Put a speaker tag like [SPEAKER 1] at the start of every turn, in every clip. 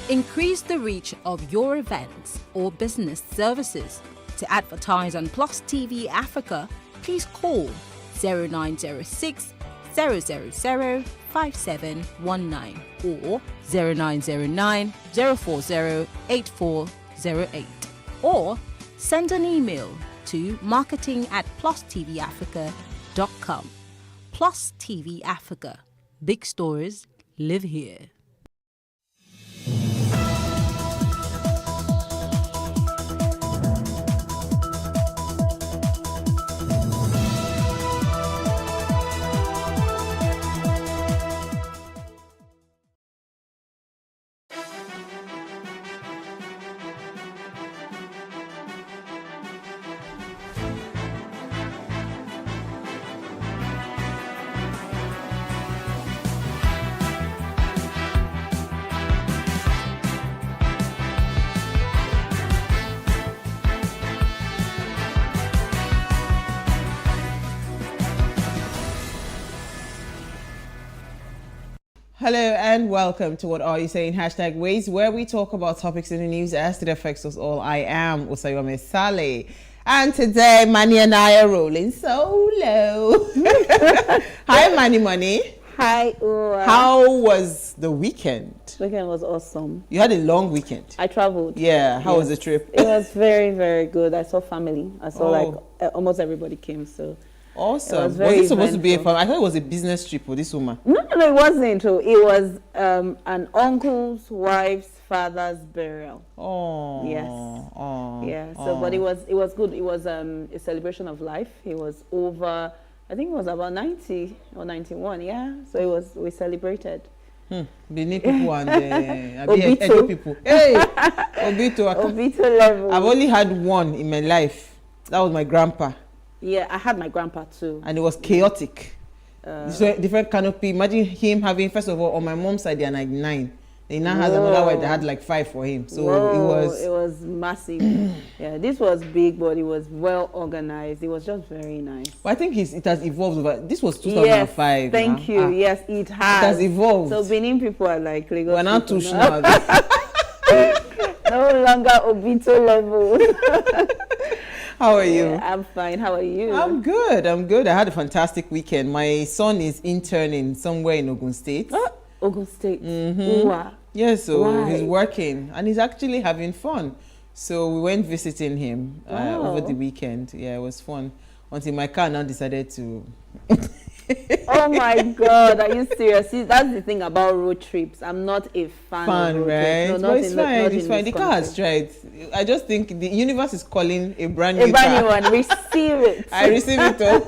[SPEAKER 1] Increase the reach of your events or business services. To advertise on Plus TV Africa, please call 0906 000 5719 or 0909 040 8408, or send an email to marketing@plustvafrica.com. Plus TV Africa. Big stories live here.
[SPEAKER 2] Hello and welcome to What Are You Saying? #Ways, where we talk about topics in the news as it affects us all. I am Usayome Saleh, and today Manny and I are rolling solo. Hi Manny Money.
[SPEAKER 3] Hi Ura.
[SPEAKER 2] How was the weekend?
[SPEAKER 3] Weekend was awesome.
[SPEAKER 2] You had a long weekend.
[SPEAKER 3] I traveled.
[SPEAKER 2] Yeah, how was the trip?
[SPEAKER 3] It was very, very good. I saw family. I saw almost everybody came, so
[SPEAKER 2] awesome. Was it supposed to be a fun? I thought it was a business trip for this woman.
[SPEAKER 3] No, it wasn't. It was an uncle's wife's father's burial.
[SPEAKER 2] Oh.
[SPEAKER 3] Yes. Oh. Yeah. So, but it was good. It was a celebration of life. He was over. I think it was about 90 or 91. Yeah. So we celebrated.
[SPEAKER 2] Benin people and Edo people. Hey, Obito.
[SPEAKER 3] Obito level.
[SPEAKER 2] I've only had one in my life. That was my grandpa.
[SPEAKER 3] Yeah, I had my grandpa too.
[SPEAKER 2] And it was chaotic. So different canopy. Imagine him having, first of all, on my mom's side, they are like 9. They now has another wife that had like 5 for him. So it was
[SPEAKER 3] massive. Yeah, this was big, but it was well organized. It was just very nice.
[SPEAKER 2] Well, I think it has evolved over. This was 2005.
[SPEAKER 3] Yes, thank you. Yes, it has.
[SPEAKER 2] It has evolved.
[SPEAKER 3] So Benin people are like Lagos.
[SPEAKER 2] We're not too sure.
[SPEAKER 3] No longer Obito level.
[SPEAKER 2] How are you?
[SPEAKER 3] I'm fine. How are you?
[SPEAKER 2] I'm good. I had a fantastic weekend. My son is interning somewhere in Ogun State.
[SPEAKER 3] Ogun State.
[SPEAKER 2] Yeah, so he's working and he's actually having fun. So we went visiting him over the weekend. Yeah, it was fun. Until my car now decided to...
[SPEAKER 3] Oh my God, are you serious? See, that's the thing about road trips. I'm not a fan of road
[SPEAKER 2] right?
[SPEAKER 3] trips.
[SPEAKER 2] No, it's fine. It's fine. The car has tried. I just think the universe is calling a brand new
[SPEAKER 3] one. Receive it.
[SPEAKER 2] I receive it all.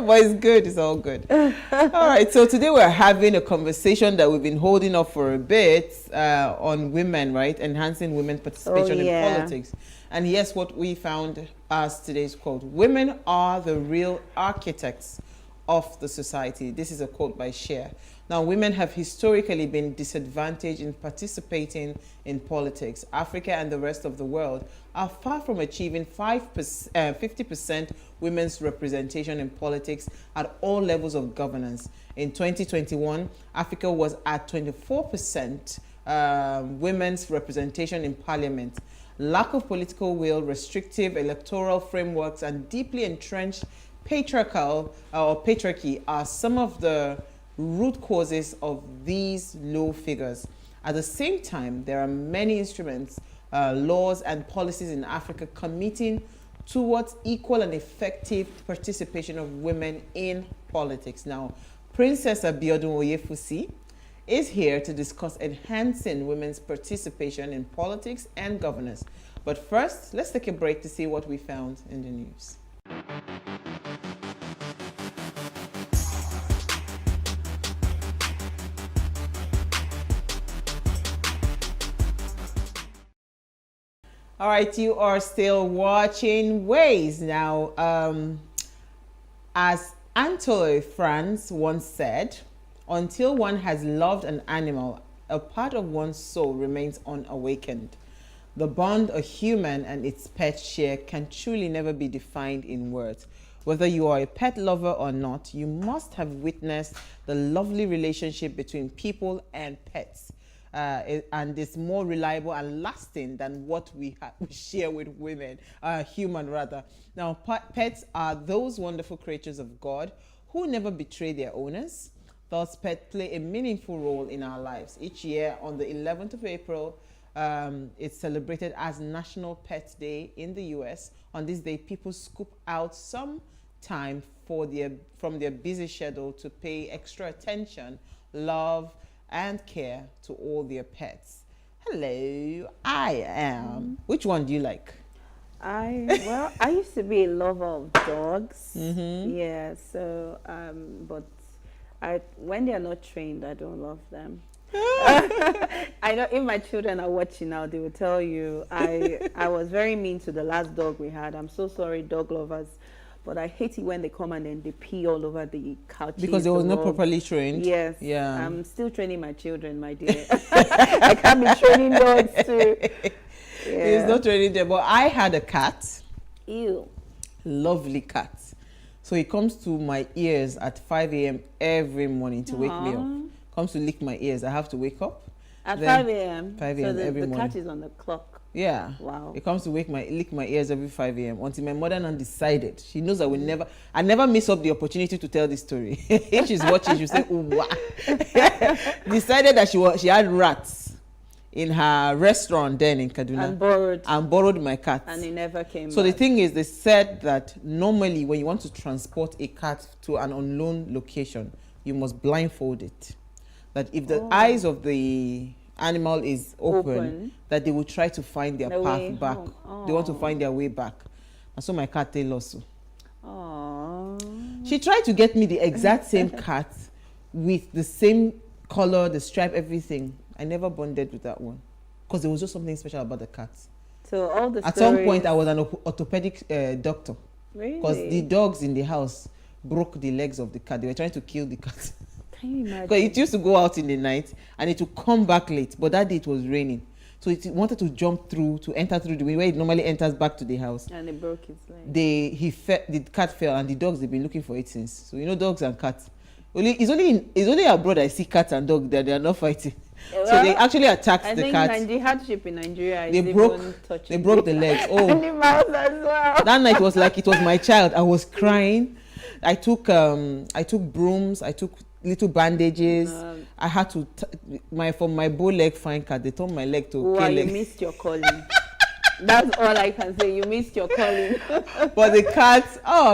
[SPEAKER 2] But it's good. It's all good. All right. So today we're having a conversation that we've been holding up for a bit on women, right? Enhancing women's participation in politics. And yes, what we found as today's quote: "Women are the real architects of the society." This is a quote by Cher. Now, women have historically been disadvantaged in participating in politics. Africa and the rest of the world are far from achieving 50% women's representation in politics at all levels of governance. In 2021, Africa was at 24% women's representation in parliament. Lack of political will, restrictive electoral frameworks, and deeply entrenched patriarchy are some of the root causes of these low figures. At the same time, there are many instruments, laws and policies in Africa committing towards equal and effective participation of women in politics. Now, Princess Abiodun Oyefusi is here to discuss enhancing women's participation in politics and governance. But first, let's take a break to see what we found in the news. All right, you are still watching Ways. Now, as Anatole France once said, until one has loved an animal, a part of one's soul remains unawakened. The bond a human and its pet share can truly never be defined in words. Whether you are a pet lover or not, you must have witnessed the lovely relationship between people and pets. and it's more reliable and lasting than what we share with women, human rather. Now, pets are those wonderful creatures of God who never betray their owners. Thus, pets play a meaningful role in our lives. Each year on the 11th of April, it's celebrated as National Pet Day in the US. On this day, people scoop out some time from their busy schedule to pay extra attention, love, and care to all their pets. Hello, I am. Which one do you like?
[SPEAKER 3] I used to be a lover of dogs. Yeah, so but when they are not trained, I don't love them. I know if my children are watching now, they will tell you I was very mean to the last dog we had. I'm so sorry, dog lovers. But I hate it when they come and then they pee all over the couch.
[SPEAKER 2] Because they was not properly trained?
[SPEAKER 3] Yes.
[SPEAKER 2] Yeah.
[SPEAKER 3] I'm still training my children, my dear. I can't be training dogs too. Yeah.
[SPEAKER 2] It's not training them. But I had a cat.
[SPEAKER 3] Ew.
[SPEAKER 2] Lovely cat. So he comes to my ears at 5 a.m. every morning to wake me up. Comes to lick my ears. I have to wake up.
[SPEAKER 3] At 5 a.m.?
[SPEAKER 2] 5 a.m. every morning.
[SPEAKER 3] The cat is on the clock.
[SPEAKER 2] Yeah.
[SPEAKER 3] Wow.
[SPEAKER 2] It comes to lick my ears every 5 a.m. until my mother now decided. She knows I never miss up the opportunity to tell this story. If she's watching, she'll say, oh, wow. Decided that she had rats in her restaurant then in Kaduna. And borrowed my cat.
[SPEAKER 3] And he never came
[SPEAKER 2] So
[SPEAKER 3] back.
[SPEAKER 2] the thing is, they said that normally when you want to transport a cat to an unknown location, you must blindfold it. That if the eyes of the animal is open, that they will try to find their path back. They want to find their way back. And so my cat tell us so. She tried to get me the exact same cat with the same color, the stripe, everything. I never bonded with that one because there was just something special about the cat.
[SPEAKER 3] So all the
[SPEAKER 2] At some point, I was an orthopedic doctor.
[SPEAKER 3] Really?
[SPEAKER 2] Because the dogs in the house broke the legs of the cat. They were trying to kill the cat.
[SPEAKER 3] Can you imagine?
[SPEAKER 2] Because it used to go out in the night and it would come back late. But that day it was raining. So it wanted to jump through, to enter through the way where it normally enters back to the house.
[SPEAKER 3] And it broke its leg.
[SPEAKER 2] The cat fell and the dogs, they've been looking for it since. So, you know, dogs and cats. It's only abroad I see cats and dogs that they are not fighting.
[SPEAKER 3] Well,
[SPEAKER 2] so they actually attacked the cat.
[SPEAKER 3] I think the hardship in Nigeria
[SPEAKER 2] They broke the legs. Oh,
[SPEAKER 3] animals as well.
[SPEAKER 2] That night was like it was my child. I was crying. I took brooms. I took little bandages. I had to from my bow leg fine cat. They turned my leg to
[SPEAKER 3] Wow, you missed your calling. That's all I can say. You missed your calling.
[SPEAKER 2] But the cat,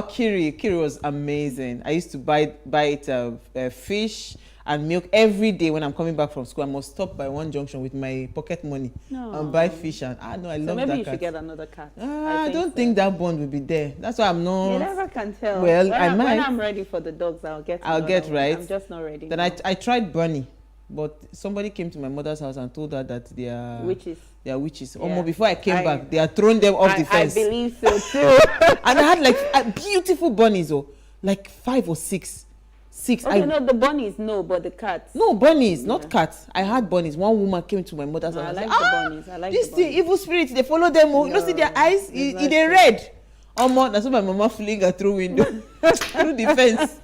[SPEAKER 2] Kiri was amazing. I used to buy it fish and milk every day when I'm coming back from school. I must stop by one junction with my pocket money and buy fish. And I love that cat.
[SPEAKER 3] So maybe you should get another cat.
[SPEAKER 2] I don't think that bond will be there. That's why I'm not.
[SPEAKER 3] You never can tell.
[SPEAKER 2] Well,
[SPEAKER 3] when I'm ready for the dogs, I'll get
[SPEAKER 2] right.
[SPEAKER 3] I'm just not ready.
[SPEAKER 2] Then I tried bunny, but somebody came to my mother's house and told her that they are
[SPEAKER 3] witches.
[SPEAKER 2] They are witches.
[SPEAKER 3] Yeah.
[SPEAKER 2] Almost before I came back, they had thrown them off the fence.
[SPEAKER 3] I believe so too.
[SPEAKER 2] And I had like beautiful bunnies, like 5 or 6.
[SPEAKER 3] Okay, no, the bunnies, no, but the cats.
[SPEAKER 2] No, bunnies, not cats. I had bunnies. One woman came to my mother's house.
[SPEAKER 3] I like the bunnies. I like
[SPEAKER 2] this
[SPEAKER 3] the bunnies.
[SPEAKER 2] evil spirits, they follow them. You know, see their eyes? They're red. That's why my mama fling her through window, through the fence.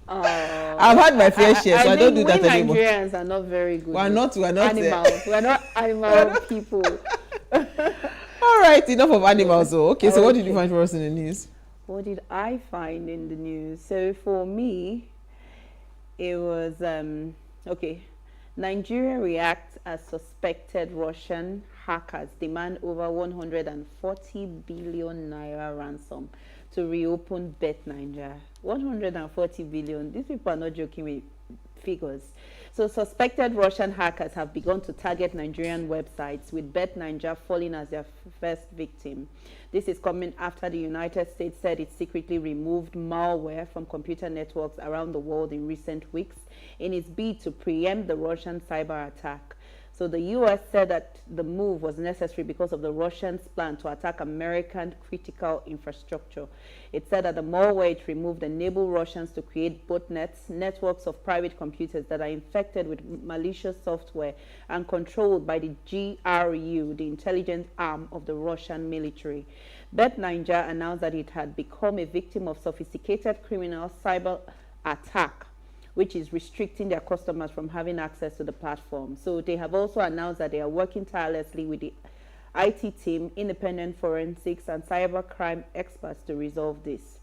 [SPEAKER 2] I've had my fair share, so I don't do that anymore.
[SPEAKER 3] Nigerians are not very good.
[SPEAKER 2] We're not
[SPEAKER 3] animals. We're not animal people.
[SPEAKER 2] All right, enough of animals. Okay, so what did you find for us in the news?
[SPEAKER 3] What did I find in the news? So for me, it was Nigeria reacts as suspected Russian hackers demand over 140 billion naira ransom to reopen Bet Naija. 140 billion. These people are not joking with figures. So suspected Russian hackers have begun to target Nigerian websites, with Bet Naija falling as their first victim. This is coming after the United States said it secretly removed malware from computer networks around the world in recent weeks in its bid to preempt the Russian cyber attack. So the U.S. said that the move was necessary because of the Russians' plan to attack American critical infrastructure. It said that the malware it removed enabled Russians to create botnets, networks of private computers that are infected with malicious software and controlled by the GRU, the intelligence arm of the Russian military. Bet Naija announced that it had become a victim of sophisticated criminal cyber attack which is restricting their customers from having access to the platform. So they have also announced that they are working tirelessly with the IT team, independent forensics, and cybercrime experts to resolve this.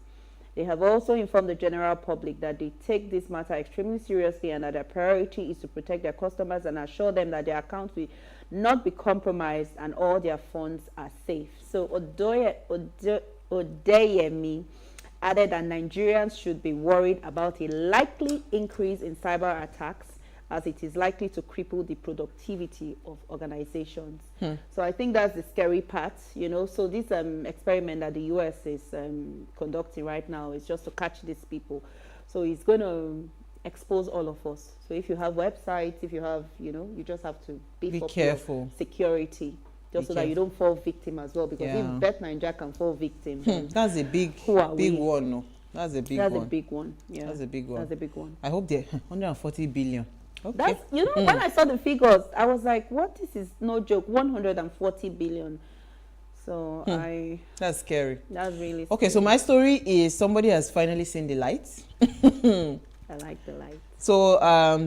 [SPEAKER 3] They have also informed the general public that they take this matter extremely seriously and that their priority is to protect their customers and assure them that their accounts will not be compromised and all their funds are safe. So Odeyemi added that Nigerians should be worried about a likely increase in cyber attacks, as it is likely to cripple the productivity of organizations. So I think that's the scary part, you know. So this experiment that the US is conducting right now is just to catch these people. So it's going to expose all of us. So if you have websites, if you have, you know, you just have to be
[SPEAKER 2] careful.
[SPEAKER 3] Security, just so that you don't fall victim as well. Because if Bet Nigeria can fall victim,
[SPEAKER 2] that's a big one. No, that's a big one.
[SPEAKER 3] That's a big one. Yeah,
[SPEAKER 2] that's a big one.
[SPEAKER 3] That's a big one.
[SPEAKER 2] I hope they're 140 billion. Okay.
[SPEAKER 3] That's, you know, when I saw the figures, I was like, what? This is no joke. 140 billion. So
[SPEAKER 2] that's scary.
[SPEAKER 3] That's really scary.
[SPEAKER 2] Okay, so my story is somebody has finally seen the light.
[SPEAKER 3] I like the light.
[SPEAKER 2] So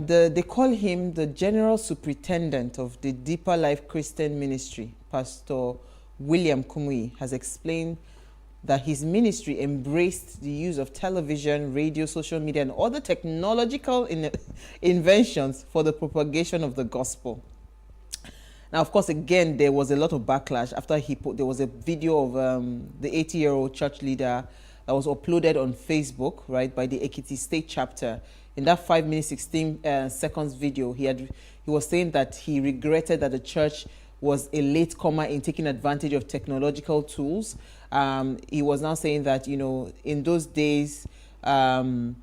[SPEAKER 2] they call him the General Superintendent of the Deeper Life Christian Ministry. Pastor William Kumuyi has explained that his ministry embraced the use of television, radio, social media, and other technological inventions for the propagation of the gospel. Now, of course, again, there was a lot of backlash after there was a video of the 80-year-old church leader that was uploaded on Facebook, right, by the Ekiti State Chapter. In that 5 minutes, 16 seconds video, he was saying that he regretted that the church was a latecomer in taking advantage of technological tools. He was now saying that, you know, in those days when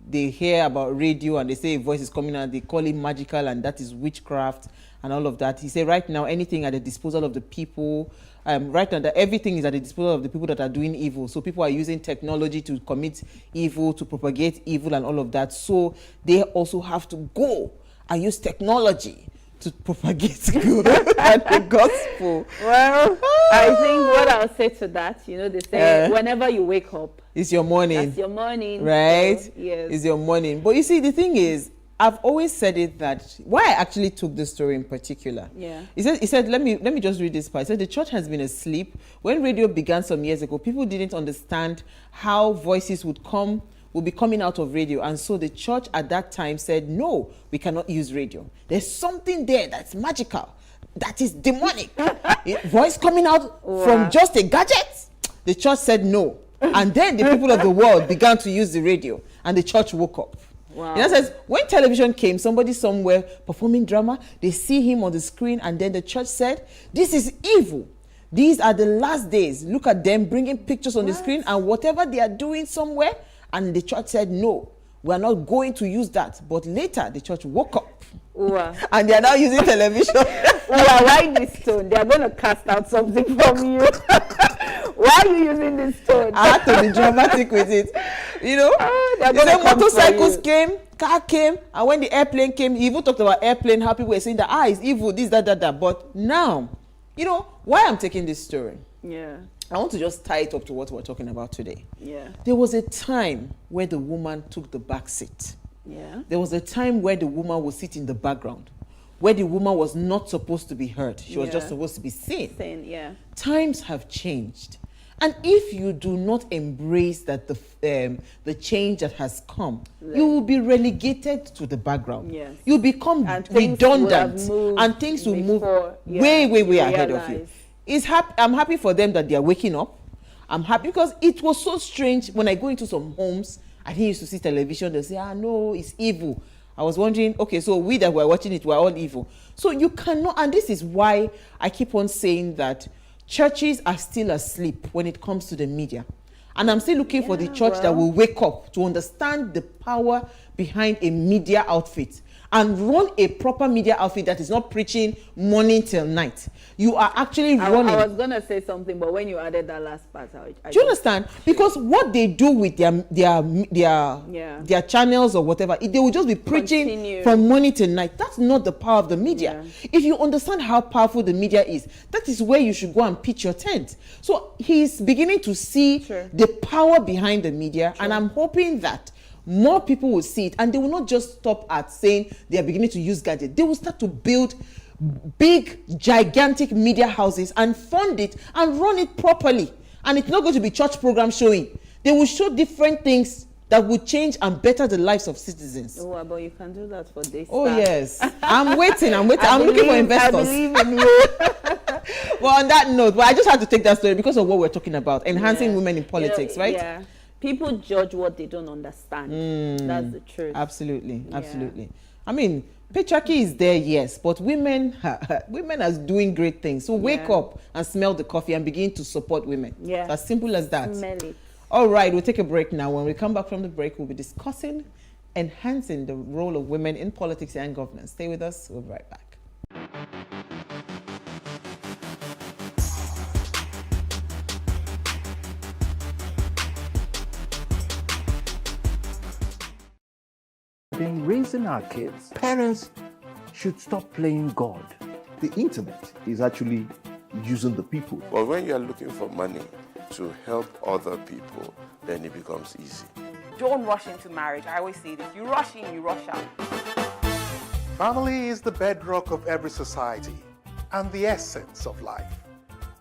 [SPEAKER 2] they hear about radio and they say a voice is coming out, they call it magical and that is witchcraft and all of that. He said right now anything at the disposal of the people, right now that everything is at the disposal of the people that are doing evil. So people are using technology to commit evil, to propagate evil and all of that. So they also have to go and use technology to propagate good and the gospel.
[SPEAKER 3] Well, I think what I'll say to that, you know, they say whenever you wake up,
[SPEAKER 2] it's your morning.
[SPEAKER 3] That's your morning.
[SPEAKER 2] Right?
[SPEAKER 3] So, yes.
[SPEAKER 2] It's your morning. But you see, the thing is, I've always said it that why I actually took this story in particular.
[SPEAKER 3] Yeah.
[SPEAKER 2] He said, let me just read this part. He said the church has been asleep. When radio began some years ago, people didn't understand how voices will be coming out of radio, and so the church at that time said, no, we cannot use radio. There's something there that's magical, that is demonic. Voice coming out from just a gadget. The church said no, and then the people of the world began to use the radio, and the church woke up.
[SPEAKER 3] Wow.
[SPEAKER 2] In other words, when television came, somebody somewhere performing drama, they see him on the screen, and then the church said, this is evil. These are the last days. Look at them bringing pictures on the screen, and whatever they are doing somewhere. And the church said, no, we are not going to use that. But later, the church woke up. And they are now using television.
[SPEAKER 3] Why this tone? They are going to cast out something from you. Why are you using this tone?
[SPEAKER 2] I had to be dramatic with it. You know, motorcycles came, car came, and when the airplane came, he even talked about airplane, how people were saying that, it's evil, this, that. But now, you know, why I'm taking this story?
[SPEAKER 3] Yeah.
[SPEAKER 2] I want to just tie it up to what we're talking about today.
[SPEAKER 3] Yeah.
[SPEAKER 2] There was a time where the woman took the back seat.
[SPEAKER 3] Yeah.
[SPEAKER 2] There was a time where the woman would sit in the background, where the woman was not supposed to be heard. She was just supposed to be seen.
[SPEAKER 3] Yeah.
[SPEAKER 2] Times have changed. And if you do not embrace that the change that has come, you will be relegated to the background.
[SPEAKER 3] Yes.
[SPEAKER 2] You'll become redundant, and things will move way ahead of you. I'm happy for them that they are waking up. I'm happy because it was so strange when I go into some homes. I didn't used to see television. They say, no, it's evil. I was wondering, okay, so we that were watching it were all evil. So you cannot, and this is why I keep on saying that churches are still asleep when it comes to the media. And I'm still looking for the church that will wake up to understand the power behind a media outfit and run a proper media outfit that is not preaching morning till night. You are actually running.
[SPEAKER 3] I was going to say something, but when you added that last part, do
[SPEAKER 2] you understand? Because what they do with their channels or whatever, they will just be preaching from morning till night. That's not the power of the media. Yeah. If you understand how powerful the media is, that is where you should go and pitch your tent. So he's beginning to see the power behind the media, and I'm hoping that more people will see it, and they will not just stop at saying they are beginning to use gadgets. They will start to build big, gigantic media houses and fund it and run it properly. And it's not going to be church program showing. They will show different things that will change and better the lives of citizens.
[SPEAKER 3] Oh, but you can do that for this.
[SPEAKER 2] Oh, yes. I'm waiting. I'm looking for investors.
[SPEAKER 3] I believe in you.
[SPEAKER 2] Well, on that note, I just had to take that story because of what we're talking about, enhancing women in politics, right?
[SPEAKER 3] Yeah. People judge what they don't understand. That's the truth.
[SPEAKER 2] Absolutely. Absolutely. I mean, patriarchy is there, yes, but women are doing great things. So wake up and smell the coffee and begin to support women.
[SPEAKER 3] Yeah.
[SPEAKER 2] It's as simple as that.
[SPEAKER 3] Smell it.
[SPEAKER 2] All right, we'll take a break now. When we come back from the break, we'll be discussing enhancing the role of women in politics and governance. Stay with us. We'll be right back.
[SPEAKER 4] In raising our kids, parents should stop playing God.
[SPEAKER 5] The internet is actually using the people.
[SPEAKER 6] But when you are looking for money to help other people, then it becomes easy.
[SPEAKER 7] Don't rush into marriage. I always say this. You rush in, you rush out.
[SPEAKER 4] Family is the bedrock of every society and the essence of life.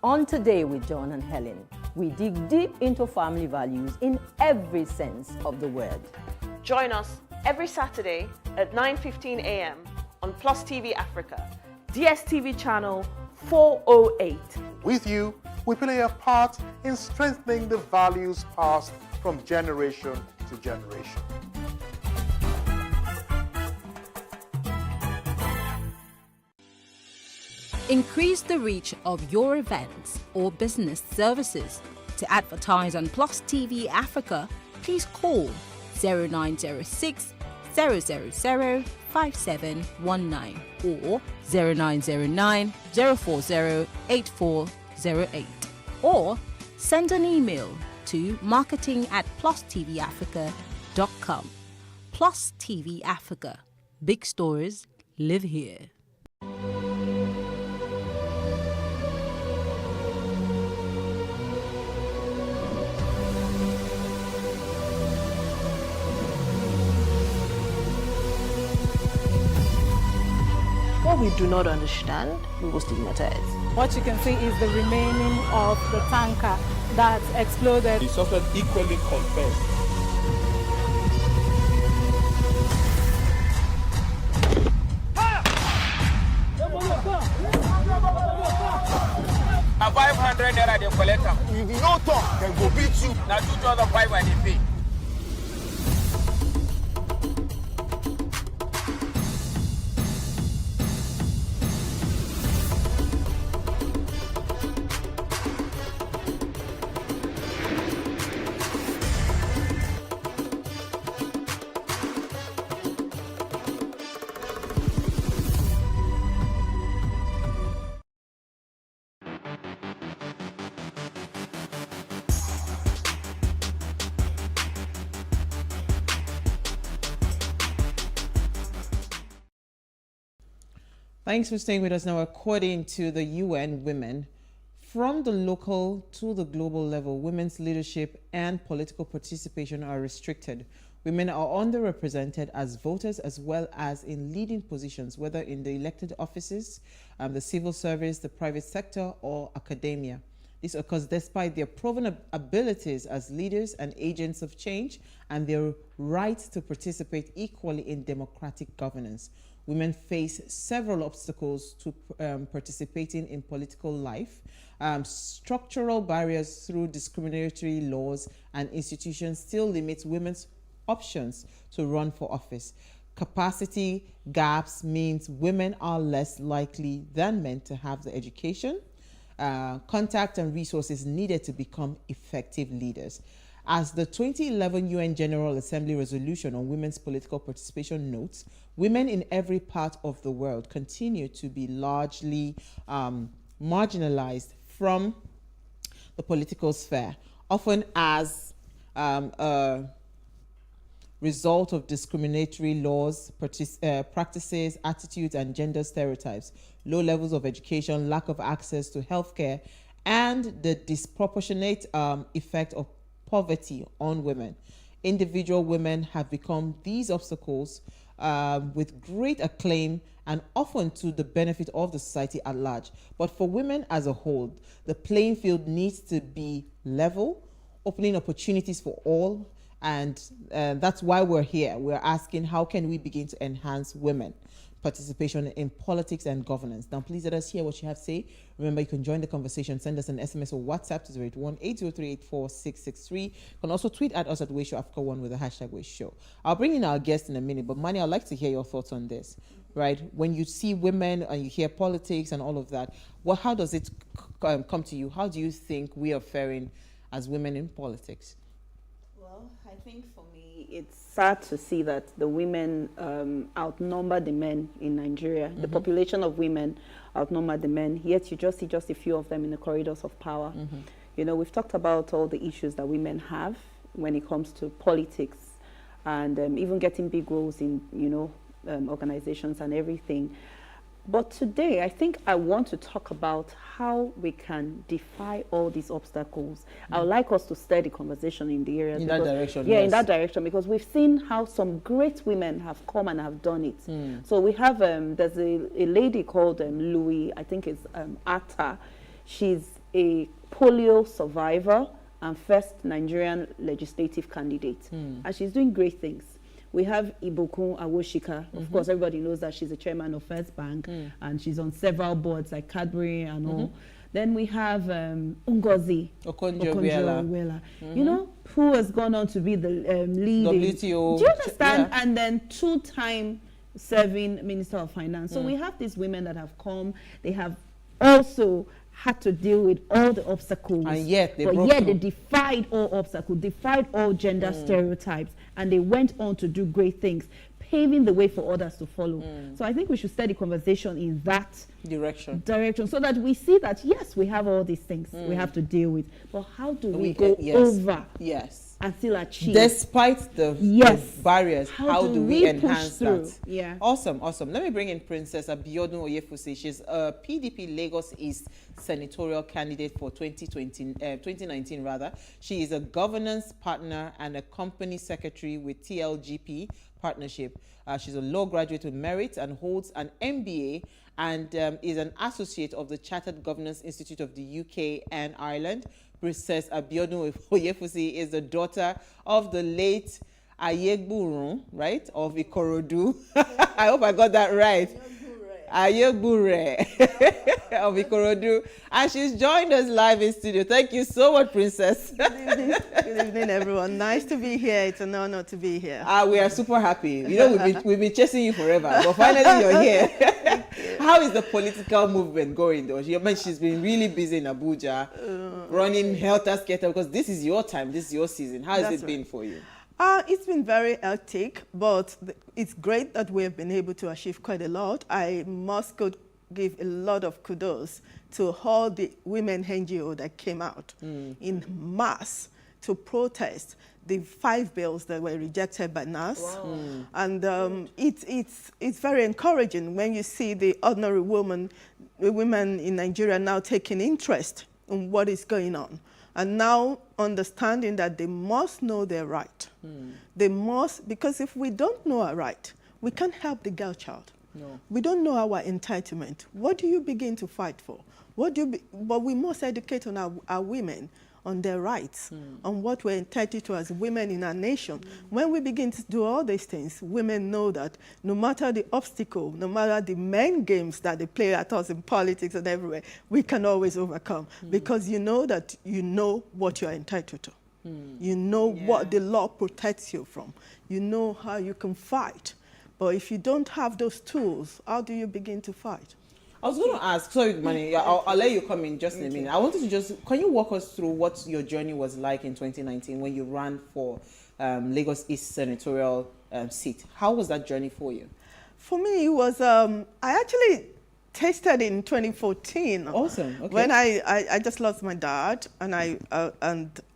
[SPEAKER 8] On Today with John and Helen, we dig deep into family values in every sense of the word.
[SPEAKER 9] Join us every Saturday at 9:15 a.m. on PlusTvAfrica, DSTV channel 408.
[SPEAKER 4] With you, we play a part in strengthening the values passed from generation to generation.
[SPEAKER 1] Increase the reach of your events or business services. To advertise on Plus TV Africa, please call 0906 000 5719 or 0909 040 8408, or send an email to marketing@plustvafrica.com. Plus TV Africa. Big stories live here.
[SPEAKER 10] What we do not understand, we will stigmatize.
[SPEAKER 11] What you can see is the remaining of the tanker that exploded.
[SPEAKER 12] The suspect equally confessed.
[SPEAKER 13] A 500 naira they collect them.
[SPEAKER 14] If you no talk, then go beat you.
[SPEAKER 13] Now 2,500 they pay.
[SPEAKER 2] Thanks for staying with us. Now, according to the UN Women, from the local to the global level, women's leadership and political participation are restricted. Women are underrepresented as voters as well as in leading positions, whether in the elected offices, the civil service, the private sector, or academia. This occurs despite their proven abilities as leaders and agents of change and their right to participate equally in democratic governance. Women face several obstacles to participating in political life. Structural barriers through discriminatory laws and institutions still limit women's options to run for office. Capacity gaps means women are less likely than men to have the education, contact and resources needed to become effective leaders. As the 2011 UN General Assembly resolution on women's political participation notes, women in every part of the world continue to be largely marginalized from the political sphere, often as a result of discriminatory laws, practices, attitudes, and gender stereotypes, low levels of education, lack of access to healthcare, and the disproportionate effect of poverty on women. individual women have become these obstacles with great acclaim and often to the benefit of the society at large. But for women as a whole, the playing field needs to be level, opening opportunities for all, and that's why we're here. We're asking, how can we begin to enhance women participation in politics and governance? Now, please let us hear what you have to say. Remember, you can join the conversation. Send us an SMS or WhatsApp to 081-803-84663. You can also tweet at us at WayShowAfrica1 with the hashtag WayShow. I'll bring in our guest in a minute, but Mani, I'd like to hear your thoughts on this, right? When you see women and you hear politics and all of that, how does it come to you? How do you think we are faring as women in politics?
[SPEAKER 3] Well, I think for me, it's sad to see that the women outnumber the men in Nigeria. The population of women outnumber the men, yet you just see just a few of them in the corridors of power. You know, we've talked about all the issues that women have when it comes to politics and even getting big roles in, you know, organizations and everything. But today, I think I want to talk about how we can defy all these obstacles. I would like us to steer the conversation in the area.
[SPEAKER 2] In that direction,
[SPEAKER 3] yeah,
[SPEAKER 2] yes.
[SPEAKER 3] in that direction, because we've seen how some great women have come and have done it. So we have, there's a lady called Louis, I think it's Atta. She's a polio survivor and first Nigerian legislative candidate. And she's doing great things. We have Ibukun Awoshika. Of course, everybody knows that she's a chairman of First Bank, and she's on several boards like Cadbury and all. Then we have Ngozi Okonjo-Iweala, you know, who has gone on to be the lead
[SPEAKER 2] WTO.
[SPEAKER 3] Do you understand? Yeah. And then two-time serving Minister of Finance. So we have these women that have come. They have also had to deal with all the obstacles,
[SPEAKER 2] and yet they
[SPEAKER 3] defied all obstacles, defied all gender stereotypes, and they went on to do great things, paving the way for others to follow. So I think we should study conversation in that direction, so that we see that yes, we have all these things we have to deal with, but how do we go over and still achieve,
[SPEAKER 2] despite the barriers? How do we enhance that?
[SPEAKER 3] Yeah.
[SPEAKER 2] Awesome. Let me bring in Princess Abiodun Oyefusi. She's a PDP Lagos East senatorial candidate for 2019 rather. She is a governance partner and a company secretary with TLGP Partnership. She's a law graduate with merit and holds an MBA and is an associate of the Chartered Governance Institute of the UK and Ireland. Princess Abiodun Oyefusi is the daughter of the late Ayegburun, right, of Ikorodu. I hope I got that right. Ayegbure of Ikorodu. And she's joined us live in studio. Thank you so much, Princess.
[SPEAKER 15] Good evening, everyone. Nice to be here. It's an honor to be here.
[SPEAKER 2] We are super happy. You know, we've been chasing you forever, but finally you're here. How is the political movement going, though? You mentioned she's been really busy in Abuja, running helter-skelter, because this is your time, this is your season. How has it been for you?
[SPEAKER 15] It's been very hectic, but it's great that we have been able to achieve quite a lot. I must give a lot of kudos to all the women NGO that came out in mass to protest the 5 bills that were rejected by NAS. Wow. And it's very encouraging when you see the ordinary women in Nigeria now taking interest in what is going on. And now understanding that they must know their right. They must, because if we don't know our right, we can't help the girl child. No. We don't know our entitlement. What do you begin to fight for? But we must educate on our women, on their rights, on what we're entitled to as women in our nation. When we begin to do all these things, women know that no matter the obstacle, no matter the main games that they play at us in politics and everywhere, we can always overcome, because you know that you know what you're entitled to. You know what the law protects you from. You know how you can fight. But if you don't have those tools, how do you begin to fight?
[SPEAKER 2] I was going to ask, sorry, Mani, I'll let you come in just in a minute. I wanted to can you walk us through what your journey was like in 2019 when you ran for Lagos East senatorial seat? How was that journey for you?
[SPEAKER 15] For me, it was, I actually tasted in 2014.
[SPEAKER 2] Awesome. Okay.
[SPEAKER 15] When I just lost my dad, and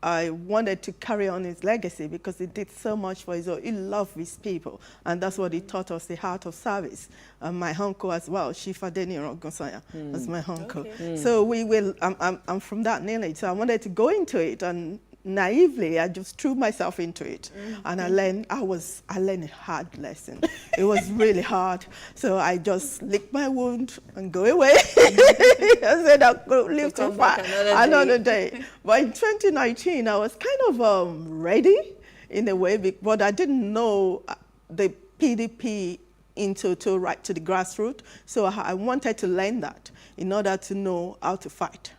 [SPEAKER 15] I wanted to carry on his legacy because he did so much for his own. He loved his people, and that's what he taught us, the heart of service. My uncle as well, Shifa Deni Rogosaya, was my uncle. Okay. So I'm from that lineage, so I wanted to go into it, and naively, I just threw myself into it. And I learned a hard lesson. It was really hard. So I just licked my wound and go away. I said I could live too far another day. But in 2019, I was kind of ready in a way, but I didn't know the PDP to right to the grassroots. So I wanted to learn that in order to know how to fight.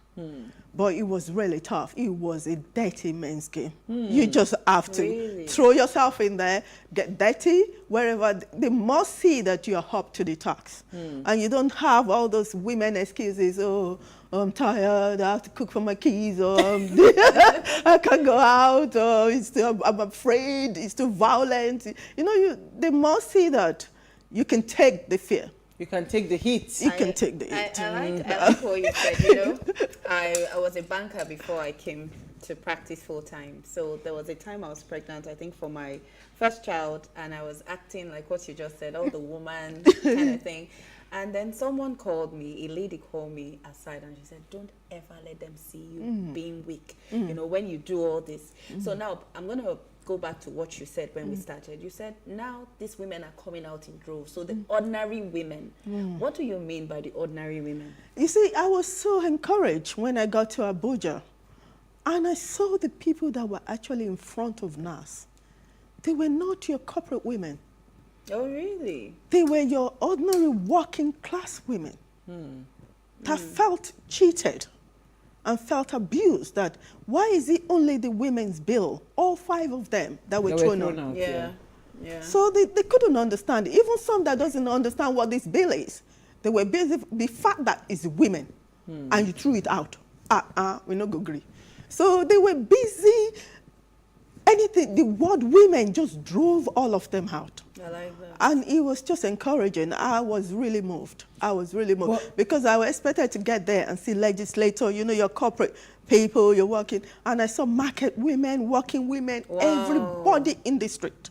[SPEAKER 15] But it was really tough. It was a dirty men's game. You just have to throw yourself in there, get dirty, wherever. They must see that you are up to the task. And you don't have all those women excuses, oh, I'm tired, I have to cook for my kids, or I can't go out, or I'm afraid, it's too violent. You know, they must see that you can take the fear.
[SPEAKER 2] You can take the heat.
[SPEAKER 15] You can take the heat.
[SPEAKER 3] I like what you said, you know. I was a banker before I came to practice full-time. So there was a time I was pregnant, I think, for my first child, and I was acting like what you just said, all the woman kind of thing. And then someone called me, a lady called me aside, and she said, don't ever let them see you being weak, you know, when you do all this. So now I'm going to go back to what you said when we started. You said, now these women are coming out in droves. So the ordinary women, what do you mean by the ordinary women?
[SPEAKER 15] You see, I was so encouraged when I got to Abuja, and I saw the people that were actually in front of NAS. They were not your corporate women.
[SPEAKER 3] Oh, really?
[SPEAKER 15] They were your ordinary working class women that felt cheated and felt abused. That why is it only the women's bill, all 5 of them, that were thrown out?
[SPEAKER 3] Yeah.
[SPEAKER 15] So they couldn't understand. Even some that doesn't understand what this bill is. They were busy, the fact that it's women, and you threw it out. We no go agree. So they were busy. Anything, the word women just drove all of them out.
[SPEAKER 3] I like that.
[SPEAKER 15] And it was just encouraging. I was really moved. Because I was expected to get there and see legislators, you know, your corporate people, you're working. And I saw market women, working women, everybody in the street,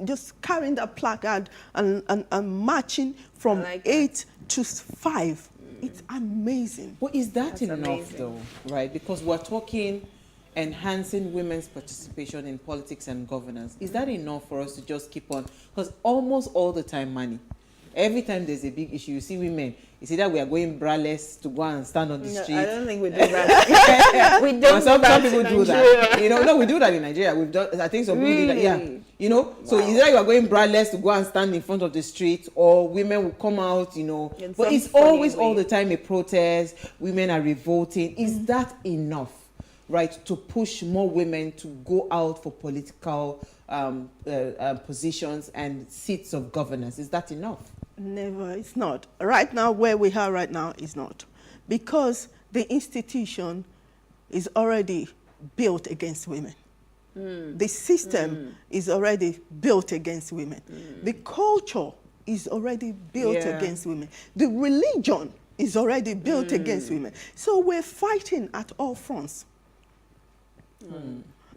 [SPEAKER 15] just carrying that placard and marching from 8 to 5. It's amazing.
[SPEAKER 2] Well, is that enough, though, right? Because we're talking enhancing women's participation in politics and governance. Is that enough for us to just keep on? Because almost all the time, Manny, every time there's a big issue, you see women, you see that we are going braless to go and stand on the street.
[SPEAKER 3] I don't think we do that. We don't.
[SPEAKER 2] Some people do that. You know, no, we do that in Nigeria. We've done. I think some people do that. Yeah. You know, so either you are going braless to go and stand in front of the street, or women will come out. You know, but it's always all the time a protest. Women are revolting. Is that enough? Right, to push more women to go out for political positions and seats of governance. Is that enough?
[SPEAKER 15] Never, it's not. Right now, where we are right now, is not. Because the institution is already built against women. The system is already built against women. The culture is already built against women. The religion is already built against women. So we're fighting at all fronts.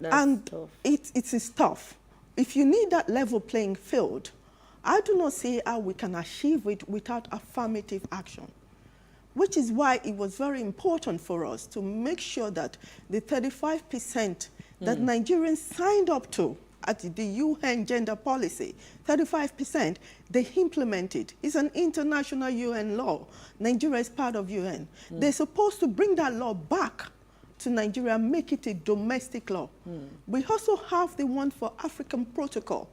[SPEAKER 15] And tough. It is tough. If you need that level playing field, I do not see how we can achieve it without affirmative action, which is why it was very important for us to make sure that the 35% that Nigerians signed up to at the UN gender policy, 35%, they implemented. It's an international UN law. Nigeria is part of UN. They're supposed to bring that law back to Nigeria and make it a domestic law. We also have the one for African Protocol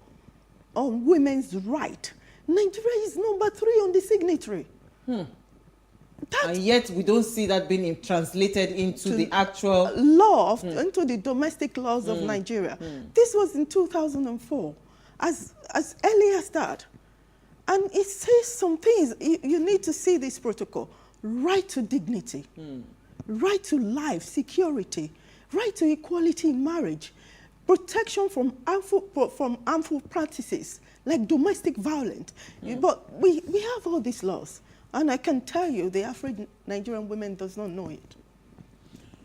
[SPEAKER 15] on women's right. Nigeria is number 3 on the signatory.
[SPEAKER 2] And yet we don't see that being translated into the actual
[SPEAKER 15] law, into the domestic laws of Nigeria. This was in 2004, as early as that. And it says some things. You need to see this protocol. Right to dignity. Right to life, security, right to equality in marriage, protection from harmful practices like domestic violence. But we have all these laws, and I can tell you the average Nigerian woman does not know it.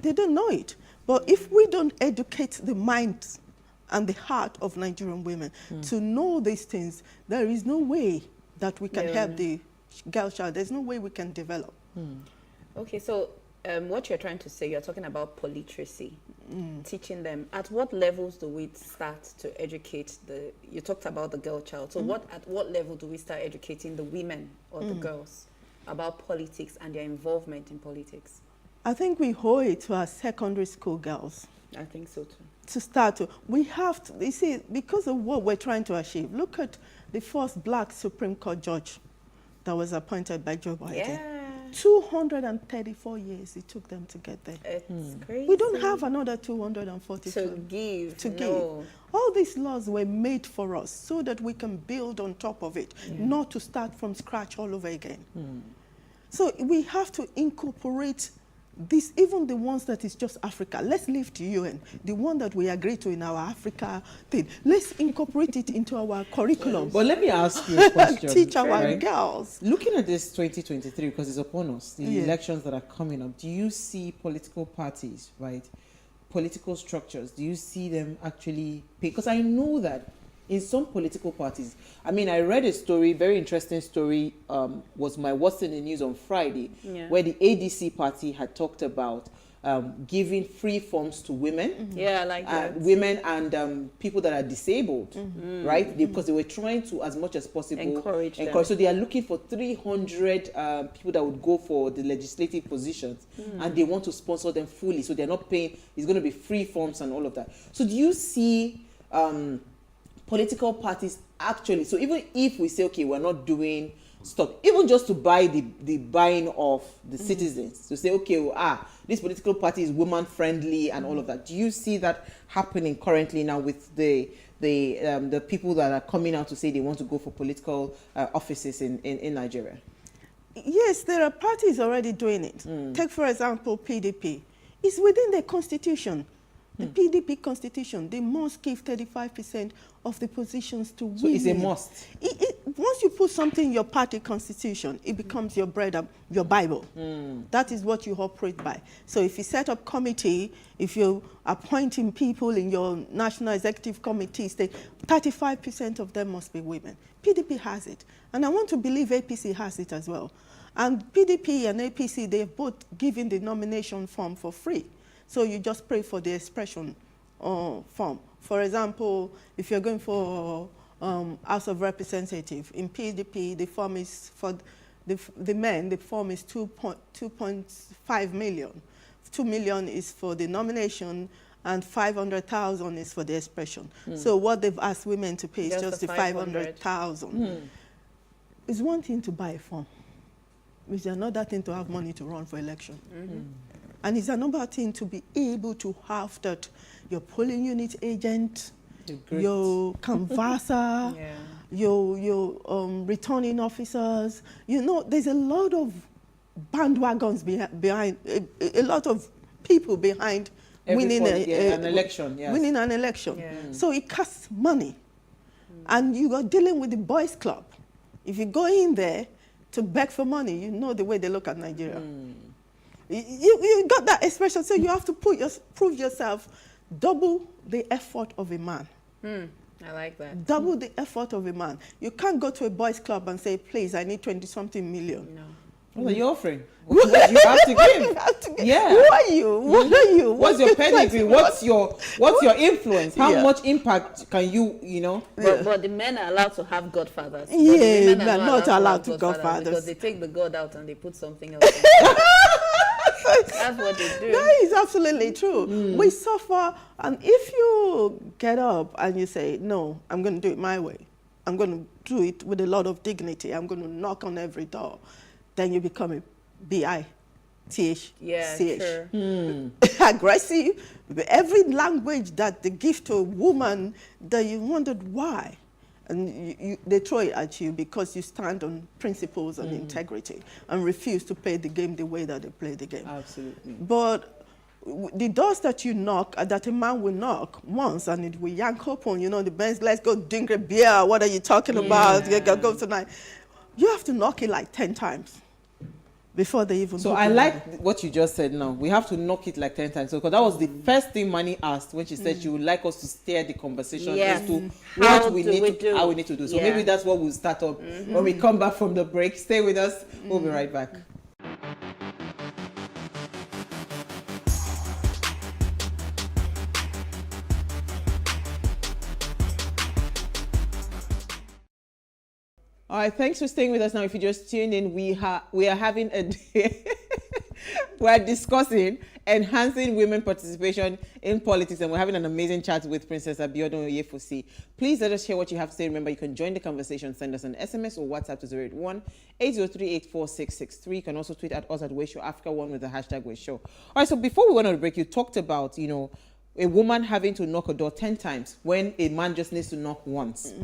[SPEAKER 15] They don't know it. But if we don't educate the minds and the heart of Nigerian women to know these things, there is no way that we can help the girl child. There's no way we can develop.
[SPEAKER 3] Okay, so what you're trying to say, you're talking about politeracy, teaching them. At what levels do we start to educate you talked about the girl child. So at what level do we start educating the women or the girls about politics and their involvement in politics?
[SPEAKER 15] I think we owe it to our secondary school girls.
[SPEAKER 3] I think so too.
[SPEAKER 15] To start to, we have to, you see, because of what we're trying to achieve, look at the first black Supreme Court judge that was appointed by Joe Biden.
[SPEAKER 3] Yeah.
[SPEAKER 15] 234 years it took them to get there.
[SPEAKER 3] It's crazy.
[SPEAKER 15] We don't have another 240
[SPEAKER 3] to give.
[SPEAKER 15] Give. All these laws were made for us so that we can build on top of it, not to start from scratch all over again. So we have to incorporate this, even the ones that is just Africa. Let's leave to UN, the one that we agree to in our Africa thing. Let's incorporate it into our curriculum.
[SPEAKER 2] But let me ask you a question.
[SPEAKER 15] Teach our girls.
[SPEAKER 2] Looking at this 2023, because it's upon us, the elections that are coming up, do you see political parties, right, political structures, do you see them actually pay? Because I know that in some political parties, I mean, I read a story, very interesting story, was my What's in the News on Friday, where the ADC party had talked about giving free forms to women.
[SPEAKER 3] Yeah, I like that.
[SPEAKER 2] Women and people that are disabled, right? Because they were trying to, as much as possible,
[SPEAKER 3] encourage them.
[SPEAKER 2] So they are looking for 300 people that would go for the legislative positions, and they want to sponsor them fully. So they're not paying, it's going to be free forms and all of that. So do you see political parties actually, so even if we say, okay, we're not doing stuff, even just to buy the buying of the citizens, to say, okay, well, this political party is woman friendly and all of that. Do you see that happening currently now with the people that are coming out to say they want to go for political offices in Nigeria?
[SPEAKER 15] Yes, there are parties already doing it. Take, for example, PDP. It's within the constitution. The PDP constitution, they must give 35% of the positions to women.
[SPEAKER 2] So it's a must.
[SPEAKER 15] Once you put something in your party constitution, it becomes your bread, your Bible. That is what you operate by. So if you set up committee, if you're appointing people in your national executive committee, 35% of them must be women. PDP has it. And I want to believe APC has it as well. And PDP and APC, they've both given the nomination form for free. So you just pray for the expression form. For example, if you're going for House of Representative, in PDP, the form is for the men, the form is 2.5 million. 2 million is for the nomination, and 500,000 is for the expression. So what they've asked women to pay is just the 500,000. It's one thing to buy a form. It's another thing to have money to run for election. And it's another thing to be able to have that your polling unit agent, your canvasser, your returning officers. You know, there's a lot of bandwagons behind, a lot of people behind winning
[SPEAKER 2] an election.
[SPEAKER 15] Winning an election. So it costs money. And you are dealing with the boys' club. If you go in there to beg for money, you know the way they look at Nigeria. You got that expression, so you have to prove yourself, double the effort of a man.
[SPEAKER 3] I like that.
[SPEAKER 15] Double the effort of a man. You can't go to a boys' club and say, please, I need 20-something million.
[SPEAKER 2] No. What are you offering? You have to give.
[SPEAKER 15] You have to give.
[SPEAKER 2] Yeah.
[SPEAKER 15] Who are you? What are you?
[SPEAKER 2] What's your pedigree? What's your influence? How much impact can you know?
[SPEAKER 3] But the men are allowed to have godfathers.
[SPEAKER 15] Yeah, they're not allowed to godfathers.
[SPEAKER 3] Because they take the god out and they put something else. That's what they do.
[SPEAKER 15] That is absolutely true. We suffer, and if you get up and you say, no, I'm going to do it my way, I'm going to do it with a lot of dignity, I'm going to knock on every door, then you become a B-I-T-H-C-H.
[SPEAKER 3] Yeah, sure.
[SPEAKER 15] Aggressive. Every language that they give to a woman that you wondered why. And they throw it at you because you stand on principles and integrity and refuse to play the game the way that they play the game.
[SPEAKER 2] Absolutely.
[SPEAKER 15] But the doors that you knock, that a man will knock once and it will yank open, you know, the Benz, let's go drink a beer, what are you talking about? Go tonight. You have to knock it like 10 times before they even.
[SPEAKER 2] So I like what you just said now. We have to knock it like 10 times. So because that was the first thing Manny asked when she said she would like us to steer the conversation as to what we need to, how we need to do. So maybe that's what we'll start up when we come back from the break. Stay with us. We'll be right back. All right, thanks for staying with us. Now, if you just tuned in, we are having a we're discussing enhancing women participation in politics, and we're having an amazing chat with Princess Abiodun Oyefosi. Please let us hear what you have to say. Remember, you can join the conversation. Send us an SMS or WhatsApp to 081-803-84663. You can also tweet at us at WayShowAfrica1 with the hashtag WayShow. All right, so before we went on a break, you talked about, you know, a woman having to knock a door 10 times when a man just needs to knock once.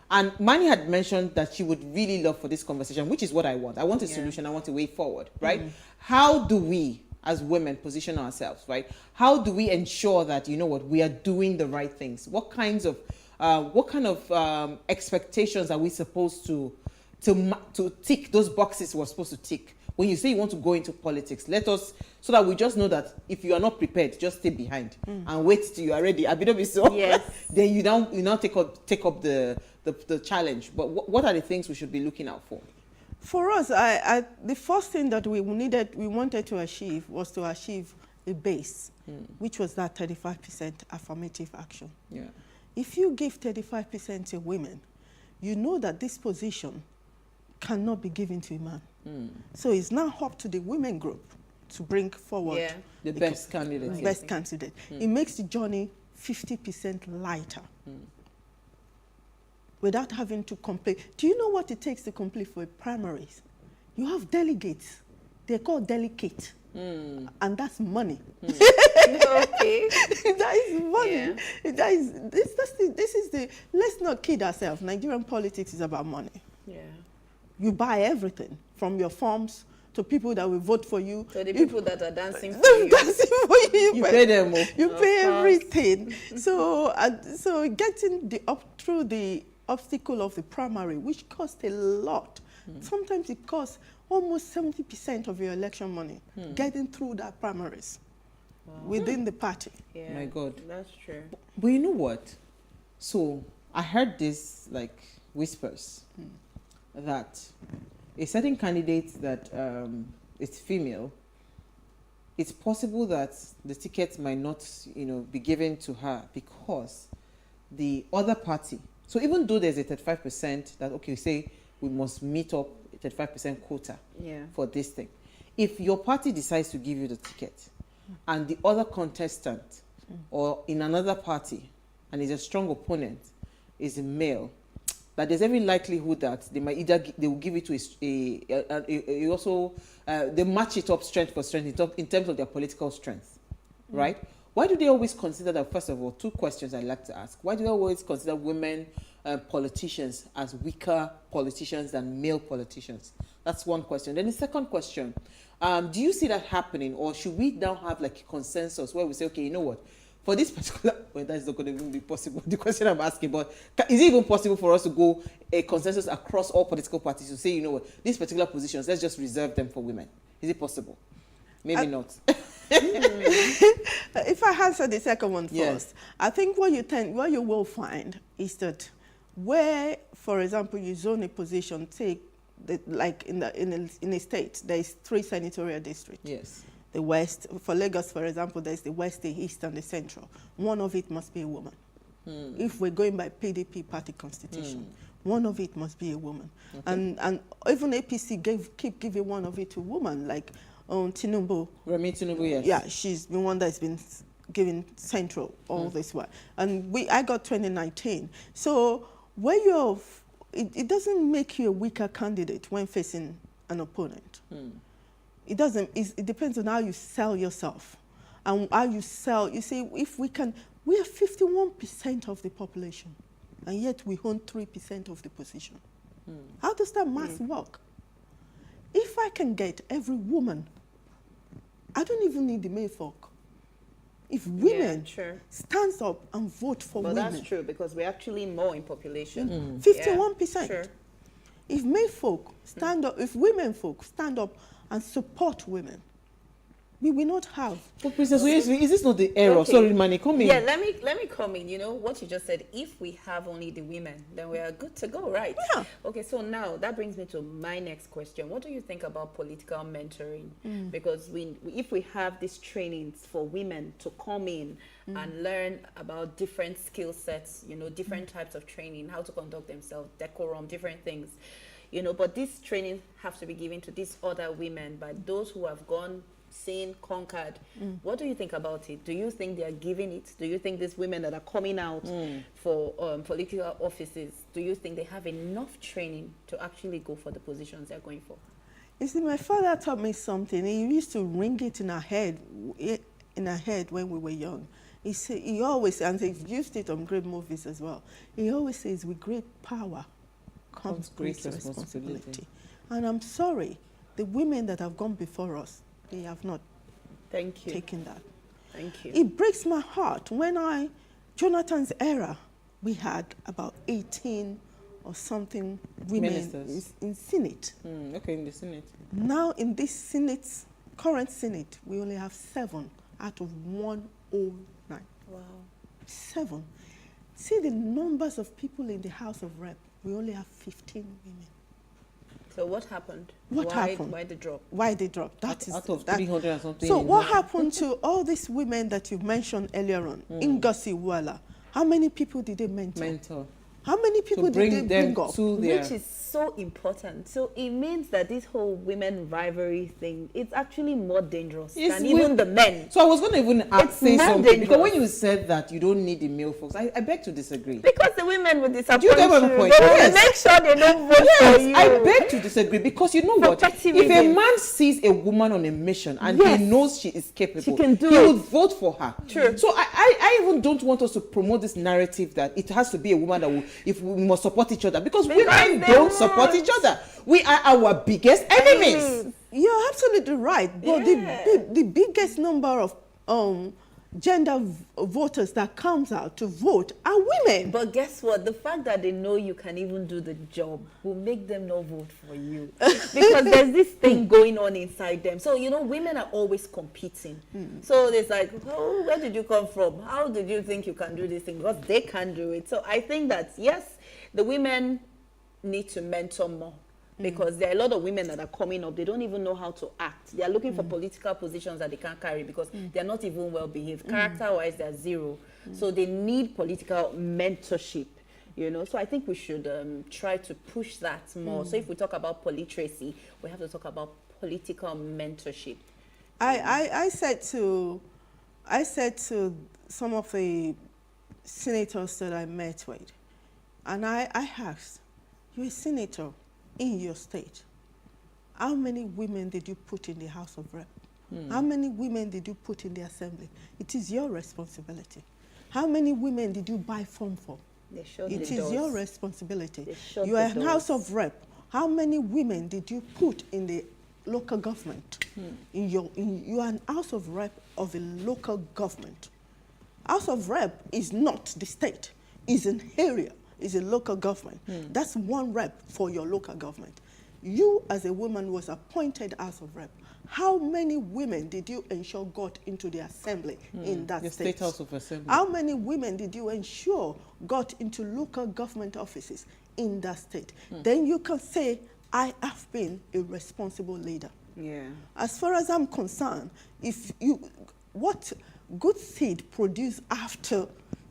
[SPEAKER 2] And Mani had mentioned that she would really love for this conversation, which is what I want. I want a solution. I want a way forward, right? How do we, as women, position ourselves, right? How do we ensure that, you know what, we are doing the right things? What kind of expectations are we supposed to tick those boxes we're supposed to tick? When you say you want to go into politics, let us, so that we just know that if you are not prepared, just stay behind and wait till you are ready. Yes. Then you now take up the challenge. But what are the things we should be looking out for?
[SPEAKER 15] For us, the first thing that we wanted to achieve was to achieve a base, which was that 35% affirmative action. Yeah. If you give 35% to women, you know that this position cannot be given to a man. So it's now up to the women group to bring forward
[SPEAKER 2] the best candidate.
[SPEAKER 15] The best candidate. It makes the journey 50% lighter. Without having to complete. Do you know what it takes to complete for a primaries? You have delegates. They're called delegate. And that's money.
[SPEAKER 3] Okay.
[SPEAKER 15] That is money. This is the, let's not kid ourselves. Nigerian politics is about money. Yeah. You buy everything from your forms to people that will vote for you.
[SPEAKER 3] So the people that are dancing for you.
[SPEAKER 15] You
[SPEAKER 2] pay them.
[SPEAKER 15] You pay everything. So getting through the obstacle of the primary, which costs a lot. Sometimes it costs almost 70% of your election money, getting through that primaries within the party.
[SPEAKER 3] Yeah,
[SPEAKER 2] my God.
[SPEAKER 3] That's true.
[SPEAKER 2] But you know what? So I heard this like whispers that a certain candidate that is female, it's possible that the ticket might not, be given to her because the other party. So even though there's a 35% that, okay, say we must meet up a 35% quota for this thing. If your party decides to give you the ticket and the other contestant or in another party and is a strong opponent is a male, that there's every likelihood that they might they will give it to they match it up strength for strength in terms of their political strength, right? Why do they always consider that? First of all, two questions I'd like to ask. Why do they always consider women politicians as weaker politicians than male politicians? That's one question. Then the second question, do you see that happening, or should we now have like a consensus where we say, okay, you know what? For this particular, well, that's not going to even be possible, the question I'm asking, but is it even possible for us to go a consensus across all political parties to say, you know what, these particular positions, let's just reserve them for women? Is it possible? Maybe not.
[SPEAKER 15] If I answer the second one first, I think what you will find is that where, for example, you zone a position, take like in a state, there is 3 senatorial districts.
[SPEAKER 2] Yes.
[SPEAKER 15] The West, for Lagos, for example, there's the West, the East, and the Central. One of it must be a woman. If we're going by PDP party constitution, one of it must be a woman. Okay. And even APC keep giving one of it to a woman, like Tinubu.
[SPEAKER 2] Remi Tinubu, yes.
[SPEAKER 15] Yeah, she's the one that's been given Central all this while. And I got 2019. So where it doesn't make you a weaker candidate when facing an opponent. It doesn't. It depends on how you sell yourself, and how you sell. You see, if we are 51% of the population, and yet we own 3% of the position. How does that math work? If I can get every woman, I don't even need the male folk. If women stands up and vote for women.
[SPEAKER 3] But that's true, because we're actually more in population.
[SPEAKER 15] 51%.
[SPEAKER 3] Sure.
[SPEAKER 15] If male folk stand up, if women folk stand up and support women, we will not have.
[SPEAKER 2] But Princess, is this not the error? Okay. Sorry, Mani, come in.
[SPEAKER 3] Yeah, let me come in. You know what you just said. If we have only the women, then we are good to go, right?
[SPEAKER 15] Yeah.
[SPEAKER 3] Okay, so now that brings me to my next question. What do you think about political mentoring? Because if we have these trainings for women to come in and learn about different skill sets, different types of training, how to conduct themselves, decorum, different things. you know, but this training has to be given to these other women by those who have gone, seen, conquered. What do you think about it? Do you think they are giving it? Do you think these women that are coming out for political offices, do you think they have enough training to actually go for the positions they're going for?
[SPEAKER 15] You see, my father taught me something. He used to ring it in our head when we were young. He always, and he's used it on great movies as well. He always says, with great power comes great responsibility. And I'm sorry, the women that have gone before us, they have not taken that.
[SPEAKER 3] Thank you.
[SPEAKER 15] It breaks my heart. When Jonathan's era, we had about 18 or something women in Senate.
[SPEAKER 2] Okay, in the Senate.
[SPEAKER 15] Now in this Senate, current Senate, we only have 7 out of 109.
[SPEAKER 3] Wow.
[SPEAKER 15] 7. See the numbers of people in the House of Rep. We only have 15 women.
[SPEAKER 3] So what happened?
[SPEAKER 15] What happened?
[SPEAKER 3] Why the drop?
[SPEAKER 15] Why the drop? That is
[SPEAKER 2] out of 300 and something.
[SPEAKER 15] So what happened to all these women that you mentioned earlier on? Ngozi Iweala. How many people did they mentor? How many people did they bring up?
[SPEAKER 3] Which is so important. So it means that this whole women rivalry thing, it's actually more dangerous than even the men.
[SPEAKER 2] So I was going to even say something.
[SPEAKER 3] Dangerous.
[SPEAKER 2] Because when you said that you don't need the male folks, I beg to disagree.
[SPEAKER 3] Because the women will disappoint
[SPEAKER 2] you. Do you get my point?
[SPEAKER 3] They will make sure they don't vote for you.
[SPEAKER 2] I beg to disagree because you know what? If a man sees a woman on a mission and he knows she is capable, he would vote for her.
[SPEAKER 3] True.
[SPEAKER 2] So I even don't want us to promote this narrative that it has to be a woman that will, if we must support each other, because women don't support each other. We are our biggest enemies.
[SPEAKER 15] You're absolutely right. But the biggest number of gender voters that comes out to vote are women.
[SPEAKER 3] But guess what? The fact that they know you can even do the job will make them not vote for you. Because there's this thing going on inside them. So, you know, women are always competing. So it's like, oh, where did you come from? How did you think you can do this thing? Because they can't do it. So I think that, yes, the women need to mentor more. Because there are a lot of women that are coming up, they don't even know how to act. They are looking for political positions that they can't carry because they're not even well behaved. Character-wise, they're zero. So they need political mentorship, you know. So I think we should try to push that more. So if we talk about politeracy, we have to talk about political mentorship.
[SPEAKER 15] I said to some of the senators that I met with, and I asked, you're a senator in your state, how many women did you put in the House of Rep? How many women did you put in the Assembly? It is your responsibility. How many women did you buy form for? It is your responsibility. You are a House of Rep. How many women did you put in the local government? You are an House of Rep of a local government. House of Rep is not the state, it's an area. Is a local government. That's one rep for your local government. You, as a woman, was appointed House of Rep. How many women did you ensure got into the assembly in that state?
[SPEAKER 2] State House of Assembly.
[SPEAKER 15] How many women did you ensure got into local government offices in that state? Then you can say, I have been a responsible leader.
[SPEAKER 3] Yeah.
[SPEAKER 15] As far as I'm concerned, what good seed produce after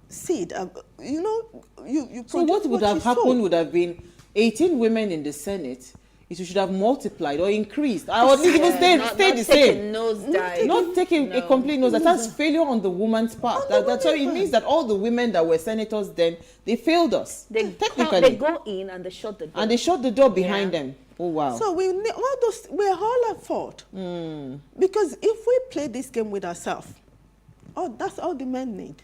[SPEAKER 15] seed, you know, you
[SPEAKER 2] so what would have happened would have been 18 women in the Senate. It should have multiplied or increased. I would even stay the same. Not taking a complete nose. That's failure on the woman's part. That's why it means that all the women that were senators then, they failed us.
[SPEAKER 3] They go in and they shut the door.
[SPEAKER 2] And they shut the door behind them. Oh wow.
[SPEAKER 15] So we're all at fault. Because if we play this game with ourselves, that's all the men need.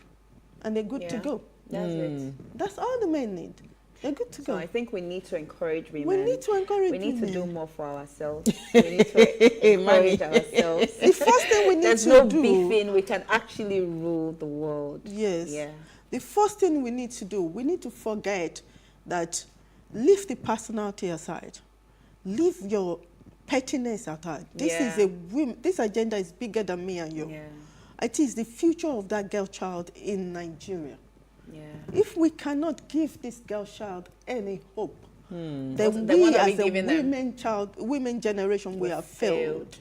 [SPEAKER 15] And they're good to go.
[SPEAKER 3] That's it.
[SPEAKER 15] That's all the men need. They're good to go.
[SPEAKER 3] So I think we need to encourage women.
[SPEAKER 15] We need to encourage
[SPEAKER 3] women. We need to do
[SPEAKER 15] women.
[SPEAKER 3] more for ourselves. We need to encourage ourselves.
[SPEAKER 15] The first thing we need
[SPEAKER 3] There's
[SPEAKER 15] to
[SPEAKER 3] no
[SPEAKER 15] do...
[SPEAKER 3] beefing. We can actually rule the world.
[SPEAKER 15] Yes.
[SPEAKER 3] Yeah.
[SPEAKER 15] The first thing we need to do, we need to forget that, leave the personality aside. Leave your pettiness aside. This agenda is bigger than me and you.
[SPEAKER 3] Yeah.
[SPEAKER 15] It is the future of that girl child in Nigeria.
[SPEAKER 3] Yeah.
[SPEAKER 15] If we cannot give this girl child any hope, then we as a women generation, we have failed.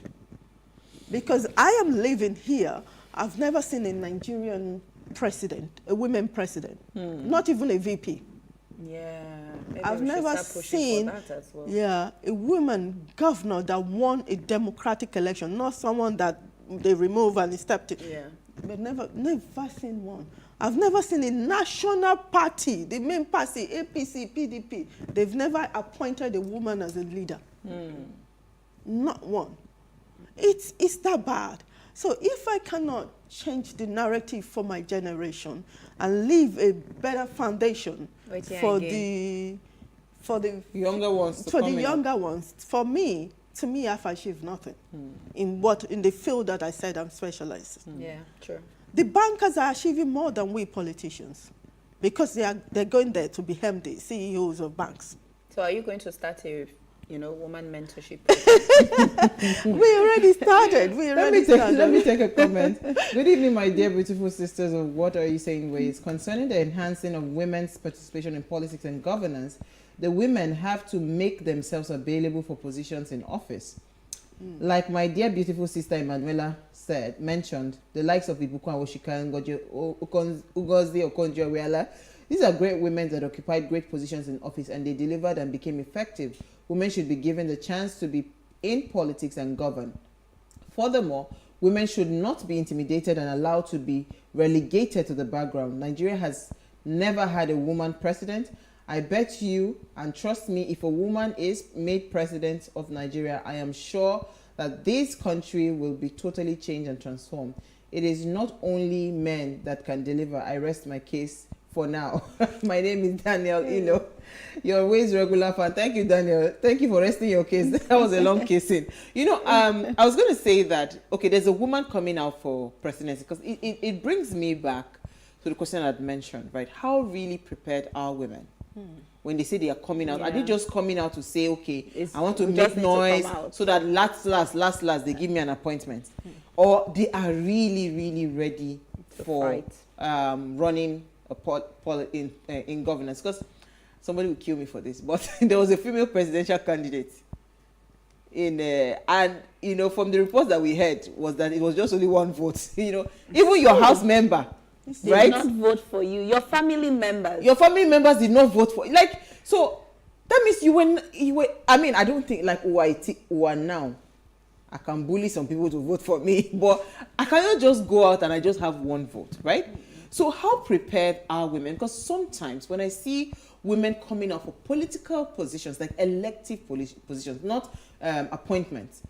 [SPEAKER 15] Because I am living here, I've never seen a Nigerian president, a women president, not even a VP.
[SPEAKER 3] Yeah, maybe
[SPEAKER 15] I've
[SPEAKER 3] we should
[SPEAKER 15] never
[SPEAKER 3] start pushing
[SPEAKER 15] seen
[SPEAKER 3] for that as well.
[SPEAKER 15] a woman governor that won a democratic election, not someone that they remove and stepped in.
[SPEAKER 3] Yeah.
[SPEAKER 15] But never seen one. I've never seen a national party, the main party, APC, PDP, they've never appointed a woman as a leader. Not one. It's that bad. So if I cannot change the narrative for my generation and leave a better foundation for the
[SPEAKER 2] younger ones,
[SPEAKER 15] for me, to me, I've achieved nothing in the field that I said I'm specialized.
[SPEAKER 3] Yeah, true.
[SPEAKER 15] The bankers are achieving more than we politicians because they're going there to be the CEOs of banks.
[SPEAKER 3] So are you going to start a woman mentorship?
[SPEAKER 15] We already started.
[SPEAKER 2] Let me take a comment. Good evening, my dear beautiful sisters of What Are You Saying Ways. Concerning the enhancing of women's participation in politics and governance, the women have to make themselves available for positions in office. Like my dear beautiful sister Emanuela mentioned, the likes of Ibuku Awoshika, Ugozi Okonjo-Iweala, these are great women that occupied great positions in office and they delivered and became effective. Women should be given the chance to be in politics and govern. Furthermore, women should not be intimidated and allowed to be relegated to the background. Nigeria has never had a woman president. I bet you, and trust me, if a woman is made president of Nigeria, I am sure that this country will be totally changed and transformed. It is not only men that can deliver. I rest my case for now. My name is Daniel Ilo, your always regular fan. Thank you, Daniel. Thank you for resting your case. That was a long casing. I was going to say that, okay, there's a woman coming out for presidency because it brings me back to the question I'd mentioned, right? How really prepared are women? When they say they are coming out, are they just coming out to say, okay, I want to make noise so that last, they give me an appointment? Or they are really, really ready for running in governance? Because somebody will kill me for this, but there was a female presidential candidate and from the reports that we heard was that it was just only one vote. Even your house member,
[SPEAKER 3] they did not vote for you. Your family members.
[SPEAKER 2] Your family members did not vote for you. So that means you were. I mean, I don't think who are now. I can bully some people to vote for me, but I cannot just go out and I just have one vote, right? So how prepared are women? Because sometimes when I see women coming up for political positions, like elective positions, not appointments,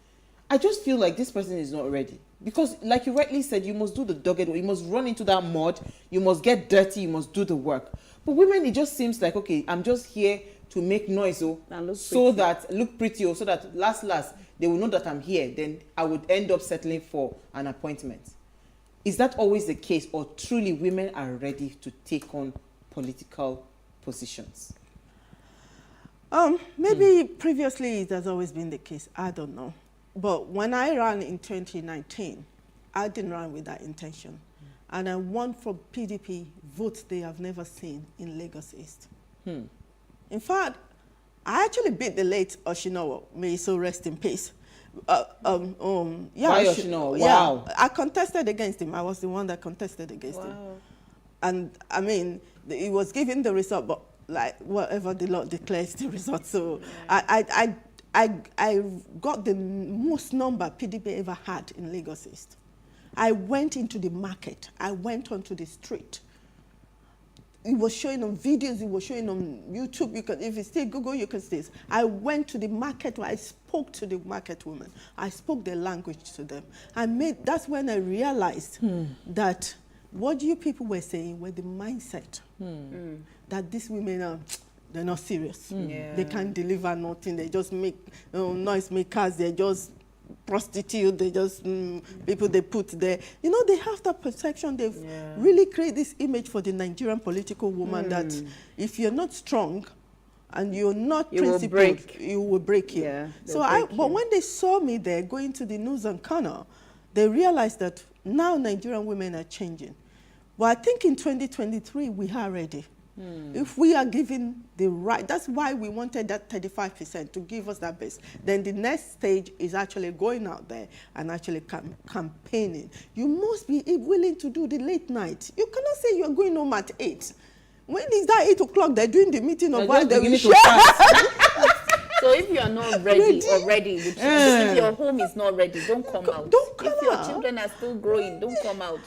[SPEAKER 2] I just feel like this person is not ready. Because like you rightly said, you must do the dogged work. You must run into that mud. You must get dirty. You must do the work. But women, it just seems like, okay, I'm just here to make noise, so that last, they will know that I'm here. Then I would end up settling for an appointment. Is that always the case, or truly women are ready to take on political positions?
[SPEAKER 15] Maybe previously it has always been the case. I don't know. But when I ran in 2019, I didn't run with that intention. And I won from PDP votes they have never seen in Lagos East. In fact, I actually beat the late Oshinowo. May he so rest in peace.
[SPEAKER 2] Why Oshinowo? Wow.
[SPEAKER 15] I contested against him. I was the one that contested against him. And I mean, he was given the result, but like whatever the Lord declares the result. So I got the most number PDP ever had in Lagos East. I went into the market. I went onto the street. It was showing on videos. It was showing on YouTube. If you still Google, you can see this. I went to the market where I spoke to the market women. I spoke their language to them. That's when I realized that what you people were saying were the mindset that these women are. They're not serious. They can't deliver nothing. They just make noise makers. They're just prostitute. They just people they put there. They have that perception. They've really created this image for the Nigerian political woman that if you're not strong and you're not principled, you will break you. Yeah, but when they saw me there going to the news and corner, they realized that now Nigerian women are changing. Well, I think in 2023 we are ready. If we are given the right, that's why we wanted that 35% to give us that base. Then the next stage is actually going out there and actually campaigning. You must be willing to do the late night. You cannot say you're going home at 8. When is that 8 o'clock? They're doing the meeting of why they will share.
[SPEAKER 3] So if you are not ready already, if your home is not ready, don't come out.
[SPEAKER 15] Don't come
[SPEAKER 3] if your
[SPEAKER 15] out.
[SPEAKER 3] children are still growing, don't come out.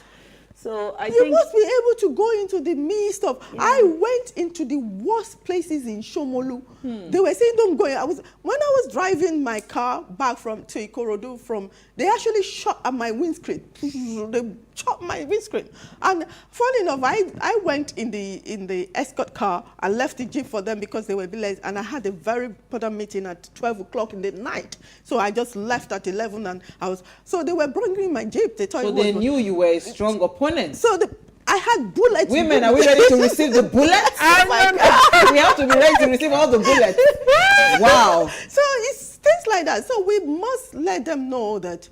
[SPEAKER 3] So I
[SPEAKER 15] you
[SPEAKER 3] think
[SPEAKER 15] must be able to go into the midst of. Yeah. I went into the worst places in Shomolu. They were saying don't go. When I was driving my car back to Ikorodu they actually shot at my windscreen. They chopped my windscreen. And funny enough, I went in the escort car and left the jeep for them because they were late. And I had a very important meeting at 12 o'clock in the night. So I just left at 11 and so they were bringing my jeep. They thought
[SPEAKER 2] they knew you were a strong opponent.
[SPEAKER 15] So I had bullets.
[SPEAKER 2] Women, are we ready to receive the bullets? We have to be ready to receive all the bullets. Wow. So it's things like that. So we must let them know that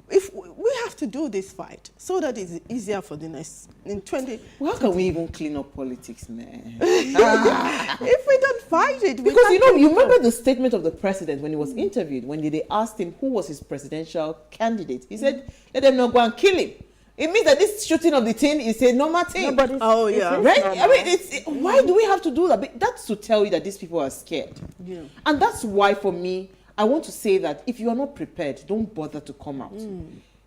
[SPEAKER 2] if we have to do this fight so that it's easier for the next in 20. How can we even clean up politics, man?
[SPEAKER 15] If we don't fight it,
[SPEAKER 2] because you remember the statement of the president when he was interviewed, when they asked him who was his presidential candidate. He said, "Let them not go and kill him." It means that this shooting of the thing is a normal thing.
[SPEAKER 15] Right?
[SPEAKER 2] I mean, why do we have to do that? That's to tell you that these people are scared. Yeah. And that's why, for me, I want to say that if you are not prepared, don't bother to come out.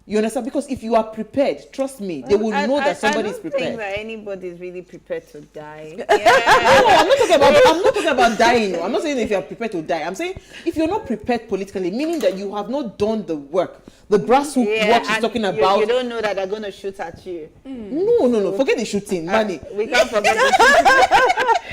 [SPEAKER 2] You understand? Because if you are prepared, trust me, they will know that somebody is prepared.
[SPEAKER 3] I don't think that anybody is really prepared to die.
[SPEAKER 2] No, I'm not talking about dying. I'm not saying if you are prepared to die. I'm saying if you're not prepared politically, meaning that you have not done the work. The grassroots work she's talking about.
[SPEAKER 3] You don't know that they're going to shoot at you.
[SPEAKER 2] No. Forget the shooting, Manny.
[SPEAKER 3] We can't forget the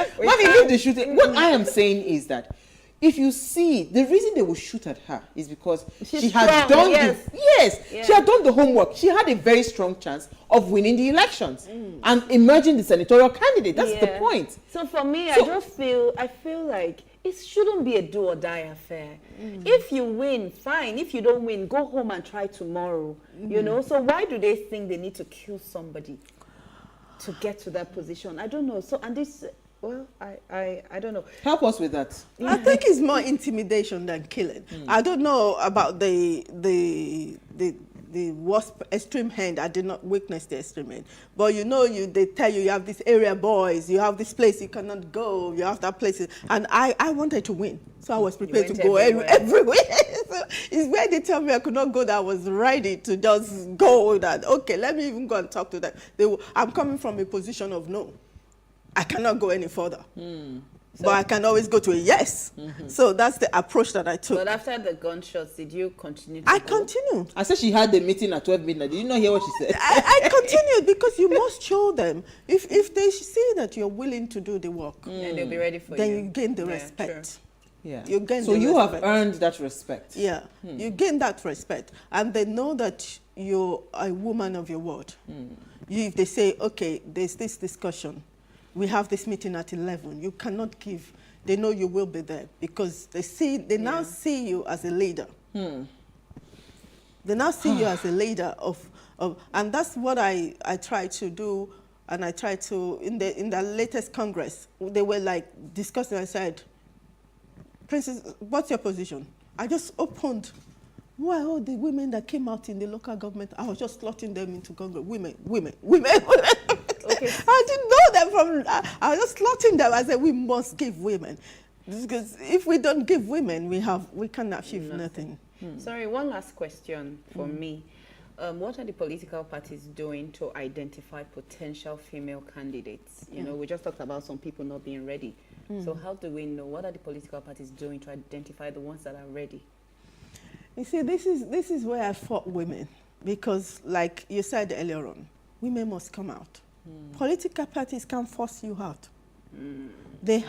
[SPEAKER 2] shooting. Manny, leave the shooting. What I am saying is that if you see, the reason they will shoot at her is because she had done she had done the homework. She had a very strong chance of winning the elections and emerging the senatorial candidate. That's the point.
[SPEAKER 3] So for me, I feel like it shouldn't be a do or die affair. If you win, fine. If you don't win, go home and try tomorrow. You know. So why do they think they need to kill somebody to get to that position? I don't know. So and this. Well, I don't know.
[SPEAKER 2] Help us with that.
[SPEAKER 15] I think it's more intimidation than killing. I don't know about the worst extreme hand. I did not witness the extreme hand. But they tell you have this area boys, you have this place you cannot go, you have that place. And I wanted to win. So I was prepared to go everywhere. So it's where they tell me I could not go that I was ready to just go that, okay, let me even go and talk to them. I'm coming from a position of no. I cannot go any further. But I can always go to a yes. So that's the approach that I took.
[SPEAKER 3] But after the gunshots, did you continue to
[SPEAKER 15] I continued.
[SPEAKER 2] I said she had the meeting at 12 midnight. Did you not hear what she said?
[SPEAKER 15] I continued because you must show them. If they see that you're willing to do the work,
[SPEAKER 3] and they'll be ready for
[SPEAKER 15] then
[SPEAKER 3] you.
[SPEAKER 15] you gain the respect.
[SPEAKER 2] Sure. Yeah.
[SPEAKER 15] You gain
[SPEAKER 2] so you have earned that respect.
[SPEAKER 15] Yeah. You gain that respect. And they know that you're a woman of your word. If they say, okay, there's this discussion, we have this meeting at 11. You cannot give. They know you will be there because they now see you as a leader. They now see you as a leader and that's what I try to do. And I try to in the latest Congress, they were like discussing. I said, Princess, what's your position? I just opened. Why all the women that came out in the local government? I was just slotting them into Congress. Women. Okay. I didn't know them from. I was just slotting them. I said we must give women, because if we don't give women, we can achieve nothing.
[SPEAKER 3] Sorry, one last question for me. What are the political parties doing to identify potential female candidates? You know, we just talked about some people not being ready. So how do we know? What are the political parties doing to identify the ones that are ready?
[SPEAKER 15] You see, this is where I fought women, because like you said earlier on, women must come out. Political parties can't force you out. They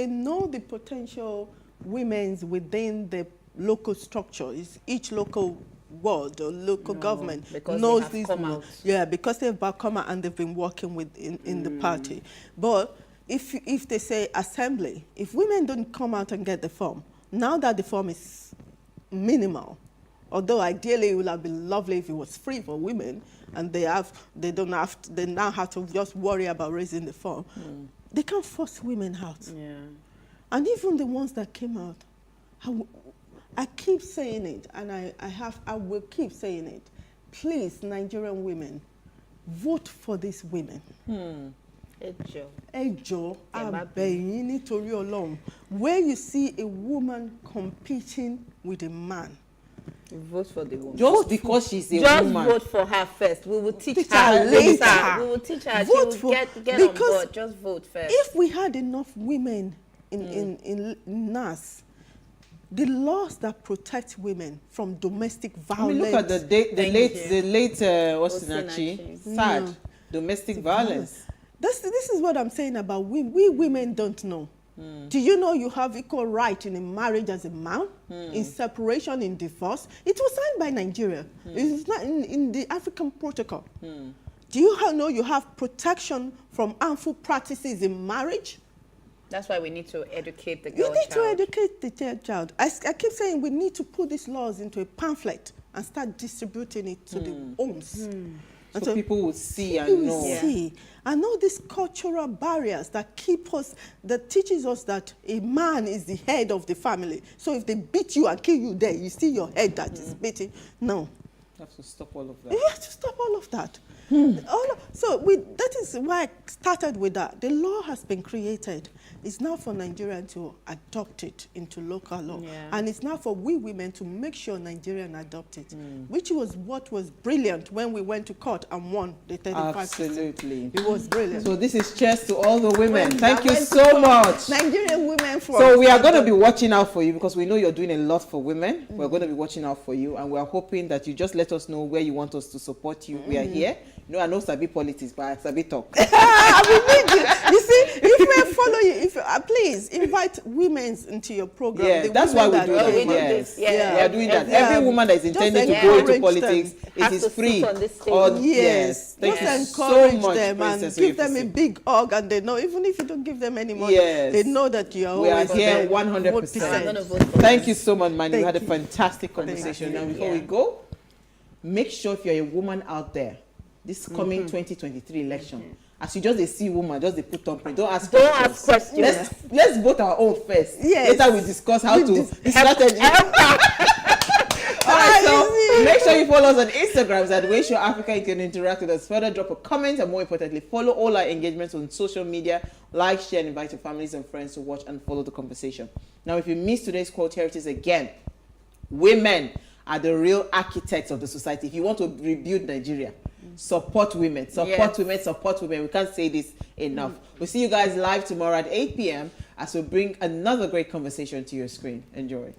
[SPEAKER 15] know the potential women's within the local structure. Each local ward or local government knows these women. Yeah, because they've come out and they've been working in the party. But if they say assembly, if women don't come out and get the form, now that the form is minimal, although ideally it would have been lovely if it was free for women, and they now have to just worry about raising the form. They can't force women out. Yeah. And even the ones that came out, I keep saying it, and I will keep saying it. Please, Nigerian women, vote for these women. Ẹjọ́ abẹ́yìn nítorí Ọlọ́run. Where you see a woman competing with a man,
[SPEAKER 3] vote for the woman.
[SPEAKER 2] Just because she's a woman.
[SPEAKER 3] Just vote for her first. We will teach her later. We will teach her.
[SPEAKER 15] Vote
[SPEAKER 3] she will get on board. Just vote first.
[SPEAKER 15] If we had enough women in NAS, the laws that protect women from domestic violence.
[SPEAKER 2] I mean, look at the late Osinachi, sad domestic violence.
[SPEAKER 15] This is what I'm saying about we women don't know. Do you know you have equal right in a marriage as a man, in separation, in divorce? It was signed by Nigeria. It's not in the African protocol. Do you know you have protection from harmful practices in marriage?
[SPEAKER 3] That's why we need to educate the girl child.
[SPEAKER 15] You need to educate the child. I keep saying we need to put these laws into a pamphlet and start distributing it to the homes.
[SPEAKER 2] So people will see and know.
[SPEAKER 15] And all these cultural barriers that keep us, that teaches us that a man is the head of the family. So if they beat you and kill you there, you see your head that is beating. No.
[SPEAKER 2] You have to stop all of that.
[SPEAKER 15] You have to stop all of that. That is why I started with that. The law has been created. It's now for Nigerians to adopt it into local law. And it's now for we women to make sure Nigerians adopt it, which was what was brilliant when we went to court and won the 35%.
[SPEAKER 2] Absolutely.
[SPEAKER 15] It was brilliant.
[SPEAKER 2] So this is cheers to all the women. Thank you so much.
[SPEAKER 15] Nigerian women for
[SPEAKER 2] So we are going to be watching out for you because we know you're doing a lot for women. We're going to be watching out for you, and we're hoping that you just let us know where you want us to support you. We are here. No, I know Sabi politics, but I Sabi talk.
[SPEAKER 15] We need you. You see, if we follow you, please invite women into your program.
[SPEAKER 2] Yeah, that's why we do this. Yes. We are doing that. Every woman that is intending to go into politics, it is free.
[SPEAKER 15] Yes. Thank you so much, them and give them a big hug, and they know, even if you don't give them any money, they know that you are always
[SPEAKER 2] here 100%. Thank you so much, man. You had a fantastic conversation. Now, before we go, make sure if you're a woman out there, this coming 2023 election, as you just see woman, just they put thumbprint. Don't ask questions. Let's vote our own first.
[SPEAKER 15] Yes.
[SPEAKER 2] Later we discuss how to strategy. Alright, so make sure you follow us on Instagram at PlusTvAfrica. You can interact with us further, drop a comment, and more importantly, follow all our engagements on social media. Like, share, and invite your families and friends to watch and follow the conversation. Now, if you missed today's quote, here it is again. Women are the real architects of the society. If you want to rebuild Nigeria, support women, support women, support women. We can't say this enough. We'll see you guys live tomorrow at 8 p.m. as we bring another great conversation to your screen. Enjoy.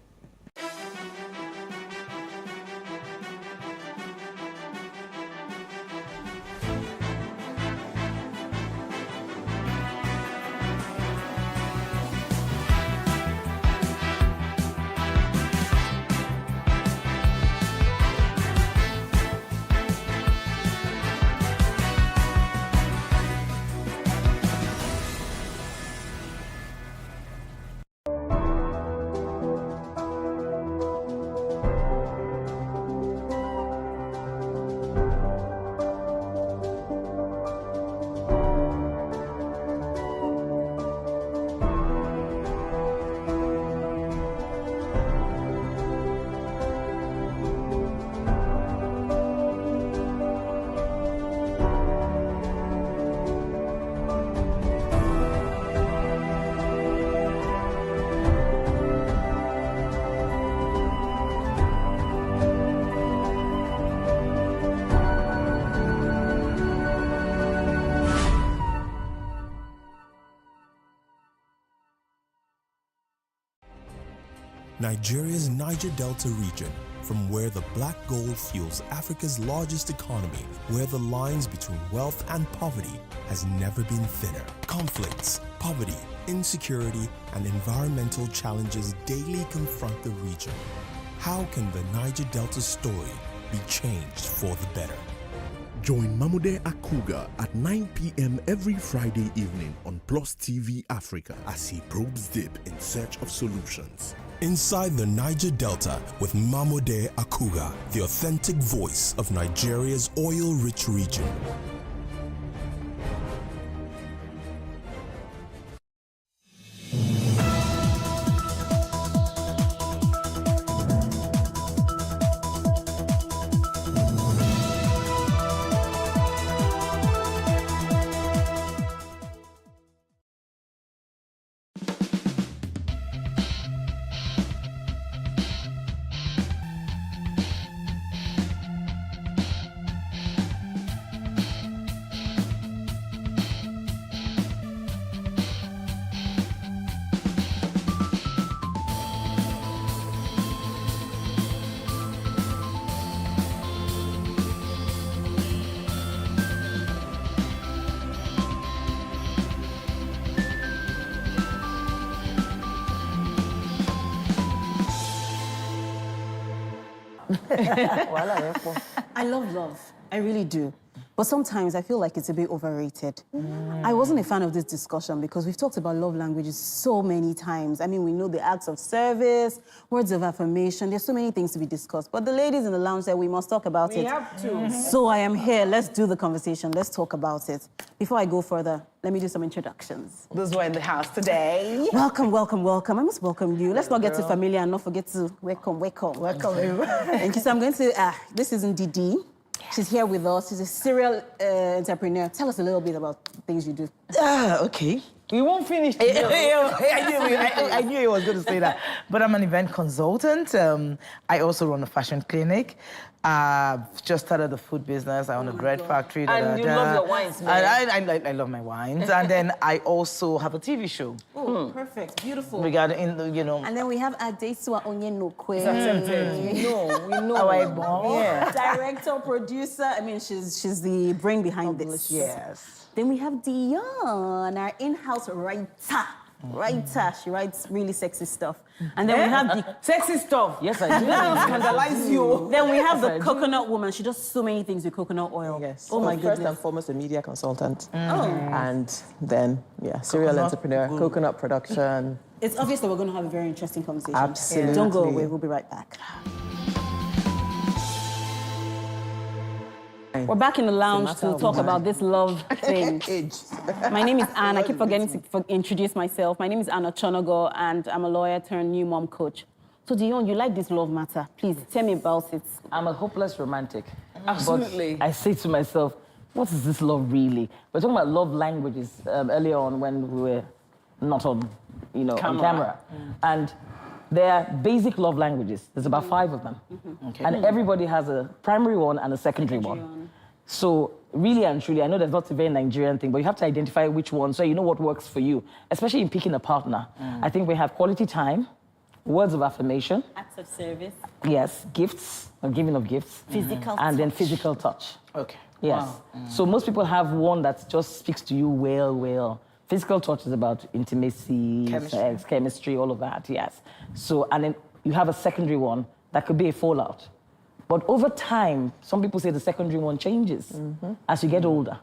[SPEAKER 16] Nigeria's Niger Delta region, from where the black gold fuels Africa's largest economy, where the lines between wealth and poverty has never been thinner. Conflicts, poverty, insecurity, and environmental challenges daily confront the region. How can the Niger Delta story be changed for the better?
[SPEAKER 17] Join Mamude Akuga at 9 p.m. every Friday evening on PlusTvAfrica as he probes deep in search of solutions.
[SPEAKER 16] Inside the Niger Delta with Mamude Akuga, the authentic voice of Nigeria's oil-rich region.
[SPEAKER 18] I love love. I really do. But sometimes I feel like it's a bit overrated. I wasn't a fan of this discussion because we've talked about love languages so many times. I mean, we know the acts of service, words of affirmation. There's so many things to be discussed. But the ladies in the lounge said we must talk about it.
[SPEAKER 13] We have to.
[SPEAKER 18] So I am here. Let's do the conversation. Let's talk about it. Before I go further, let me do some introductions.
[SPEAKER 13] Those who are in the house today.
[SPEAKER 18] Welcome, welcome, welcome. I must welcome you. Let's not get too familiar and not forget to welcome.
[SPEAKER 13] Welcome.
[SPEAKER 18] Thank you. So I'm going to, this is Ndidi. She's here with us. She's a serial entrepreneur. Tell us a little bit about the things you do.
[SPEAKER 13] Okay. We won't finish. I knew he was going to say that. But I'm an event consultant. I also run a fashion clinic. I've just started the food business. I own a bread factory.
[SPEAKER 7] And you love your wines, man.
[SPEAKER 13] I love my wines. And then I also have a TV show.
[SPEAKER 18] Oh, perfect. Beautiful.
[SPEAKER 13] Regarding, you know...
[SPEAKER 18] And then we have Adesua Onyenokwe.
[SPEAKER 13] We know. Yeah.
[SPEAKER 18] Director, producer. I mean, she's the brain behind this.
[SPEAKER 13] Yes.
[SPEAKER 18] Then we have Dion, our in-house writer. She writes really sexy stuff. And then we have the...
[SPEAKER 13] Sexy stuff.
[SPEAKER 7] Yes, I do.
[SPEAKER 13] Scandalize you.
[SPEAKER 18] Then we have the coconut woman. She does so many things with coconut oil.
[SPEAKER 19] Yes.
[SPEAKER 18] Oh, my goodness.
[SPEAKER 19] First and foremost, a media consultant.
[SPEAKER 18] Oh.
[SPEAKER 19] And then, serial entrepreneur, coconut production.
[SPEAKER 18] It's obvious that we're going to have a very interesting conversation.
[SPEAKER 19] Absolutely.
[SPEAKER 18] Don't go away. We'll be right back. We're back in the lounge to talk about this love thing. My name is Anne. I keep forgetting to introduce myself. My name is Anna Chonogo, and I'm a lawyer turned new mom coach. So, Dion, you like this love matter. Please, tell me about it.
[SPEAKER 7] I'm a hopeless romantic.
[SPEAKER 18] Absolutely.
[SPEAKER 7] But I say to myself, what is this love really? We're talking about love languages earlier on when we were not on, on camera. And there are basic love languages. There's about 5 of them.
[SPEAKER 13] Okay.
[SPEAKER 7] And everybody has a primary one and a secondary one. So really and truly, I know that's not a very Nigerian thing, but you have to identify which one so you know what works for you, especially in picking a partner. I think we have quality time, words of affirmation.
[SPEAKER 18] Acts of service.
[SPEAKER 7] Yes, gifts, or giving of gifts.
[SPEAKER 18] Physical touch.
[SPEAKER 7] And then physical touch.
[SPEAKER 13] Okay.
[SPEAKER 7] Yes.
[SPEAKER 13] Wow.
[SPEAKER 7] So most people have one that just speaks to you well. Physical touch is about intimacy, sex, chemistry, all of that, yes. So, and then you have a secondary one that could be a fallout. But over time, some people say the secondary one changes as you get older.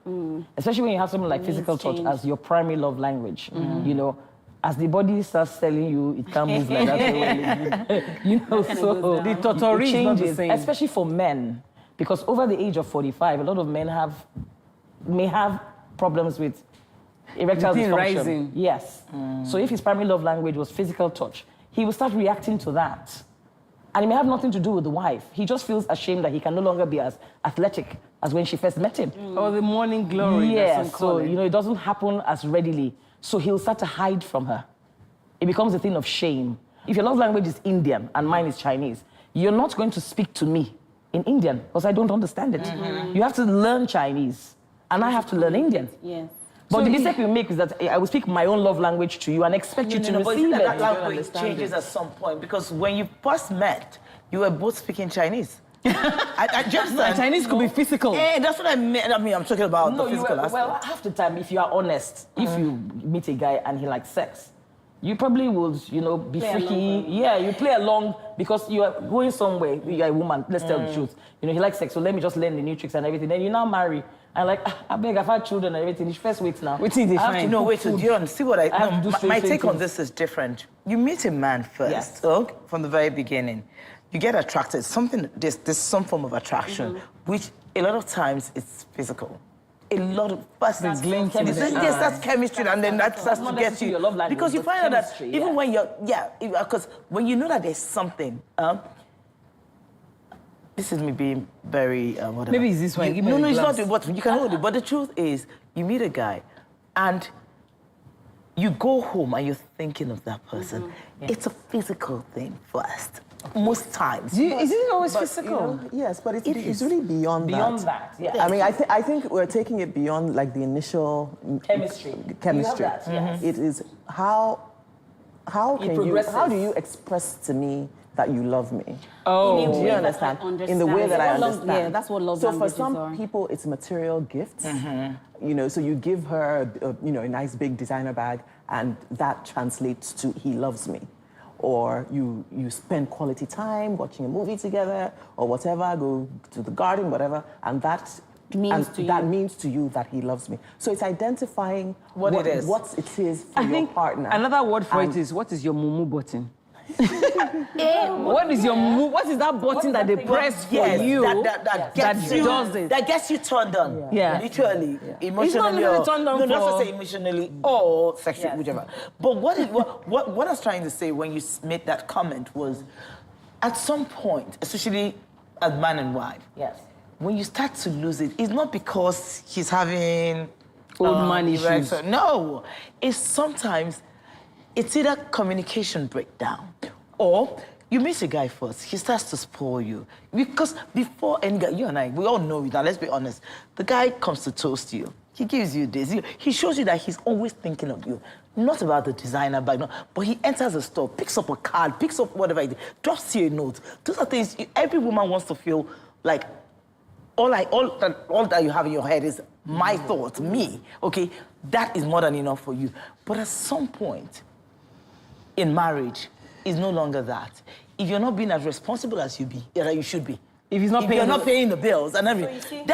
[SPEAKER 7] Especially when you have something like physical touch as your primary love language. As the body starts telling you it can't move like that. So
[SPEAKER 13] the totori
[SPEAKER 7] changes, especially for men. Because over the age of 45, a lot of men may have problems with erectile dysfunction.
[SPEAKER 13] Rising.
[SPEAKER 7] Yes. So if his primary love language was physical touch, he will start reacting to that. And it may have nothing to do with the wife. He just feels ashamed that he can no longer be as athletic as when she first met him.
[SPEAKER 13] Or the morning glory.
[SPEAKER 7] Yes, so, it doesn't happen as readily. So he'll start to hide from her. It becomes a thing of shame. If your love language is Indian and mine is Chinese, you're not going to speak to me in Indian because I don't understand it. You have to learn Chinese, and I have to learn Indian.
[SPEAKER 18] Yes.
[SPEAKER 7] But the mistake we make is that I will speak my own love language to you and expect you to receive it.
[SPEAKER 13] That language changes at some point because when you first met, you were both speaking Chinese. I just
[SPEAKER 7] Chinese could be physical.
[SPEAKER 13] Yeah, that's what I meant. I mean, I'm talking about the physical aspect.
[SPEAKER 7] Well, half the time, if you are honest, if you meet a guy and he likes sex, you probably would, be freaky. Yeah, you play along because you are going somewhere. You're a woman. Let's tell the truth. He likes sex, so let me just learn the new tricks and everything. Then you now marry. And I beg, I've had children and everything. It's first weeks now.
[SPEAKER 13] Wait, Dion, see what my take on this is different. You meet a man first, from the very beginning. You get attracted. There's some form of attraction, which a lot of times it's physical. A lot of first
[SPEAKER 7] that's chemistry.
[SPEAKER 13] Yes, that's chemistry, and then that starts to get you. Because you find out that even when you're, because when you know that there's something, this is me being very, whatever.
[SPEAKER 7] Maybe it's this one.
[SPEAKER 13] No, it's not. What you can hold it. But the truth is, you meet a guy, and you go home and you're thinking of that person. It's a physical thing first. Most times.
[SPEAKER 19] Is it always physical? Yes, but it's really beyond that.
[SPEAKER 7] Beyond that, yeah.
[SPEAKER 19] I mean, I think we're taking it beyond like the initial
[SPEAKER 7] chemistry.
[SPEAKER 19] Yes. It is how do you express to me that you love me?
[SPEAKER 18] Oh,
[SPEAKER 19] do you understand?
[SPEAKER 18] In
[SPEAKER 19] the way that I understand.
[SPEAKER 18] Yeah, that's what love languages are.
[SPEAKER 19] So for some people, it's material gifts. So you give her, a nice big designer bag, and that translates to he loves me. or you spend quality time watching a movie together or whatever, go to the garden, whatever, and that means to you that he loves me. So it's identifying what it is for your partner.
[SPEAKER 20] Another word for it is, what is your mumu button? What is that button that they press for you
[SPEAKER 13] that gets you turned on?
[SPEAKER 20] Yeah.
[SPEAKER 13] Literally, emotionally.
[SPEAKER 20] It's not really turned on
[SPEAKER 13] not to say emotionally or sexually, whichever. But what I was trying to say when you made that comment was, at some point, especially as man and wife, when you start to lose it, it's not because he's having
[SPEAKER 20] old man issues.
[SPEAKER 13] No, it's either communication breakdown or you meet a guy first, he starts to spoil you. Because before any guy, you and I, we all know it, now let's be honest, the guy comes to toast you, he gives you this, he shows you that he's always thinking of you. Not about the designer bag, no, but he enters the store, picks up a card, picks up whatever it is, drops you a note. Those are things every woman wants to feel like all that you have in your head is my thoughts, me, okay? That is more than enough for you. But at some point, in marriage, it's no longer that. If you're not being as responsible as you should be, if you're not paying the bills and everything,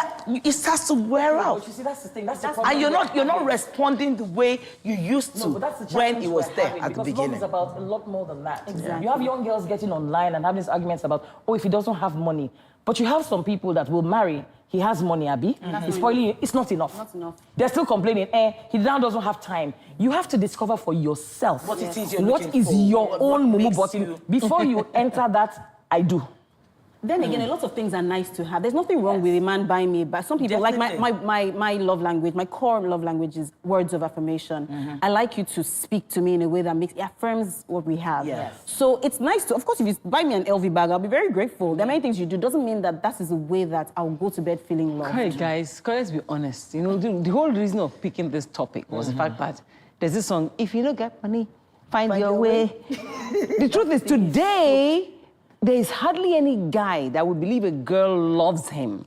[SPEAKER 13] it starts to wear out.
[SPEAKER 7] You see, that's the thing. That's the problem.
[SPEAKER 13] And you're not responding the way you used to when it was there at the beginning.
[SPEAKER 7] Love is about a lot more than that.
[SPEAKER 13] Exactly.
[SPEAKER 7] You have young girls getting online and having these arguments about, oh, if he doesn't have money. But you have some people that will marry. He has money, Abby. He's spoiling you. It's not enough.
[SPEAKER 18] Not enough.
[SPEAKER 7] They're still complaining. He now doesn't have time. You have to discover for yourself
[SPEAKER 13] what it is
[SPEAKER 7] what is your own mumu button before you enter that I do.
[SPEAKER 18] Then again, a lot of things are nice to have. There's nothing wrong with a man buying me, but some people, like my love language, my core love language is words of affirmation. I like you to speak to me in a way that affirms what we have.
[SPEAKER 13] Yes.
[SPEAKER 18] So it's nice to, of course, if you buy me an LV bag, I'll be very grateful. There are many things you do. Doesn't mean that is a way that I'll go to bed feeling loved.
[SPEAKER 20] Okay, guys, let's be honest. You know, the whole reason of picking this topic was the fact that there's this song, if you don't get money, find your way. The truth is, today, there is hardly any guy that would believe a girl loves him.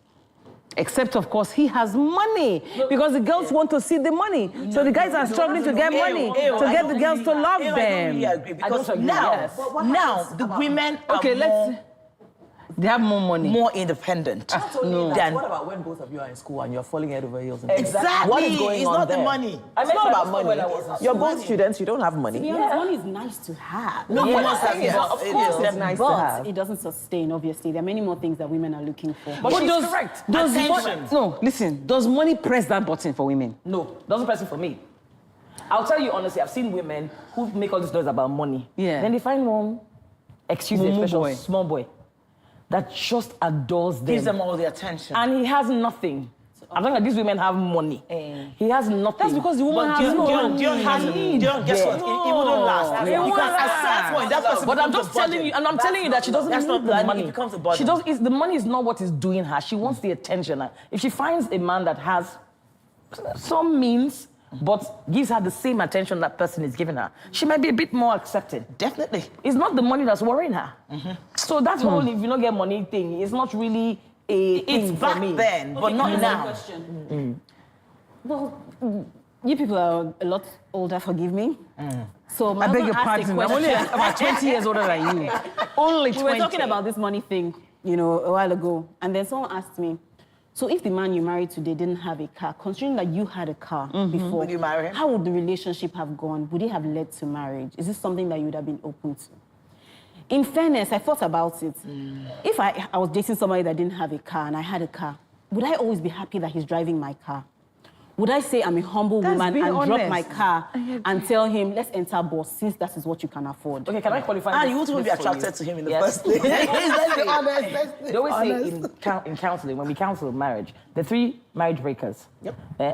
[SPEAKER 20] Except, of course, he has money. Because the girls want to see the money. So the guys are struggling to get money, to get the girls to love them.
[SPEAKER 13] I don't really agree, because now the women are
[SPEAKER 20] they have more money.
[SPEAKER 13] More independent.
[SPEAKER 19] What about when both of you are in school and you're falling head over heels?
[SPEAKER 13] Exactly.
[SPEAKER 19] What is going
[SPEAKER 13] it's
[SPEAKER 19] on
[SPEAKER 13] not
[SPEAKER 19] there?
[SPEAKER 13] the money.
[SPEAKER 19] It's not about money. You're both students, you don't have money.
[SPEAKER 18] To be honest, money is nice to have.
[SPEAKER 19] No, of course it's nice to have.
[SPEAKER 18] But it doesn't sustain, obviously. There are many more things that women are looking for.
[SPEAKER 7] But she's correct.
[SPEAKER 20] Does money press that button for women?
[SPEAKER 7] No, doesn't press it for me. I'll tell you honestly, I've seen women who make all these noise about money.
[SPEAKER 20] Yeah.
[SPEAKER 7] Then they find one, small boy, that just adores them.
[SPEAKER 13] Gives them all the attention.
[SPEAKER 7] And he has nothing. As long as these women have money, he has nothing.
[SPEAKER 20] That's because the woman has no money.
[SPEAKER 13] Guess what? It wouldn't last. Because at some point, that person
[SPEAKER 7] but I'm just telling you, and I'm telling you that she doesn't need the money.
[SPEAKER 13] It becomes a burden.
[SPEAKER 7] The money is not what is doing her. She wants the attention. If she finds a man that has some means, but gives her the same attention that person is giving her, she might be a bit more accepted.
[SPEAKER 13] Definitely.
[SPEAKER 7] It's not the money that's worrying her. So that's whole if you don't get money thing, it's not really a thing
[SPEAKER 13] it's back
[SPEAKER 7] for me.
[SPEAKER 13] then, but not now.
[SPEAKER 18] Well, you people are a lot older, forgive me. So
[SPEAKER 20] I beg your pardon, I'm only about 20 years older than you. Only 20.
[SPEAKER 18] We were talking about this money thing, a while ago, and then someone asked me, so if the man you married today didn't have a car, considering that you had a car before,
[SPEAKER 13] would you marry him?
[SPEAKER 18] How would the relationship have gone? Would it have led to marriage? Is this something that you would have been open to? In fairness, I thought about it. If I was dating somebody that didn't have a car and I had a car, would I always be happy that he's driving my car? Would I say I'm a humble woman and drop my car and tell him, let's enter bus, since that is what you can afford?
[SPEAKER 7] Okay, can I qualify?
[SPEAKER 13] You wouldn't be attracted to him in the first place.
[SPEAKER 7] Let's be honest. They always say in counseling, when we counsel marriage, the 3 marriage breakers: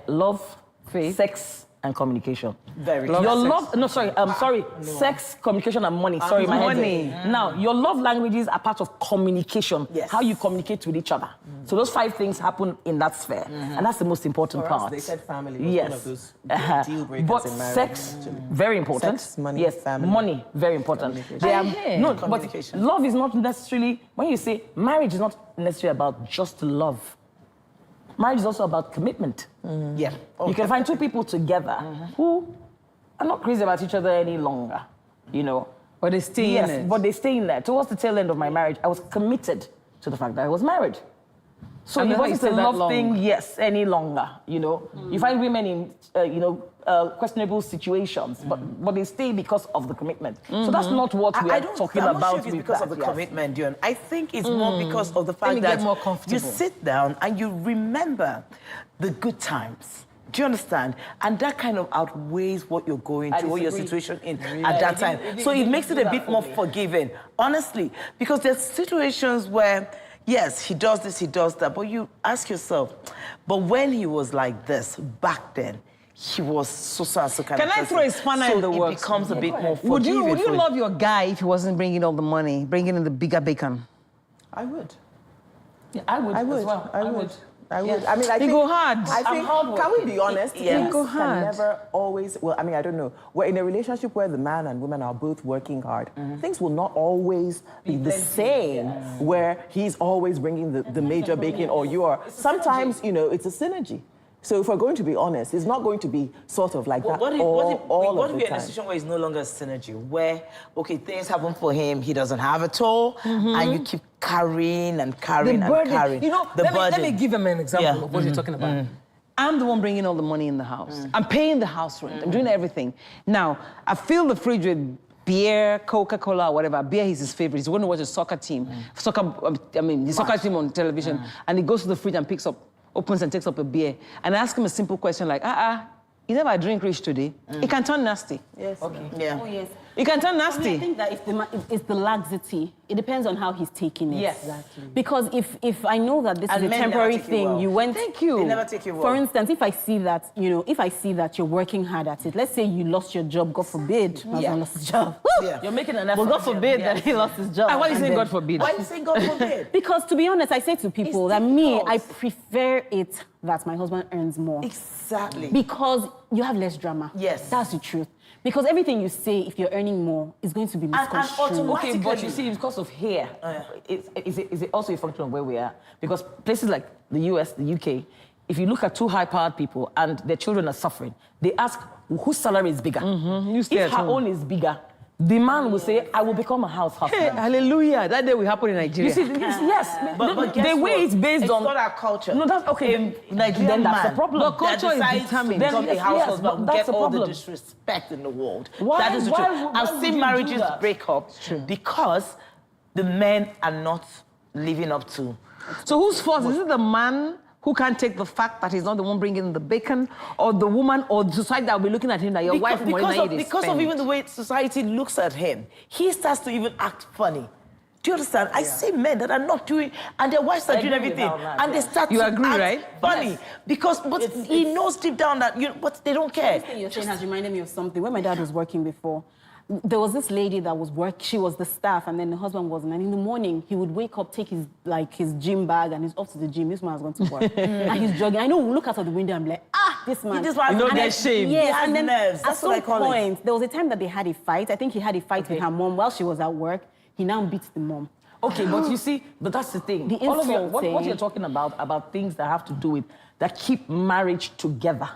[SPEAKER 7] love, faith, sex, and communication. Sex, communication, and money. Sorry, my head. Now, your love languages are part of communication.
[SPEAKER 13] Yes.
[SPEAKER 7] How you communicate with each other. So those 5 things happen in that sphere, and that's the most important part.
[SPEAKER 19] They said family was one of those deal breakers
[SPEAKER 7] but
[SPEAKER 19] in marriage.
[SPEAKER 7] sex, very important.
[SPEAKER 19] Sex, money, family.
[SPEAKER 7] Money, very important. But love is not necessarily, when you say marriage is not necessarily about just love. Marriage is also about commitment. You can find 2 people together who are not crazy about each other any longer,
[SPEAKER 20] But they stay in it.
[SPEAKER 7] But they stay in there. Towards the tail end of my marriage, I was committed to the fact that I was married. So it wasn't a love thing, any longer, you know. You find women in, questionable situations, but they stay because of the commitment. So that's not what we are talking about.
[SPEAKER 13] I'm not sure if it's because of the commitment, Dion. I think it's more because of the fact that you sit down and you remember the good times. Do you understand? And that kind of outweighs what you're going through, what your situation in at that time. So it makes it a bit more forgiving, honestly, because there's situations where, yes, he does this, he does that, but you ask yourself, but when he was like this back then, he was so kind of
[SPEAKER 20] Can I throw a spanner in the works?
[SPEAKER 13] It becomes a bit more forgiving.
[SPEAKER 20] Would you love your guy if he wasn't bringing all the money, bringing in the bigger bacon?
[SPEAKER 13] I would.
[SPEAKER 7] Yeah, I would as well.
[SPEAKER 13] I would.
[SPEAKER 20] Yes.
[SPEAKER 13] I mean, I think...
[SPEAKER 20] go hard.
[SPEAKER 13] I think, can we be honest?
[SPEAKER 20] Yes. Go hard.
[SPEAKER 19] Can never always... Well, I mean, I don't know. We're in a relationship where the man and women are both working hard. Things will not always be the same, where he's always bringing the major bacon or you are. Sometimes, you know, it's a synergy. So if we're going to be honest, it's not going to be sort of like that all of the time.
[SPEAKER 13] What if you're in a situation where it's no longer a synergy, where, okay, things happen for him, he doesn't have it all, and you keep carrying and carrying and carrying.
[SPEAKER 20] You know, let me give him an example of what you're talking about. I'm the one bringing all the money in the house. I'm paying the house rent. I'm doing everything. Now, I fill the fridge with beer, Coca-Cola, or whatever. Beer is his favorite. He's going to watch a soccer team. The soccer team on television. And he goes to the fridge and opens and takes up a beer. And I ask him a simple question like, you never drink rich today? It can turn nasty.
[SPEAKER 8] Yes.
[SPEAKER 13] Okay. Yeah.
[SPEAKER 8] Oh, yes.
[SPEAKER 20] It can turn nasty.
[SPEAKER 8] I think that if it's the laxity, it depends on how he's taking it.
[SPEAKER 20] Yes.
[SPEAKER 8] Exactly. Because if I know that this is a temporary thing, you went...
[SPEAKER 20] Thank you.
[SPEAKER 13] They never take you well.
[SPEAKER 8] For instance, if I see that, you're working hard at it, let's say you lost your job, God forbid, husband lost his job.
[SPEAKER 13] You're making an effort.
[SPEAKER 8] Well, God forbid that he lost his job.
[SPEAKER 20] Why are you saying God forbid?
[SPEAKER 13] Why are you saying God forbid?
[SPEAKER 8] Because to be honest, I say to people that I prefer it that my husband earns more.
[SPEAKER 13] Exactly.
[SPEAKER 8] Because you have less drama.
[SPEAKER 13] Yes.
[SPEAKER 8] That's the truth. Because everything you say, if you're earning more, is going to be misconstrued.
[SPEAKER 7] Okay, but you see, because of here, is it also a function of where we are? Because places like the US, the UK, if you look at two high-powered people and their children are suffering, they ask whose salary is bigger. If her own is bigger, the man will say, I will become a house husband.
[SPEAKER 20] Hey, hallelujah. That day will happen in Nigeria.
[SPEAKER 7] You see, yes.
[SPEAKER 13] But
[SPEAKER 7] the way it's based
[SPEAKER 13] it's
[SPEAKER 7] on...
[SPEAKER 13] not our culture.
[SPEAKER 7] No, that's okay. Then that's the problem.
[SPEAKER 20] But culture is determined.
[SPEAKER 13] Then the house husband will get all the
[SPEAKER 7] problem.
[SPEAKER 13] disrespect in the world.
[SPEAKER 7] Why?
[SPEAKER 13] That is the truth. I've seen marriages break up because the men are not living up to...
[SPEAKER 20] So whose fault? Is it the man who can't take the fact that he's not the one bringing the bacon, or the woman, or the society that will be looking at him that your wife
[SPEAKER 13] because of even the way society looks at him, he starts to even act funny. Do you understand? I see men that are not doing, and their wives are doing everything, and they start to act funny. Yes. But he knows deep down that, but they don't care.
[SPEAKER 8] This thing you're saying has reminded me of something. When my dad was working before, there was this lady that was she was the staff, and then the husband wasn't. And in the morning, he would wake up, take his gym bag, and he's off to the gym. This man has gone to work. And he's jogging. I know, we look out of the window and be like, this man.
[SPEAKER 20] There's shame.
[SPEAKER 8] Yes, and then at some point, there was a time that they had a fight. I think he had a fight with her mom while she was at work. He now beats the mom.
[SPEAKER 7] Okay, but you see, that's the thing. All of what you're talking about things that have to do with, that keep marriage together.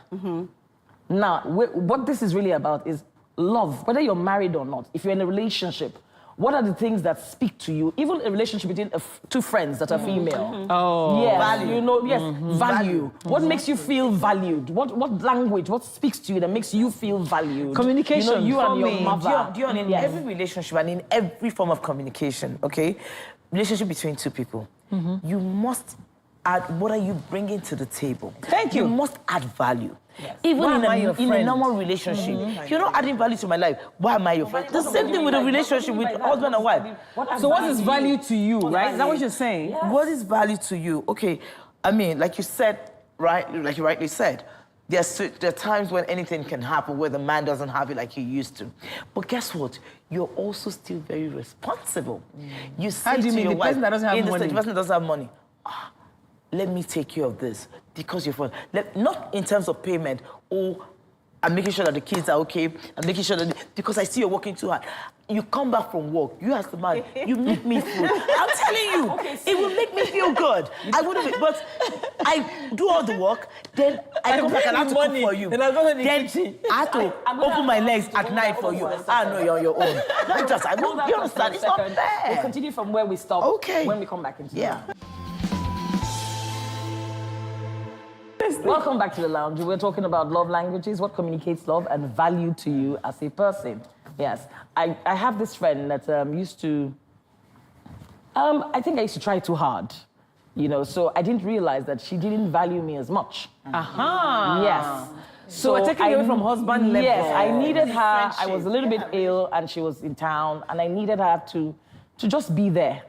[SPEAKER 7] Now, what this is really about is love, whether you're married or not, if you're in a relationship, what are the things that speak to you? Even a relationship between two friends that are female.
[SPEAKER 20] Oh,
[SPEAKER 7] yes,
[SPEAKER 20] value.
[SPEAKER 7] Value. What makes you feel valued? What language, what speaks to you that makes you feel valued?
[SPEAKER 20] Communication.
[SPEAKER 7] You and your mother.
[SPEAKER 13] Dion, in every relationship and in every form of communication, okay? Relationship between two people, you must add, what are you bringing to the table?
[SPEAKER 20] Thank you.
[SPEAKER 13] You must add value.
[SPEAKER 20] Yes.
[SPEAKER 13] Even in a normal relationship. If you're not adding value to my life, why am I your friend? The same thing with a relationship with husband and wife.
[SPEAKER 20] So what is value to you, right? Is that what you're saying?
[SPEAKER 13] Yes. What is value to you? Okay, I mean, like you said, right, like you rightly said, there are times when anything can happen where the man doesn't have it like he used to. But guess what? You're also still very responsible. You say to your wife,
[SPEAKER 20] the
[SPEAKER 13] person doesn't have money. Let me take care of this because you're fun. Not in terms of payment or I'm making sure that the kids are okay. I'm making sure that because I see you're working too hard. You come back from work. You ask the man. You make me food. I'm telling you, it will make me feel good. I wouldn't. But I do all the work. Then I come back and I have to cook for you. Then I have to open my legs at night for you. I know you're on your own. Not just. I don't. You understand? It's not fair.
[SPEAKER 7] We'll continue from where we stopped.
[SPEAKER 13] Okay.
[SPEAKER 7] When we come back into
[SPEAKER 13] the
[SPEAKER 7] Welcome back to the lounge. We're talking about love languages, what communicates love and value to you as a person. Yes, I have this friend that used to, I think I used to try too hard, you know, so I didn't realize that she didn't value me as much.
[SPEAKER 20] Aha!
[SPEAKER 7] Yes.
[SPEAKER 20] So we're taking away from husband level.
[SPEAKER 7] Yes, I needed her. I was a little bit ill and she was in town and I needed her to just be there.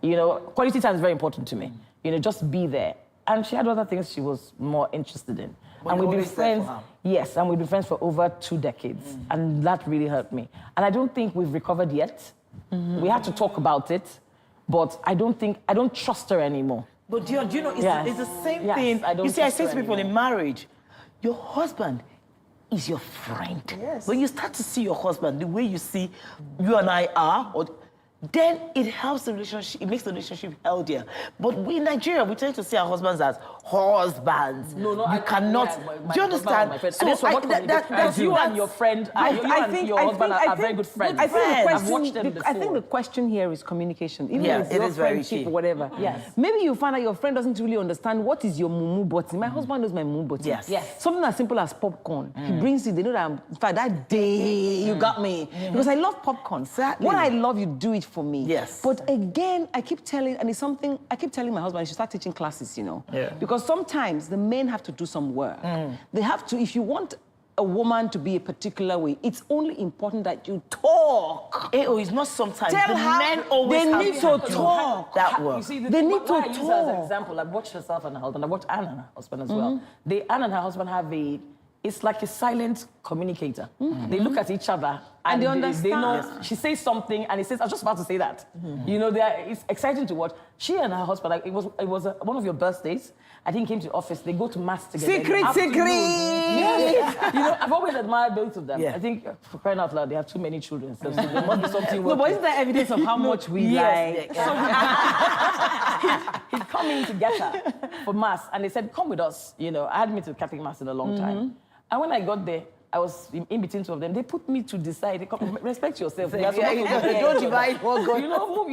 [SPEAKER 7] You know, quality time is very important to me. You know, just be there. And she had other things she was more interested in.
[SPEAKER 13] But
[SPEAKER 7] and we've been friends. Yes, and we've been friends for over 2 decades. And that really hurt me. And I don't think we've recovered yet. We had to talk about it, but I don't trust her anymore.
[SPEAKER 13] But do you know, it's the same thing. You see, I say to people in marriage, your husband is your friend. Yes. When you start to see your husband the way you see you and I are, then it helps the relationship, it makes the relationship healthier. But we in Nigeria, we tend to see our husbands as husbands. No, you cannot. Do you understand?
[SPEAKER 7] That's you and your friend, your husband are very good friends.
[SPEAKER 20] I think the question here is communication. Even with your friendship or whatever.
[SPEAKER 7] Yes.
[SPEAKER 20] Maybe you find out your friend doesn't really understand what is your mumu button. My husband knows my mumu button.
[SPEAKER 7] Yes.
[SPEAKER 20] Something as simple as popcorn. He brings it, they know that, in fact, that day you got me. Because I love popcorn.
[SPEAKER 13] Exactly.
[SPEAKER 20] What I love, you do it for me.
[SPEAKER 13] Yes.
[SPEAKER 20] But again, I keep telling my husband, he should start teaching classes, you know.
[SPEAKER 13] Yeah.
[SPEAKER 20] Because sometimes the men have to do some work. They have to, if you want a woman to be a particular way, it's only important that you talk.
[SPEAKER 13] It's not sometimes.
[SPEAKER 20] Tell her
[SPEAKER 13] men always
[SPEAKER 20] they need to talk.
[SPEAKER 13] That work.
[SPEAKER 7] You see,
[SPEAKER 20] they need to talk.
[SPEAKER 7] I use her as an example. I've watched herself and her husband. I've watched Anne and her husband as well. Anne and her husband have it's like a silent communicator. They look at each other and
[SPEAKER 20] they understand.
[SPEAKER 7] They know she says something and he says, I was just about to say that. You know, it's exciting to watch. She and her husband, like, it was one of your birthdays. I think came to the office. They go to mass together.
[SPEAKER 20] Secret.
[SPEAKER 7] Yes. You know, I've always admired both of them. I think, for crying out loud, they have too many children. So there must be something working.
[SPEAKER 20] No, but isn't there evidence of how much we like?
[SPEAKER 7] So he'd come in to get her for mass, and they said, come with us. You know, I hadn't been to Catholic mass in a long time. And when I got there, I was in between 2 of them. They put me to decide. They come, respect yourself.
[SPEAKER 13] Don't divide what God.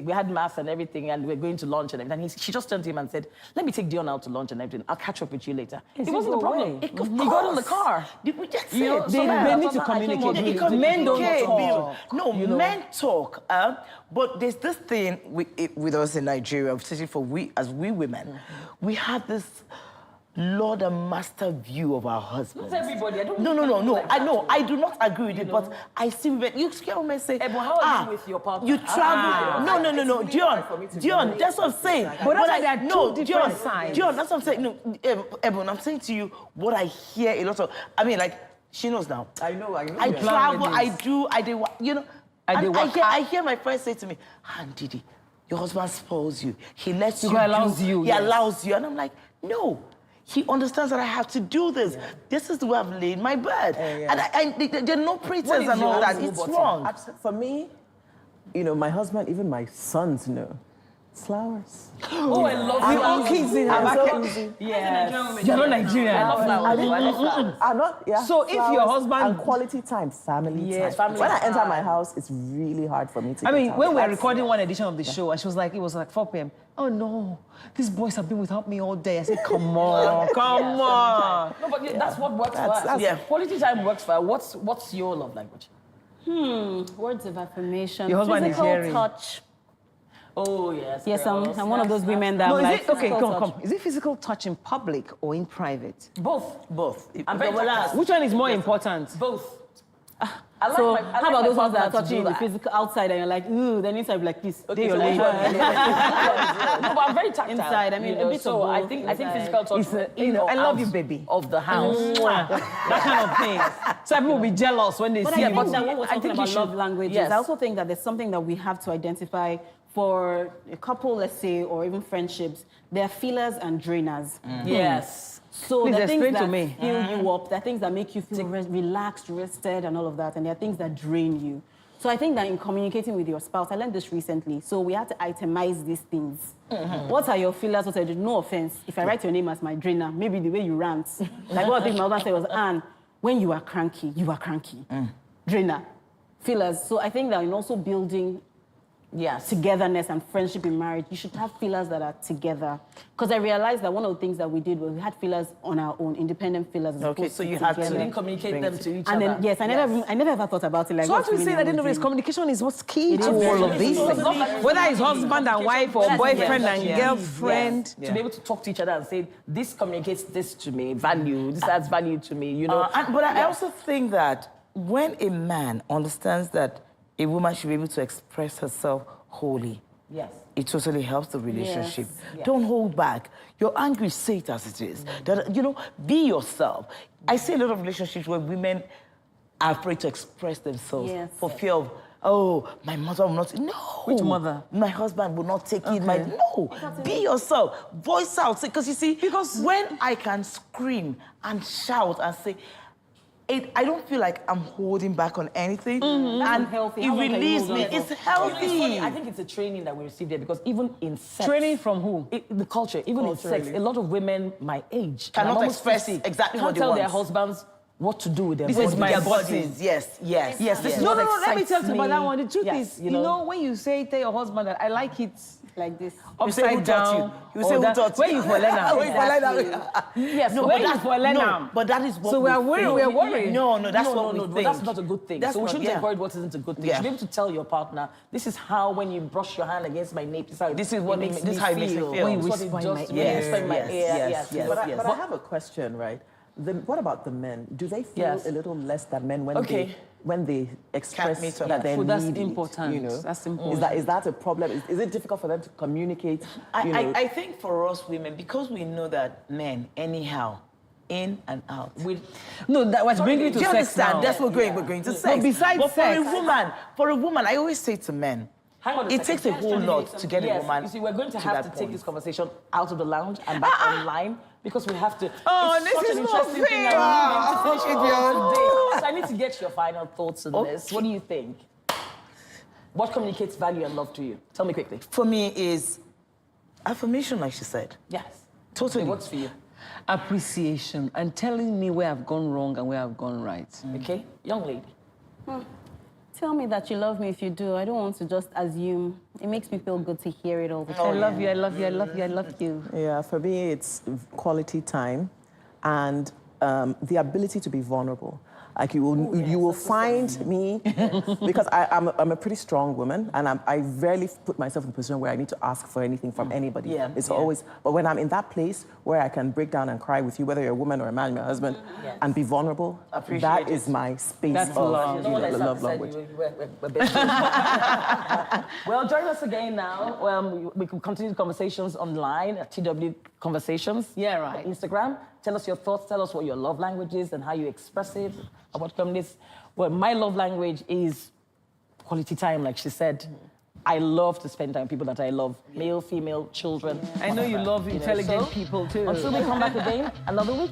[SPEAKER 7] We had mass and everything, and we were going to lunch and everything. And she just turned to him and said, "Let me take Dion out to lunch and everything. I'll catch up with you later." It wasn't a problem. He got in the car.
[SPEAKER 13] We just said
[SPEAKER 20] they need to communicate.
[SPEAKER 13] Men don't
[SPEAKER 20] talk.
[SPEAKER 13] No, men talk. But there's this thing with us in Nigeria, especially for we women, we have this Lord and Master view of our husbands.
[SPEAKER 7] Not everybody.
[SPEAKER 13] No. I know. I do not agree with it, but I see women. You hear women say,
[SPEAKER 7] but how are you with your partner?
[SPEAKER 13] You travel. No. Dion, that's what I'm saying.
[SPEAKER 20] But there are two different sides.
[SPEAKER 13] Dion, that's what I'm saying. No, Ebon, I'm saying to you what I hear a lot of. I mean, like, she knows now.
[SPEAKER 2] I know.
[SPEAKER 13] I travel. I do. You know. I hear my friends say to me, Didi, your husband spoils you. He lets you.
[SPEAKER 20] He allows you.
[SPEAKER 13] He allows you. And I'm like, no. He understands that I have to do this. Yeah. This is the way I've laid my bed. And there are no pretense and all that. It's wrong.
[SPEAKER 19] For me, you know, my husband, even my sons know. It's flowers.
[SPEAKER 7] Oh, I love
[SPEAKER 20] flowers. We all kids in
[SPEAKER 19] Yes.
[SPEAKER 20] You're not Nigerian.
[SPEAKER 7] I love flowers.
[SPEAKER 19] I'm not, yeah.
[SPEAKER 20] So if your husband...
[SPEAKER 19] And quality time, family time.
[SPEAKER 7] Family
[SPEAKER 19] when I enter my house, it's really hard for me to
[SPEAKER 20] I mean, when we were recording one edition of the show, and it was like 4 p.m. Oh, no. These boys have been without me all day. I said, come on, come on.
[SPEAKER 7] No, but that's what works for us. Quality time works for us. What's your love language?
[SPEAKER 8] Words of affirmation.
[SPEAKER 20] Your husband is hearing.
[SPEAKER 8] Physical touch.
[SPEAKER 7] Oh, yes.
[SPEAKER 8] Yes, I'm one of those women that like
[SPEAKER 20] okay, come. Is it physical touch in public or in private?
[SPEAKER 7] Both.
[SPEAKER 13] I'm very
[SPEAKER 20] Which one is more important?
[SPEAKER 7] Both.
[SPEAKER 8] How about those ones that are touching the physical outside and you're like, ooh, then inside like this.
[SPEAKER 7] Okay, so no, but I'm very tactile.
[SPEAKER 8] Inside, I mean, a bit
[SPEAKER 7] so
[SPEAKER 8] of
[SPEAKER 7] I think physical touch is
[SPEAKER 20] I love you, baby.
[SPEAKER 7] Of the house.
[SPEAKER 20] That kind of thing. So people will be jealous when they see
[SPEAKER 8] it. But when we're talking about love languages, I also think that there's something that we have to identify for a couple, let's say, or even friendships. There are fillers and drainers.
[SPEAKER 7] Yes.
[SPEAKER 18] So
[SPEAKER 20] Please
[SPEAKER 18] there are things
[SPEAKER 20] explain
[SPEAKER 18] that
[SPEAKER 20] to me.
[SPEAKER 18] fill you up, there are things that make you feel relaxed, rested, and all of that, and there are things that drain you. So I think that in communicating with your spouse, I learned this recently, so we had to itemize these things. What are your feelers? What are you? No offense, if I write your name as my drainer, maybe the way you rant. Like what I think my husband said was, Anne, when you are cranky, drainer, feelers. So I think that in also building togetherness and friendship in marriage, you should have feelers that are together. Because I realized that one of the things that we did was we had feelers on our own, independent feelers.
[SPEAKER 13] Okay, so you had to
[SPEAKER 7] didn't communicate them to each
[SPEAKER 18] and
[SPEAKER 7] other.
[SPEAKER 18] then, yes, I never ever thought about it like
[SPEAKER 20] So what we say at the end of it is communication is what's key to all of these things. Whether it's husband and wife or boyfriend and girlfriend.
[SPEAKER 7] To be able to talk to each other and say, this communicates this to me, value, this adds value to me, you know.
[SPEAKER 13] But I also think that when a man understands that a woman should be able to express herself wholly, it totally helps the relationship.
[SPEAKER 7] Yes.
[SPEAKER 13] Don't hold back. You're angry, say it as it is. That, you know, be yourself. I see a lot of relationships where women are afraid to express themselves for fear of, oh, my mother will not. No.
[SPEAKER 20] Which mother?
[SPEAKER 13] My husband will not take it. No. Be yourself. Voice out. Because you see, because when I can scream and shout and say, I don't feel like I'm holding back on anything. And it relieves me. It's healthy.
[SPEAKER 7] I think it's a training that we received there because even in sex...
[SPEAKER 20] Training from who?
[SPEAKER 7] The culture. Even in sex, a lot of women my age...
[SPEAKER 13] cannot express exactly what they
[SPEAKER 7] can't
[SPEAKER 13] want.
[SPEAKER 7] tell their husbands what to do with their
[SPEAKER 20] This
[SPEAKER 7] bodies.
[SPEAKER 20] is my
[SPEAKER 13] bodies. Yes. This is
[SPEAKER 20] No,
[SPEAKER 13] what
[SPEAKER 20] let me
[SPEAKER 13] excites
[SPEAKER 20] tell you about that
[SPEAKER 13] me.
[SPEAKER 20] one. The truth is, you know, when you say tell your husband that I like it
[SPEAKER 18] like this,
[SPEAKER 20] upside down.
[SPEAKER 13] You say who taught you?
[SPEAKER 20] Where you for Lena?
[SPEAKER 7] Yes,
[SPEAKER 13] No,
[SPEAKER 7] where
[SPEAKER 13] but
[SPEAKER 7] you for Lena?
[SPEAKER 13] No, but that is what
[SPEAKER 20] So we are worried. We are worried.
[SPEAKER 13] No, that's what we
[SPEAKER 7] but
[SPEAKER 13] think.
[SPEAKER 7] that's not a good thing.
[SPEAKER 13] That's
[SPEAKER 7] So we
[SPEAKER 13] not-
[SPEAKER 7] shouldn't
[SPEAKER 13] yeah.
[SPEAKER 7] avoid what isn't a good thing. You should be able to tell your partner, this is how when you brush your hand against my nape, this is what
[SPEAKER 13] this is how it makes me feel.
[SPEAKER 7] When you
[SPEAKER 20] whisper
[SPEAKER 7] whisper
[SPEAKER 20] in my
[SPEAKER 7] in
[SPEAKER 20] ear.
[SPEAKER 7] my ear.
[SPEAKER 19] But I have a question, right? What about the men? Do they feel a little less than men when they express
[SPEAKER 13] meet up.
[SPEAKER 19] that they
[SPEAKER 20] That's
[SPEAKER 19] need
[SPEAKER 20] important.
[SPEAKER 19] it, you know?
[SPEAKER 20] That's important.
[SPEAKER 19] Is that a problem? Is it difficult for them to communicate?
[SPEAKER 13] I think for us women, because we know that men, anyhow, in and out.
[SPEAKER 20] No, that was bringing
[SPEAKER 13] Do
[SPEAKER 20] to
[SPEAKER 13] you
[SPEAKER 20] sex
[SPEAKER 13] understand?
[SPEAKER 20] now.
[SPEAKER 13] That's what we're going to sex.
[SPEAKER 20] But besides
[SPEAKER 13] but
[SPEAKER 20] sex,
[SPEAKER 13] for a woman, I always say to men,
[SPEAKER 7] Hang on a
[SPEAKER 13] it
[SPEAKER 7] second.
[SPEAKER 13] takes a whole lot to get a woman.
[SPEAKER 7] You see, we're going to have
[SPEAKER 13] that
[SPEAKER 7] to take
[SPEAKER 13] point.
[SPEAKER 7] this conversation out of the lounge and back online because we have to.
[SPEAKER 20] Oh,
[SPEAKER 7] it's
[SPEAKER 20] this
[SPEAKER 7] such
[SPEAKER 20] is
[SPEAKER 7] an
[SPEAKER 20] not
[SPEAKER 7] interesting thing
[SPEAKER 20] fair.
[SPEAKER 7] that we need to finish
[SPEAKER 13] Finish
[SPEAKER 7] it
[SPEAKER 13] it,
[SPEAKER 7] on today. So I need to get your final thoughts on this. What do you think? What communicates value and love to you? Tell me quickly.
[SPEAKER 13] For me is affirmation, like she said.
[SPEAKER 7] Yes.
[SPEAKER 13] Totally.
[SPEAKER 7] Okay, what's for you?
[SPEAKER 20] appreciation and telling me where I've gone wrong and where I've gone right.
[SPEAKER 7] Okay, young lady.
[SPEAKER 18] Tell me that you love me if you do. I don't want to just assume. It makes me feel good to hear it all the time.
[SPEAKER 20] I love you, I love you, I love you, I love you.
[SPEAKER 19] Yeah, for me, it's quality time and the ability to be vulnerable. Like you will find me, because I'm a pretty strong woman, and I rarely put myself in a position where I need to ask for anything from anybody.
[SPEAKER 13] Yeah,
[SPEAKER 19] it's always, but when I'm in that place where I can break down and cry with you, whether you're a woman or a man, your husband, and be vulnerable, that is my space
[SPEAKER 20] That's
[SPEAKER 19] of
[SPEAKER 20] love.
[SPEAKER 19] the love language.
[SPEAKER 7] Well, join us again now. We can continue conversations online at TW Conversations.
[SPEAKER 20] Yeah, right.
[SPEAKER 7] On Instagram. Tell us your thoughts. Tell us what your love language is and how you express it. About this. Well, my love language is quality time, like she said. I love to spend time with people that I love, male, female, children.
[SPEAKER 20] I know you love intelligent people too.
[SPEAKER 7] Until we come back again another week.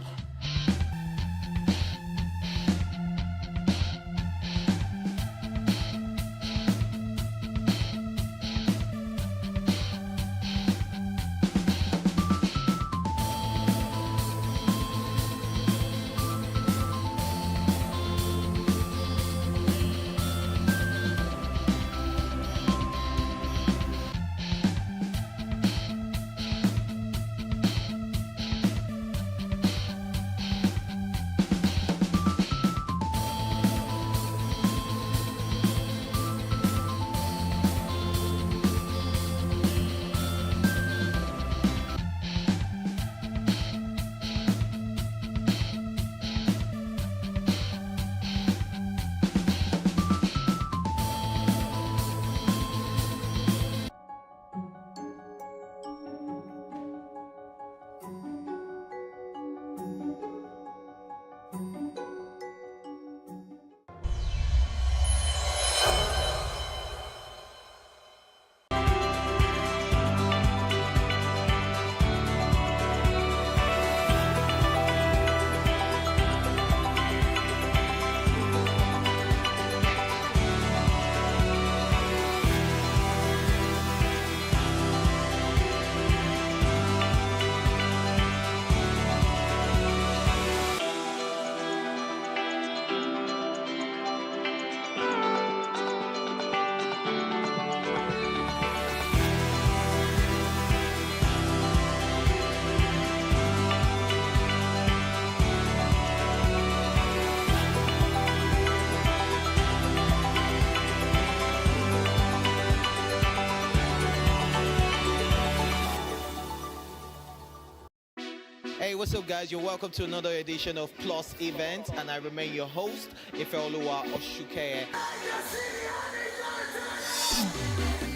[SPEAKER 21] what's up, guys? You're welcome to another edition of Plus Event, and I remain your host, Ifeoluwa Oshuke.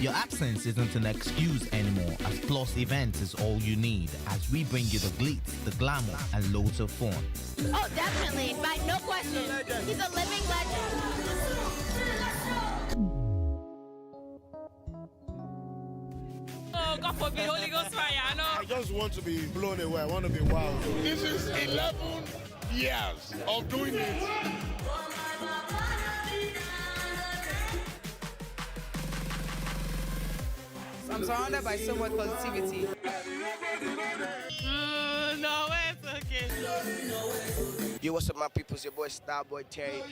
[SPEAKER 22] Your absence isn't an excuse anymore, as Plus Events is all you need, as we bring you the glitz, the glamour, and loads of fun.
[SPEAKER 23] Oh, definitely. Right, no question. He's a living legend.
[SPEAKER 24] Oh, God forbid, Holy Ghost fire, I know.
[SPEAKER 14] I just want to be blown away. I want to be wild. This is 11 years of doing it.
[SPEAKER 25] I'm surrounded by so much positivity.
[SPEAKER 24] No, it's okay.
[SPEAKER 26] Yo, what's up, my people? It's your boy Starboy Terry.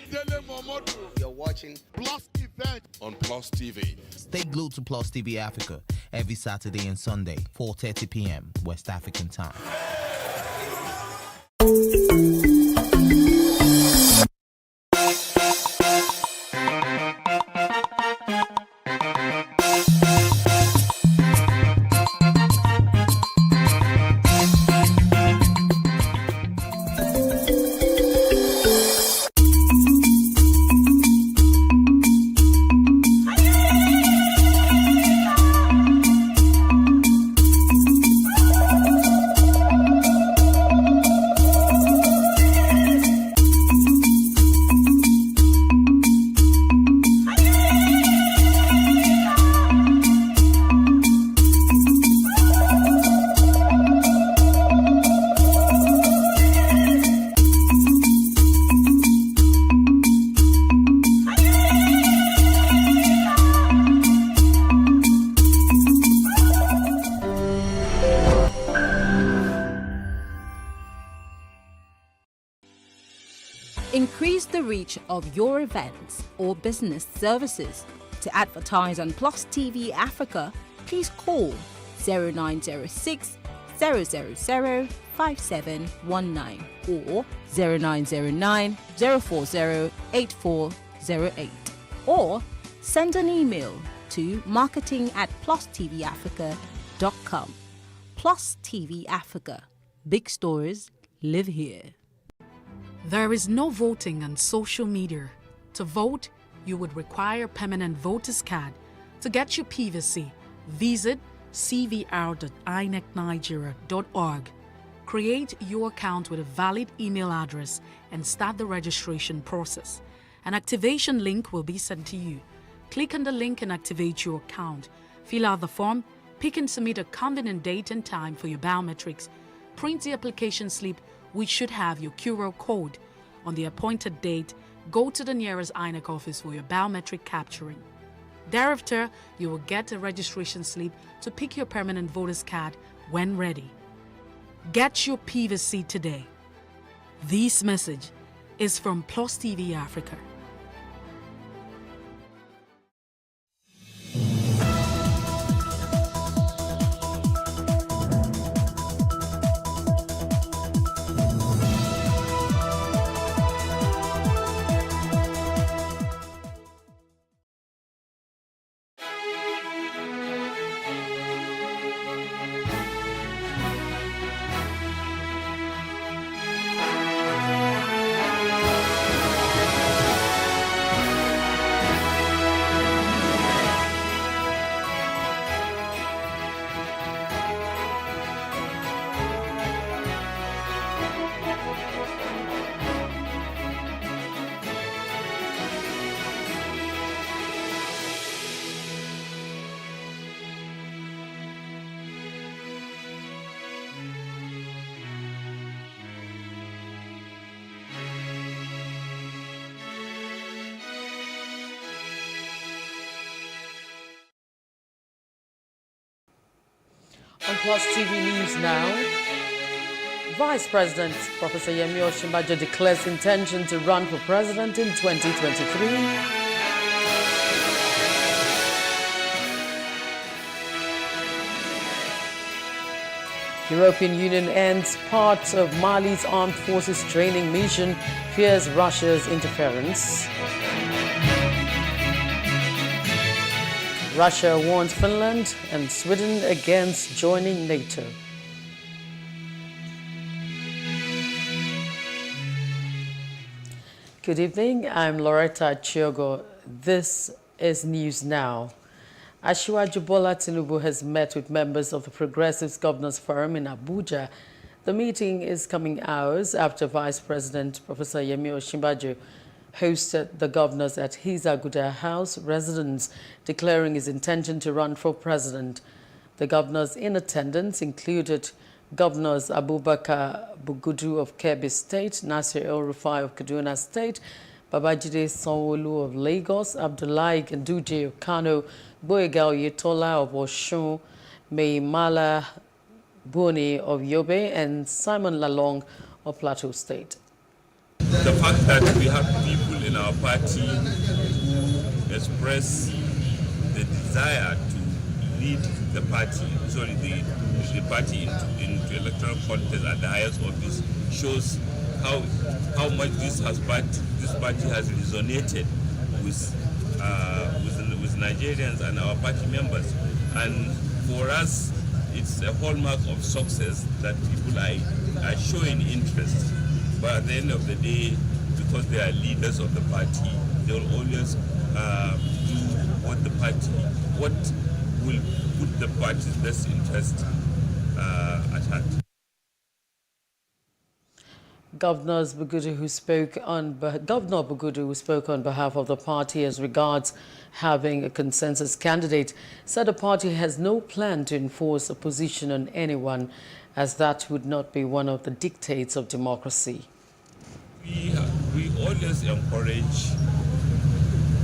[SPEAKER 26] You're watching
[SPEAKER 14] Plus Event
[SPEAKER 22] on Plus TV. Stay glued to Plus TV Africa every Saturday and Sunday, 4:30 p.m. West African time.
[SPEAKER 1] Increase the reach of your events or business services. To advertise on Plus TV Africa, please call 0906 000 5719 or 0909 040 8408, or send an email to marketing@plusttvafrica.com. Plus TV Africa. Big stories live here.
[SPEAKER 27] There is no voting on social media. To vote, you would require a permanent voter's card. To get your PVC, visit cvr.inecnigeria.org. Create your account with a valid email address and start the registration process. An activation link will be sent to you. Click on the link and activate your account. Fill out the form, pick and submit a convenient date and time for your biometrics. Print the application slip, which should have your QR code. On the appointed date, go to the nearest INEC office for your biometric capturing. Thereafter, you will get a registration slip to pick your permanent voter's card when ready. Get your PVC today. This message is from Plus TV Africa.
[SPEAKER 28] On Plus TV News now, Vice President Professor Yemi Osinbajo declares intention to run for president in 2023. European Union ends part of Mali's armed forces training mission, fears Russia's interference. Russia warns Finland and Sweden against joining NATO. Good evening. I'm Loretta Chiogo. This is News Now. Asiwaju Bola Tinubu has met with members of the Progressive Governors Forum in Abuja. The meeting is coming hours after Vice President Professor Yemi Osinbajo hosted the governors at his Aguda House residence, declaring his intention to run for president. The governors in attendance included Governors Abubakar Bugudu of Kebbi State, Nasir El-Rufai of Kaduna State, Babajide Sanwo-Olu of Lagos, Abdullahi Ganduje of Kano, Boyega Oyetola of Osun, Maimala Boni of Yobe, and Simon Lalong of Plateau State.
[SPEAKER 3] The fact that we have people in our party who express the desire to lead the party, the party into electoral contest at the highest office shows how much this party has resonated with Nigerians and our party members. And for us, it's a hallmark of success that people are showing interest. But at the end of the day, because they are leaders of the party, they will always do what will put the party's best interest at heart.
[SPEAKER 28] Governor Bugudu, who spoke on behalf of the party as regards having a consensus candidate, said the party has no plan to enforce a position on anyone, as that would not be one of the dictates of democracy.
[SPEAKER 3] We always encourage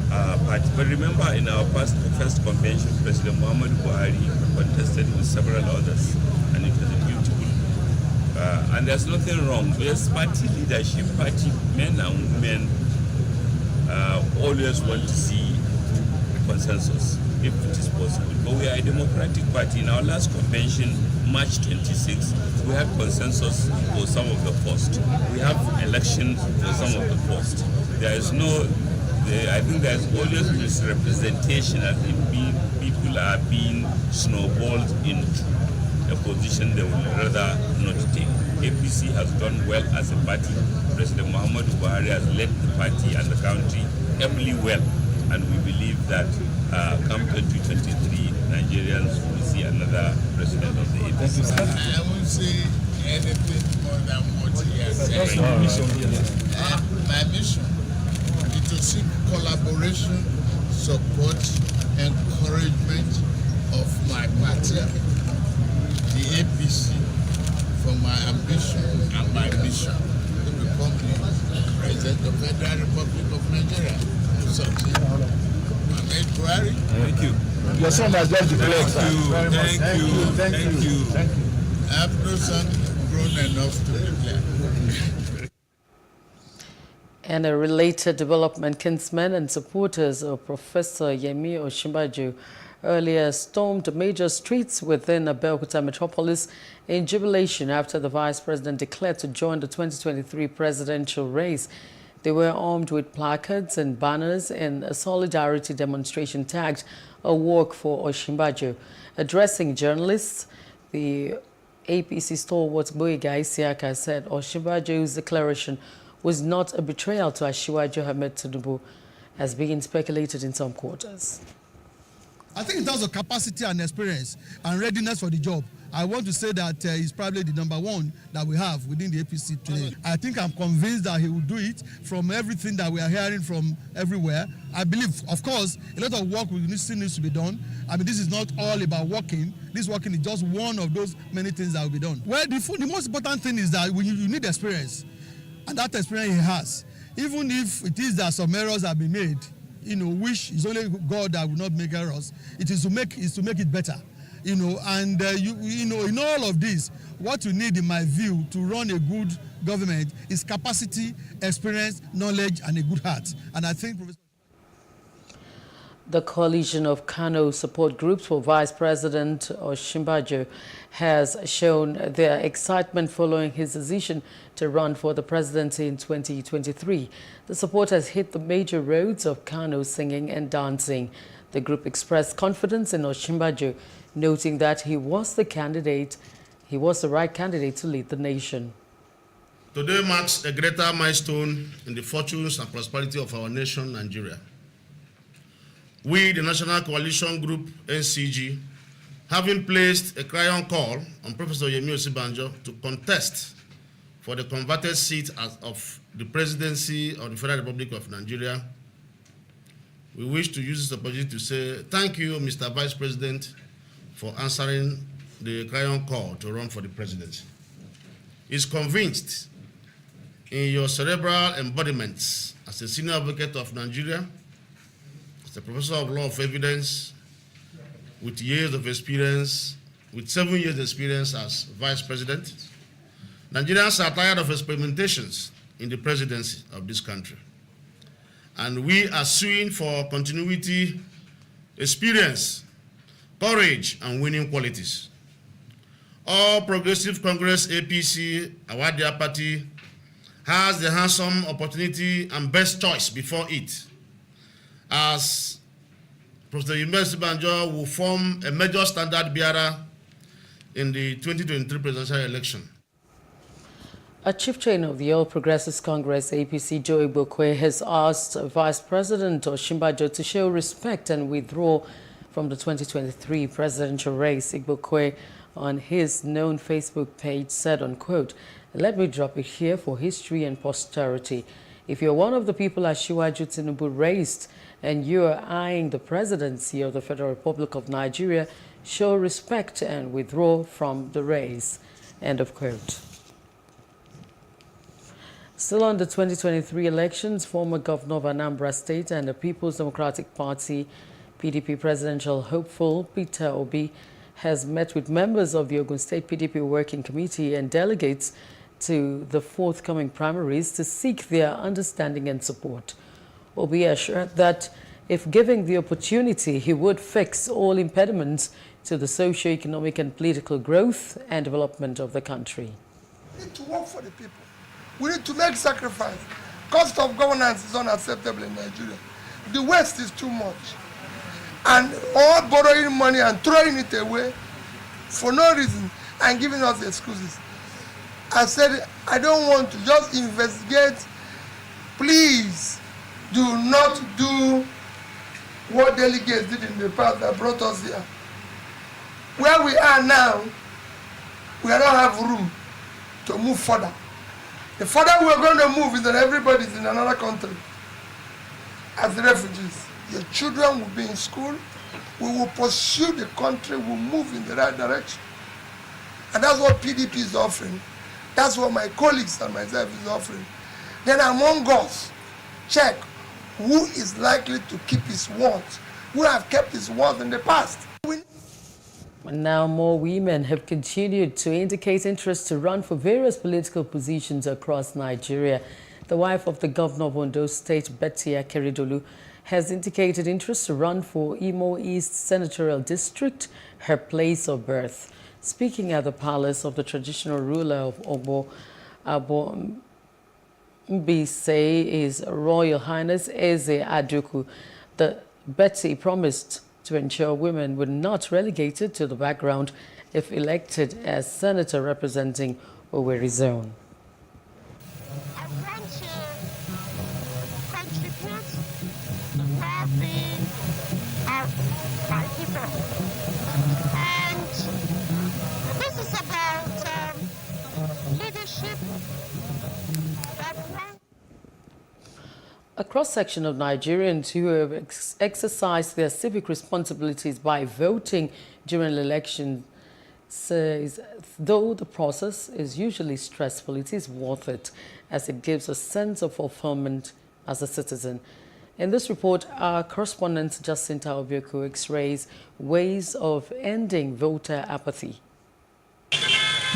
[SPEAKER 3] party. But remember, in our first convention, President Muhammadu Buhari contested with several others, and it was a beautiful. And there's nothing wrong. Yes, party leadership, party men and women always want to see consensus, if it is possible. But we are a democratic party. In our last convention, March 26, we had consensus for some of the posts. We have elections for some of the posts. There is no, I think there's always misrepresentation as if people are being snowballed into a position they would rather not take. APC has done well as a party. President Muhammadu Buhari has led the party and the country heavily well. And we believe that come 2023, Nigerians will see another president of the APC.
[SPEAKER 14] I won't say anything more than what he has said. My mission is to seek collaboration, support, encouragement of my party, the APC, for my ambition and my mission to become the President of the Federal Republic of Nigeria.
[SPEAKER 3] Thank you.
[SPEAKER 14] Your son has just declared.
[SPEAKER 3] Thank you.
[SPEAKER 14] I have no son grown enough to declare.
[SPEAKER 28] And a related development, kinsmen and supporters of Professor Yemi Osinbajo earlier stormed major streets within Abeokuta metropolis in jubilation after the vice president declared to join the 2023 presidential race. They were armed with placards and banners in a solidarity demonstration tagged "A Walk for Osinbajo." Addressing journalists, the APC stalwart Boyega Isiaka said Osinbajo's declaration was not a betrayal to Asiwaju Ahmed Tinubu, as being speculated in some quarters.
[SPEAKER 4] I think in terms of capacity and experience and readiness for the job, I want to say that he's probably the #1 that we have within the APC today. I think I'm convinced that he will do it from everything that we are hearing from everywhere. I believe, of course, a lot of work still needs to be done. I mean, this is not all about working. This working is just one of those many things that will be done. Well, the most important thing is that you need experience, and that experience he has. Even if it is that some errors have been made, which is only God that will not make errors. It is to make it better, And in all of this, what you need, in my view, to run a good government is capacity, experience, knowledge, and a good heart. And I think
[SPEAKER 28] the coalition of Kano support groups for Vice President Osinbajo has shown their excitement following his decision to run for the presidency in 2023. The supporters hit the major roads of Kano singing and dancing. The group expressed confidence in Osinbajo, noting that he was the right candidate to lead the nation.
[SPEAKER 5] Today marks a greater milestone in the fortunes and prosperity of our nation, Nigeria. We, the National Coalition Group, NCG, having placed a clarion call on Professor Yemi Osinbajo to contest for the converted seat of the presidency of the Federal Republic of Nigeria, we wish to use this opportunity to say thank you, Mr. Vice President, for answering the clarion call to run for the presidency. He's convinced in your cerebral embodiments as a senior advocate of Nigeria, as a professor of law of evidence, with years of experience, with 7 years experience as vice president. Nigerians are tired of experimentations in the presidency of this country. And we are suing for continuity, experience, courage, and winning qualities. All Progressive Congress APC, our dear party, has the handsome opportunity and best choice before it, as Professor Yemi Osinbajo will form a major standard bearer in the 2023 presidential election.
[SPEAKER 28] A chief trainer of the All Progressives Congress, APC, Joe Igbokwe, has asked Vice President Osinbajo to show respect and withdraw from the 2023 presidential race. Igbokwe, on his known Facebook page, said, unquote, "Let me drop it here for history and posterity. If you're one of the people Asiwaju Tinubu raised and you're eyeing the presidency of the Federal Republic of Nigeria, show respect and withdraw from the race." End of quote. Still on the 2023 elections, former governor of Anambra State and the People's Democratic Party PDP presidential hopeful Peter Obi has met with members of the Ogun State PDP Working Committee and delegates to the forthcoming primaries to seek their understanding and support. Obi assured that if given the opportunity, he would fix all impediments to the socio-economic and political growth and development of the country.
[SPEAKER 6] We need to work for the people. We need to make sacrifice. Cost of governance is unacceptable in Nigeria. The waste is too much. And all borrowing money and throwing it away for no reason and giving us excuses. I said, I don't want to just investigate. Please do not do what delegates did in the past that brought us here. Where we are now, we don't have room to move further. The further we're going to move is that everybody's in another country as refugees. Your children will be in school. We will pursue the country. We'll move in the right direction. And that's what PDP is offering. That's what my colleagues and myself is offering. Then among us, check who is likely to keep his words, who have kept his words in the past.
[SPEAKER 28] Now more women have continued to indicate interest to run for various political positions across Nigeria. The wife of the governor of Ondo State, Betty Akeredolu, has indicated interest to run for Imo East Senatorial District, her place of birth. Speaking at the palace of the traditional ruler of Obo, Abo Mbise, His Royal Highness Eze Aduku, Betty promised to ensure women were not relegated to the background if elected as senator representing Owerri Zone.
[SPEAKER 9] I want to contribute to well-being of my people. And this is about leadership.
[SPEAKER 28] A cross-section of Nigerians who have exercised their civic responsibilities by voting during the election says though the process is usually stressful, it is worth it as it gives a sense of fulfillment as a citizen. In this report, our correspondent Jacinta Obioku x-rays ways of ending voter apathy.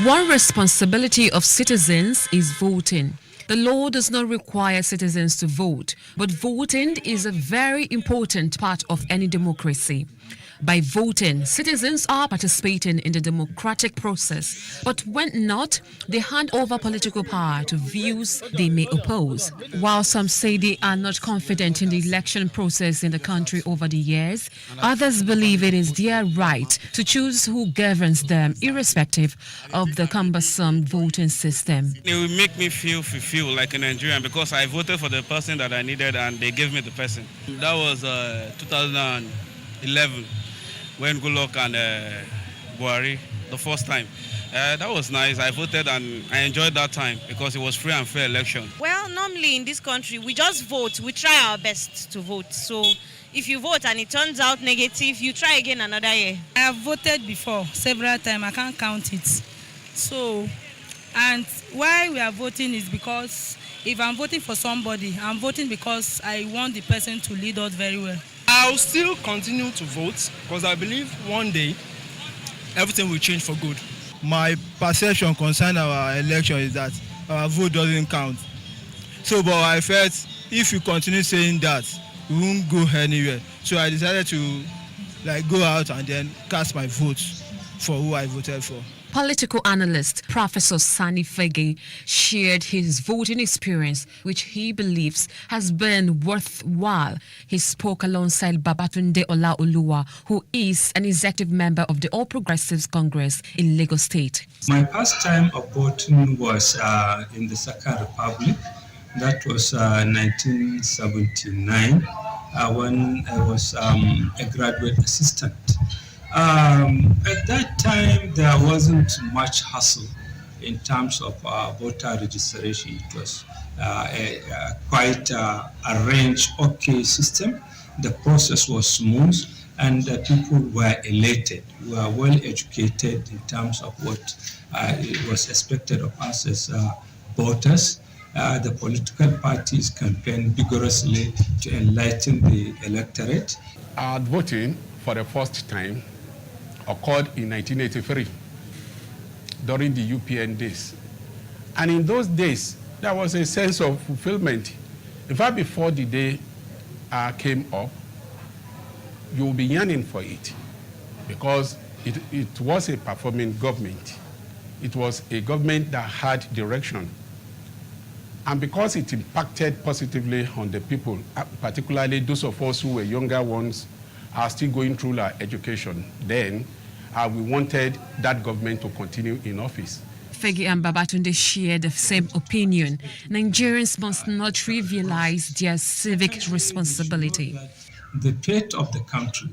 [SPEAKER 10] One responsibility of citizens is voting. The law does not require citizens to vote, but voting is a very important part of any democracy. By voting, citizens are participating in the democratic process, but when not, they hand over political power to views they may oppose. While some say they are not confident in the election process in the country over the years, others believe it is their right to choose who governs them, irrespective of the cumbersome voting system.
[SPEAKER 2] It will make me feel fulfilled like a Nigerian because I voted for the person that I needed and they gave me the person. That was 2011 when Goodluck and Buhari, the first time. That was nice. I voted and I enjoyed that time because it was free and fair election.
[SPEAKER 24] Well, normally in this country, we just vote. We try our best to vote. So if you vote and it turns out negative, you try again another year.
[SPEAKER 8] I have voted before several times. I can't count it. So, and why we are voting is because if I'm voting for somebody, I'm voting because I want the person to lead us very well.
[SPEAKER 11] I'll still continue to vote because I believe one day everything will change for good.
[SPEAKER 12] My perception concerning our election is that our vote doesn't count. So, but I felt if you continue saying that, we won't go anywhere. So I decided to go out and then cast my vote for who I voted for.
[SPEAKER 10] Political analyst Professor Sani Fege shared his voting experience, which he believes has been worthwhile. He spoke alongside Babatunde Olaoluwa, who is an executive member of the All Progressives Congress in Lagos State.
[SPEAKER 15] My first time of voting was in the Second Republic. That was 1979 when I was a graduate assistant. At that time, there wasn't much hassle in terms of voter registration. It was quite arranged, okay system. The process was smooth, and the people were elated. We were well educated in terms of what was expected of us as voters. The political parties campaigned vigorously to enlighten the electorate.
[SPEAKER 16] Voting for the first time occurred in 1983 during the UPN days. And in those days, there was a sense of fulfillment. In fact, before the day came up, you will be yearning for it because it was a performing government. It was a government that had direction. And because it impacted positively on the people, particularly those of us who were younger ones, are still going through our education, then we wanted that government to continue in office.
[SPEAKER 10] Fege and Babatunde share the same opinion. Nigerians must not trivialize their civic responsibility.
[SPEAKER 15] The fate of the country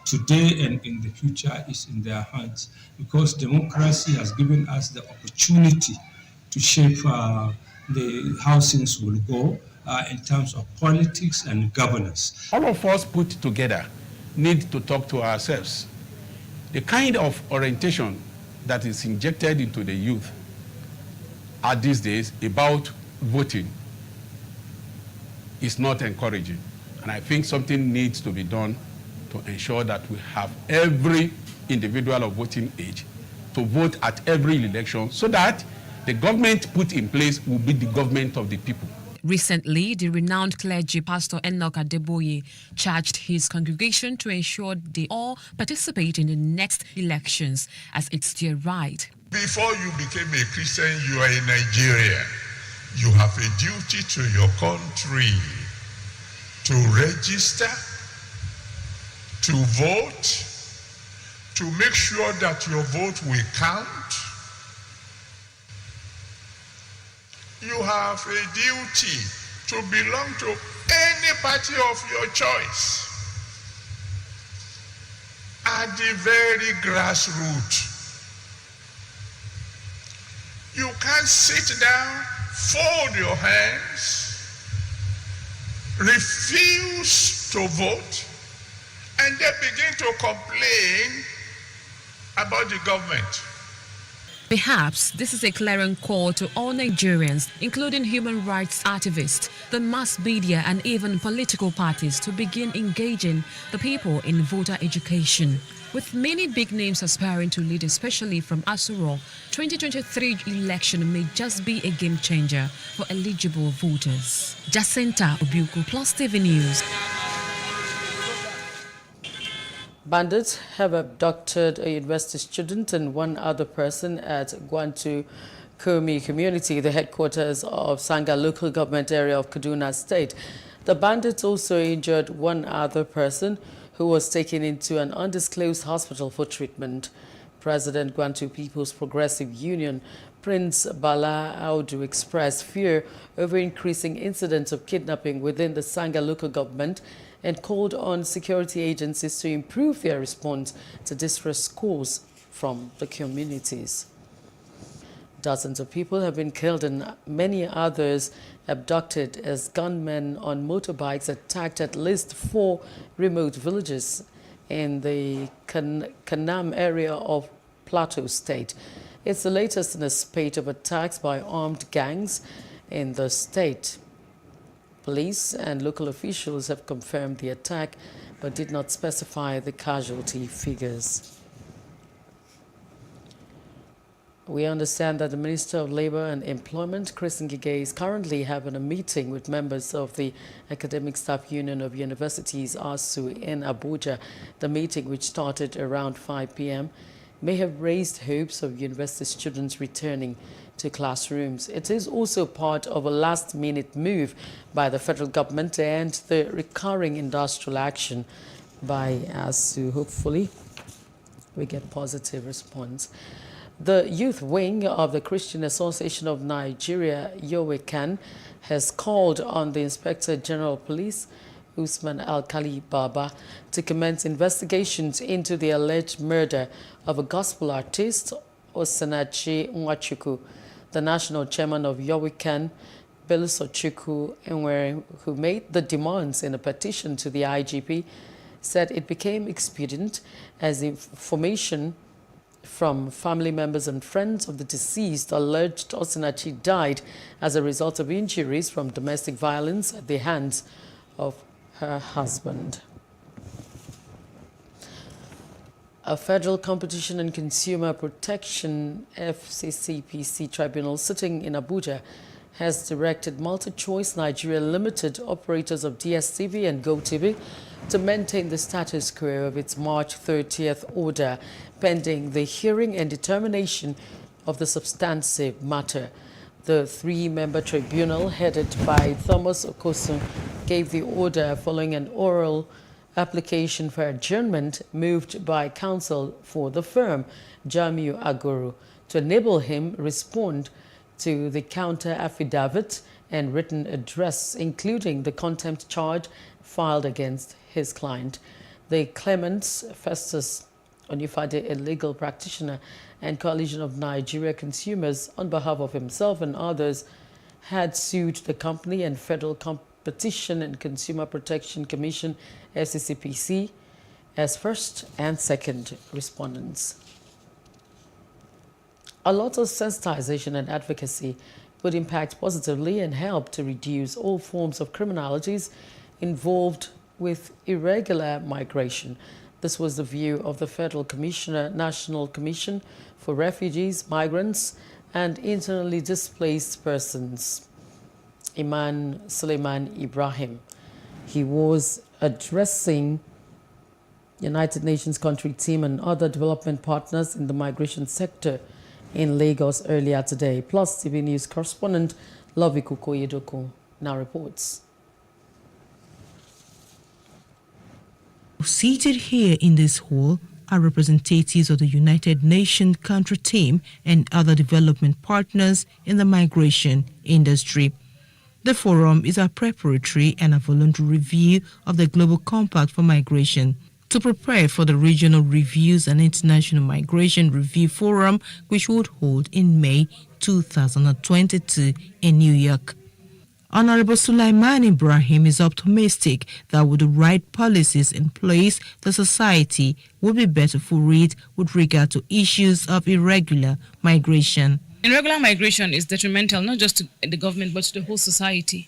[SPEAKER 15] today and in the future is in their hands because democracy has given us the opportunity to shape how things will go in terms of politics and governance.
[SPEAKER 16] All of us put together need to talk to ourselves. The kind of orientation that is injected into the youth these days about voting is not encouraging. And I think something needs to be done to ensure that we have every individual of voting age to vote at every election so that the government put in place will be the government of the people.
[SPEAKER 10] Recently, the renowned clergy Pastor Enoch Adeboye charged his congregation to ensure they all participate in the next elections as it's their right.
[SPEAKER 17] Before you became a Christian, you are in Nigeria. You have a duty to your country to register, to vote, to make sure that your vote will count. You have a duty to belong to any party of your choice at the very grassroots. You can't sit down, fold your hands, refuse to vote, and then begin to complain about the government.
[SPEAKER 10] Perhaps this is a clarion call to all Nigerians, including human rights activists, the mass media and even political parties to begin engaging the people in voter education. With many big names aspiring to lead, especially from Asuro, 2023 election may just be a game changer for eligible voters. Jacinta Obiuku, Plus TV News.
[SPEAKER 28] Bandits have abducted a university student and one other person at Gwantu Kumi community, the headquarters of Sanga local government area of Kaduna State. The bandits also injured one other person who was taken into an undisclosed hospital for treatment. President Gwantu People's Progressive Union, Prince Bala Audu, expressed fear over increasing incidents of kidnapping within the Sanga local government and called on security agencies to improve their response to distress calls from the communities. Dozens of people have been killed and many others abducted as gunmen on motorbikes attacked at least 4 remote villages in the Kanam area of Plateau State. It's the latest in a spate of attacks by armed gangs in the state. Police and local officials have confirmed the attack but did not specify the casualty figures. We understand that the Minister of Labour and Employment, Chris Ngige, is currently having a meeting with members of the Academic Staff Union of Universities, ASU, in Abuja. The meeting, which started around 5 p.m., may have raised hopes of university students returning to classrooms. It is also part of a last-minute move by the federal government and the recurring industrial action by ASU. Hopefully, we get positive response. The youth wing of the Christian Association of Nigeria, Yowekan, has called on the Inspector General of Police, Usman Alkali Baba, to commence investigations into the alleged murder of a gospel artist, Osinachi Nwachukwu. The national chairman of Yowekan, Belusochukwu, who made the demands in a petition to the IGP, said it became expedient as information from family members and friends of the deceased alleged Osinachi died as a result of injuries from domestic violence at the hands of her husband. A Federal Competition and Consumer Protection FCCPC tribunal sitting in Abuja has directed MultiChoice Nigeria Limited, operators of DSTV and GoTV, to maintain the status quo of its March 30th order pending the hearing and determination of the substantive matter. The 3-member tribunal, headed by Thomas Okosun, gave the order following an oral application for adjournment moved by counsel for the firm, Jamiu Aguru, to enable him respond to the counter affidavit and written address, including the contempt charge filed against his client. The claimants, Festus Onifade, a legal practitioner, and Coalition of Nigeria Consumers, on behalf of himself and others, had sued the company and Federal Competition and Consumer Protection Commission, FCCPC, as first and second respondents. A lot of sensitization and advocacy would impact positively and help to reduce all forms of criminalities involved with irregular migration. This was the view of the Federal Commissioner, National Commission for Refugees, Migrants, and Internally Displaced Persons, Iman Suleiman Ibrahim. He was addressing United Nations country team and other development partners in the migration sector in Lagos earlier today. Plus TV News correspondent Loviku Koyedoko now reports.
[SPEAKER 7] Seated here in this hall are representatives of the United Nations country team and other development partners in the migration industry. The forum is a preparatory and a voluntary review of the Global Compact for Migration to prepare for the regional reviews and International Migration Review Forum, which would hold in May 2022 in New York. Honorable Sulaiman Ibrahim is optimistic that with the right policies in place, the society will be better for it with regard to issues of irregular migration.
[SPEAKER 13] Irregular migration is detrimental not just to the government but to the whole society,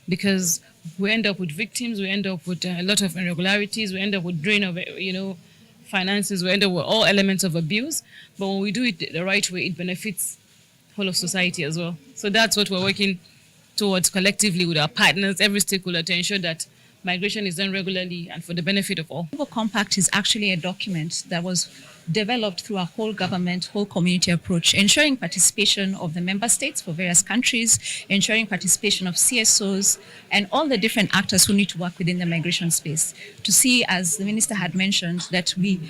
[SPEAKER 13] because we end up with victims, we end up with a lot of irregularities, we end up with drain of finances, we end up with all elements of abuse. But when we do it the right way, it benefits the whole of society as well. So that's what we're working towards collectively with our partners, every stakeholder, to ensure that migration is done regularly and for the benefit of all.
[SPEAKER 18] The Global Compact is actually a document that was developed through a whole government, whole community approach, ensuring participation of the member states for various countries, ensuring participation of CSOs and all the different actors who need to work within the migration space to see, as the minister had mentioned, that we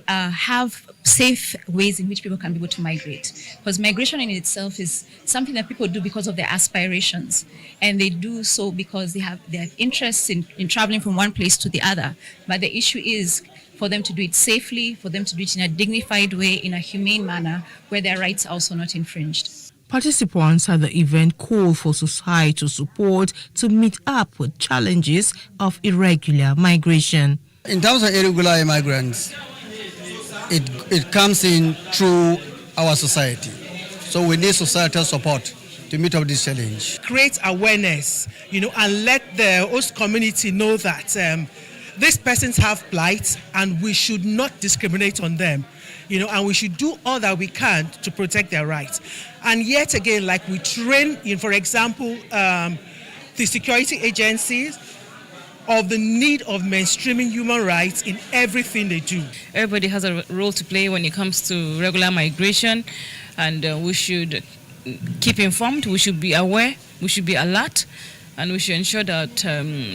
[SPEAKER 18] have safe ways in which people can be able to migrate. Because migration in itself is something that people do because of their aspirations. And they do so because they have interests in traveling from one place to the other. But the issue is for them to do it safely, for them to do it in a dignified way, in a humane manner, where their rights are also not infringed.
[SPEAKER 7] Participants at the event called for societal support to meet up with challenges of irregular migration.
[SPEAKER 19] In terms of irregular immigrants, it comes in through our society. So we need societal support to meet up this challenge.
[SPEAKER 20] Create awareness, and let the host community know that these persons have plight and we should not discriminate on them, and we should do all that we can to protect their rights. And yet again, like we train in, for example, the security agencies, of the need of mainstreaming human rights in everything they do.
[SPEAKER 13] Everybody has a role to play when it comes to regular migration, and we should keep informed, we should be aware, we should be alert, and we should ensure that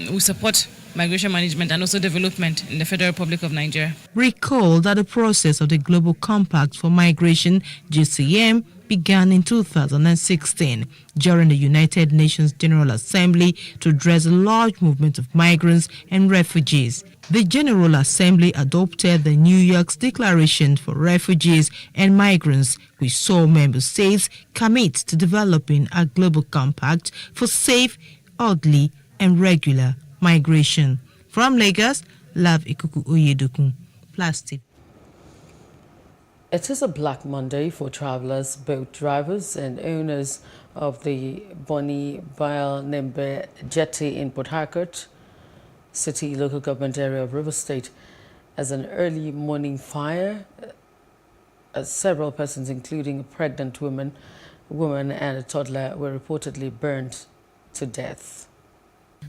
[SPEAKER 13] we support migration management and also development in the Federal Republic of Nigeria.
[SPEAKER 7] Recall that the process of the Global Compact for Migration, GCM, began in 2016 during the United Nations General Assembly to address a large movement of migrants and refugees. The General Assembly adopted the New York's Declaration for Refugees and Migrants, which saw member states commit to developing a global compact for safe, orderly, and regular migration. From Lagos, Love Ikuku Oyedokun, PlusTv.
[SPEAKER 28] It is a Black Monday for travelers, boat drivers and owners of the Bonny Bile Nembe jetty in Port Harcourt City local government area of River State. As an early morning fire, several persons, including a pregnant woman and a toddler, were reportedly burned to death.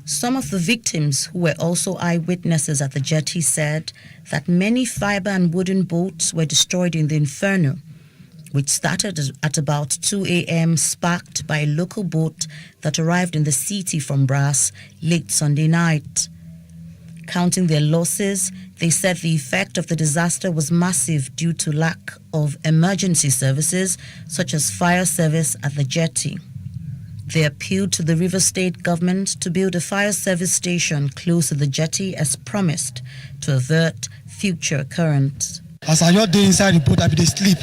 [SPEAKER 18] Some of the victims, who were also eyewitnesses at the jetty, said that many fiber and wooden boats were destroyed in the inferno, which started at about 2 a.m., sparked by a local boat that arrived in the city from Brass late Sunday night. Counting their losses, they said the effect of the disaster was massive due to lack of emergency services such as fire service at the jetty. They appealed to the River State government to build a fire service station close to the jetty as promised to avert future occurrence.
[SPEAKER 21] As I just dey inside the boat, I be dey sleep.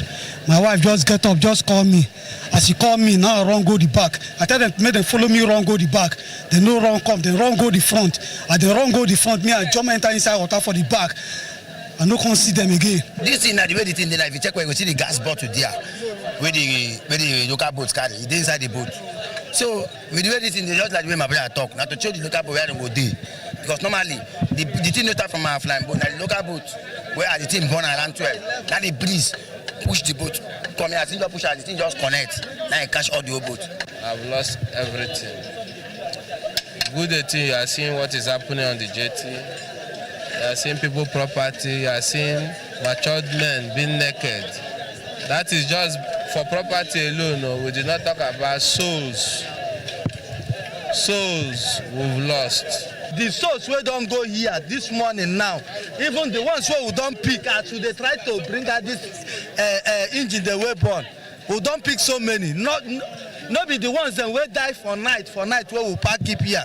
[SPEAKER 21] My wife just get up, just call me. As she call me, now I run go the back. I tell them, make them follow me, run go the back. They no run come, they run go the front. As they run go the front, me I jump enter inside water for the back. I no come see them again.
[SPEAKER 22] This thing, the way the thing, if you check where you see the gas bottle there, where the local boats carry, it's inside the boat. So with the way this thing, they just like the way my brother talk. Now to show the local boat where they go dey. Because normally the thing not from our flying boat, now the local boat where the thing born around 12. Now the breeze push the boat. Come here, the thing just push out, the thing just connect. Now you catch all the whole boat.
[SPEAKER 23] I've lost everything. Good thing, you are seeing what is happening on the jetty. You are seeing people property. You are seeing matured men being naked. That is just for property alone. No, we did not talk about souls. Souls we've lost.
[SPEAKER 21] The souls we don't go here this morning now, even the ones who don't pick as they try to bring out this engine the way born, we don't pick so many. Not be the ones that will die for night where we park keep here.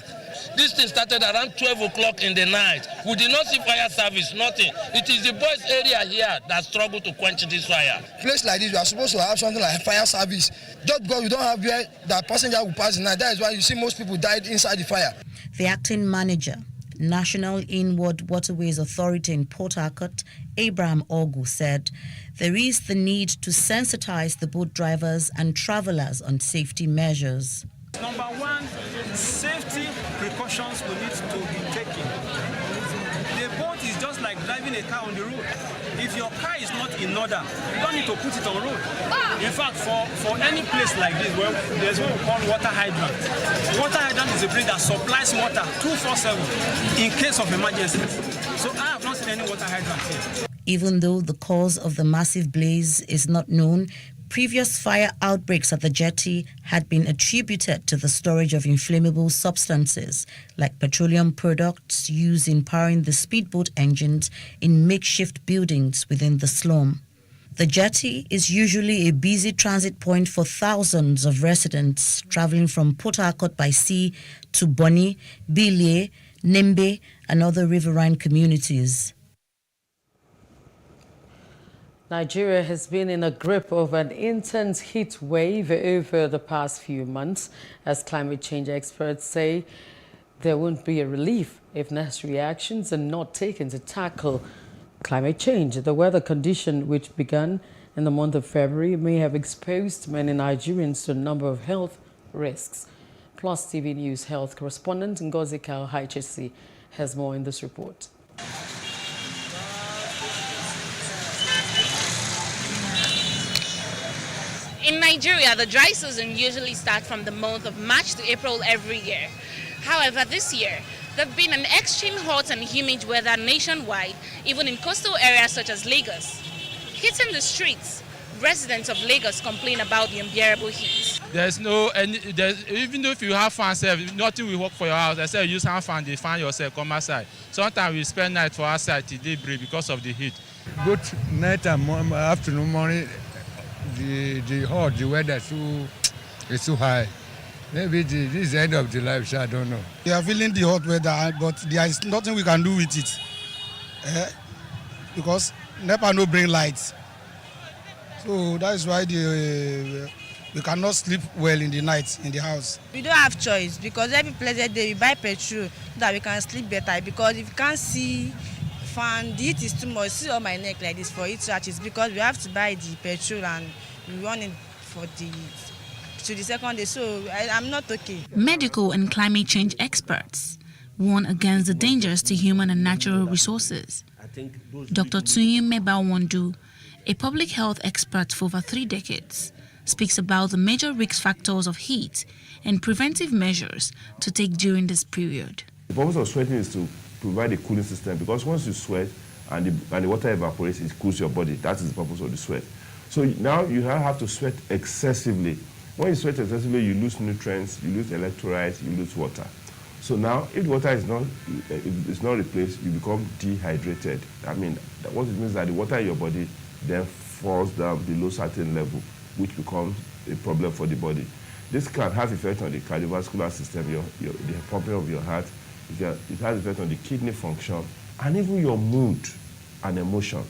[SPEAKER 23] This thing started around 12 o'clock in the night. We did not see fire service, nothing. It is the boys' area here that struggle to quench this fire.
[SPEAKER 21] Place like this, we are supposed to have something like fire service. Just because we don't have where that passenger will pass the night, that is why you see most people died inside the fire.
[SPEAKER 18] The acting manager, National Inward Waterways Authority in Port Harcourt, Abraham Ogu, said there is the need to sensitize the boat drivers and travelers on safety measures.
[SPEAKER 25] Number one, safety precautions we need to be taken. The boat is just like
[SPEAKER 1] like driving a car on the road. If your car is not in order, you don't need to put it on road. In fact, for any place like this, where there's what we call water hydrant. Water hydrant is a place that supplies water 24/7 in case of emergency. So I have not seen any water hydrant here.
[SPEAKER 3] Even though the cause of the massive blaze is not known, previous fire outbreaks at the jetty had been attributed to the storage of inflammable substances like petroleum products used in powering the speedboat engines in makeshift buildings within the slum. The jetty is usually a busy transit point for thousands of residents traveling from Port Harcourt by sea to Bonny, Bilie, Nembe, and other riverine communities.
[SPEAKER 28] Nigeria has been in a grip of an intense heat wave over the past few months, as climate change experts say there won't be a relief if necessary actions are not taken to tackle climate change. The weather condition, which began in the month of February, may have exposed many Nigerians to a number of health risks. Plus TV News health correspondent Ngozi Kalhaichesi has more in this report.
[SPEAKER 4] In Nigeria, the dry season usually starts from the month of March to April every year. However, this year, there have been an extreme hot and humid weather nationwide, even in coastal areas such as Lagos. Hitting the streets, residents of Lagos complain about the unbearable heat.
[SPEAKER 5] Even if you have fans, nothing will work for your house. Except you use hand fan, they fan yourself, come outside. Sometimes we spend night for outside till daybreak because of the heat.
[SPEAKER 14] Both night and afternoon, morning, the weather is too high. Maybe this is the end of the life, so I don't know.
[SPEAKER 21] We are feeling the hot weather, but there is nothing we can do with it. Because NEPA no bring lights. So that is why we cannot sleep well in the night in the house.
[SPEAKER 25] We don't have choice because every pleasant day we buy petrol so that we can sleep better. Because if you can't see fan, the heat is too much. See on my neck like this for it scratches because we have to buy the petrol and we run it to the second day. So I'm not okay.
[SPEAKER 26] Medical and climate change experts warn against the dangers to human and natural resources. Dr. Tuyime Bawandu, a public health expert for over 3 decades, speaks about the major risk factors of heat and preventive measures to take during this period.
[SPEAKER 27] The purpose of sweating is to provide a cooling system because once you sweat and the water evaporates, it cools your body. That is the purpose of the sweat. So now you have to sweat excessively. When you sweat excessively, you lose nutrients, you lose electrolytes, you lose water. So now, if water is not replaced, you become dehydrated. I mean, what it means is that the water in your body then falls down below certain level, which becomes a problem for the body. This can have effect on the cardiovascular system, the pumping of your heart. It has effect on the kidney function, and even your mood and emotion.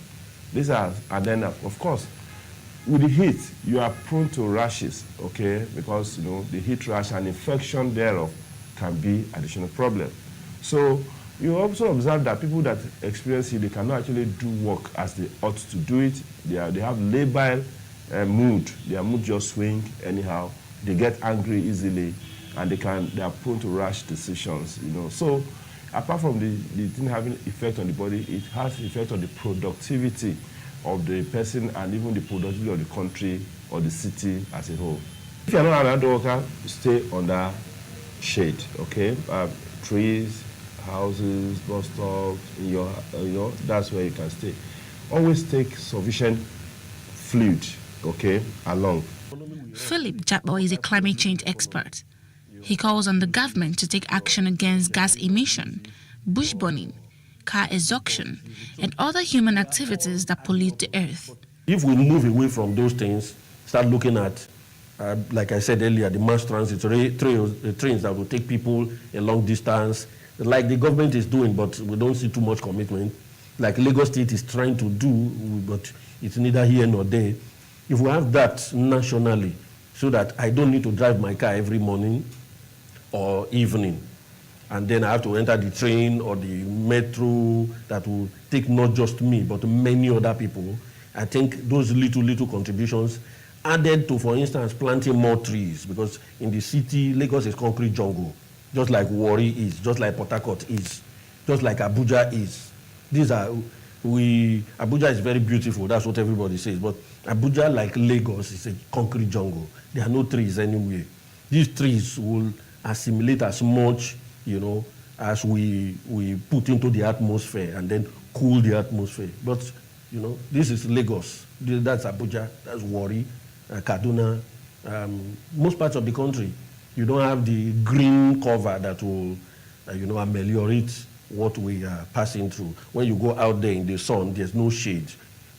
[SPEAKER 27] And then, of course, with the heat, you are prone to rashes, okay? Because, the heat rash and infection thereof can be additional problem. So you also observe that people that experience heat, they cannot actually do work as they ought to do it. They have labile mood. Their mood just swing anyhow. They get angry easily, and they are prone to rash decisions. So apart from the thing having effect on the body, it has effect on the productivity of the person and even the productivity of the country or the city as a whole. If you're not an outdoor worker, stay under shade, okay? Trees, houses, bus stops, that's where you can stay. Always take sufficient fluid, okay, along.
[SPEAKER 26] Philip Jabo is a climate change expert. He calls on the government to take action against gas emission, bush burning, car exhaustion, and other human activities that pollute the earth.
[SPEAKER 29] If we move away from those things, start looking at, like I said earlier, the mass transit trains that will take people a long distance, like the government is doing, but we don't see too much commitment. Like Lagos State is trying to do, but it's neither here nor there. If we have that nationally, so that I don't need to drive my car every morning or evening, and then I have to enter the train or the metro that will take not just me, but many other people. I think those little contributions added to, for instance, planting more trees, because in the city, Lagos is concrete jungle, just like Warri is, just like Port Harcourt is, just like Abuja is. Abuja is very beautiful, that's what everybody says, but Abuja, like Lagos, is a concrete jungle. There are no trees anywhere. These trees will assimilate as much, as we put into the atmosphere and then cool the atmosphere. But, this is Lagos. That's Abuja, that's Warri, Kaduna, most parts of the country. You don't have the green cover that will, ameliorate what we are passing through. When you go out there in the sun, there's no shade.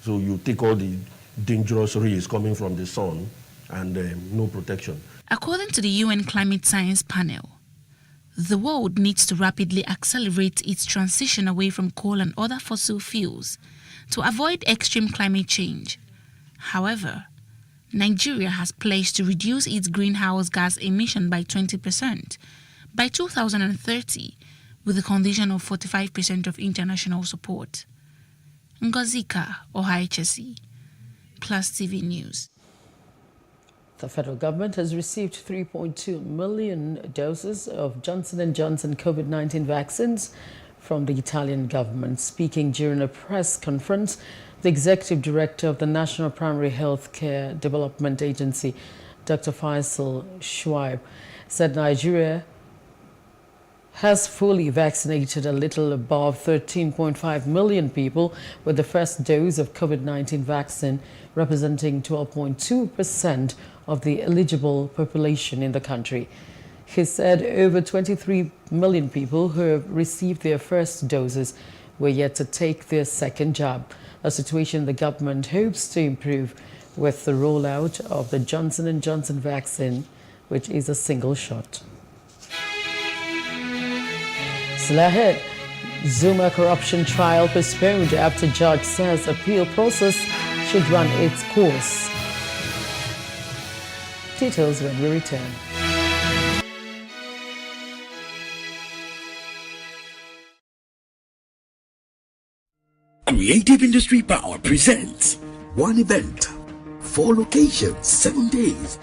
[SPEAKER 29] So you take all the dangerous rays coming from the sun and no protection.
[SPEAKER 26] According to the UN Climate Science Panel, the world needs to rapidly accelerate its transition away from coal and other fossil fuels to avoid extreme climate change. However, Nigeria has pledged to reduce its greenhouse gas emission by 20% by 2030 with the condition of 45% of international support. Ngozika, OHSC, Plus TV News.
[SPEAKER 28] The federal government has received 3.2 million doses of Johnson & Johnson COVID-19 vaccines from the Italian government. Speaking during a press conference, the executive director of the National Primary Health Care Development Agency, Dr. Faisal Shuaib, said Nigeria has fully vaccinated a little above 13.5 million people with the first dose of COVID-19 vaccine, representing 12.2% of the eligible population in the country. He said over 23 million people who have received their first doses were yet to take their second jab, a situation the government hopes to improve with the rollout of the Johnson & Johnson vaccine, which is a single shot. Still ahead, Zuma corruption trial postponed after judge says appeal process should run its course. Details when we return.
[SPEAKER 2] Creative Industry Power presents one event, 4 locations, 7 days,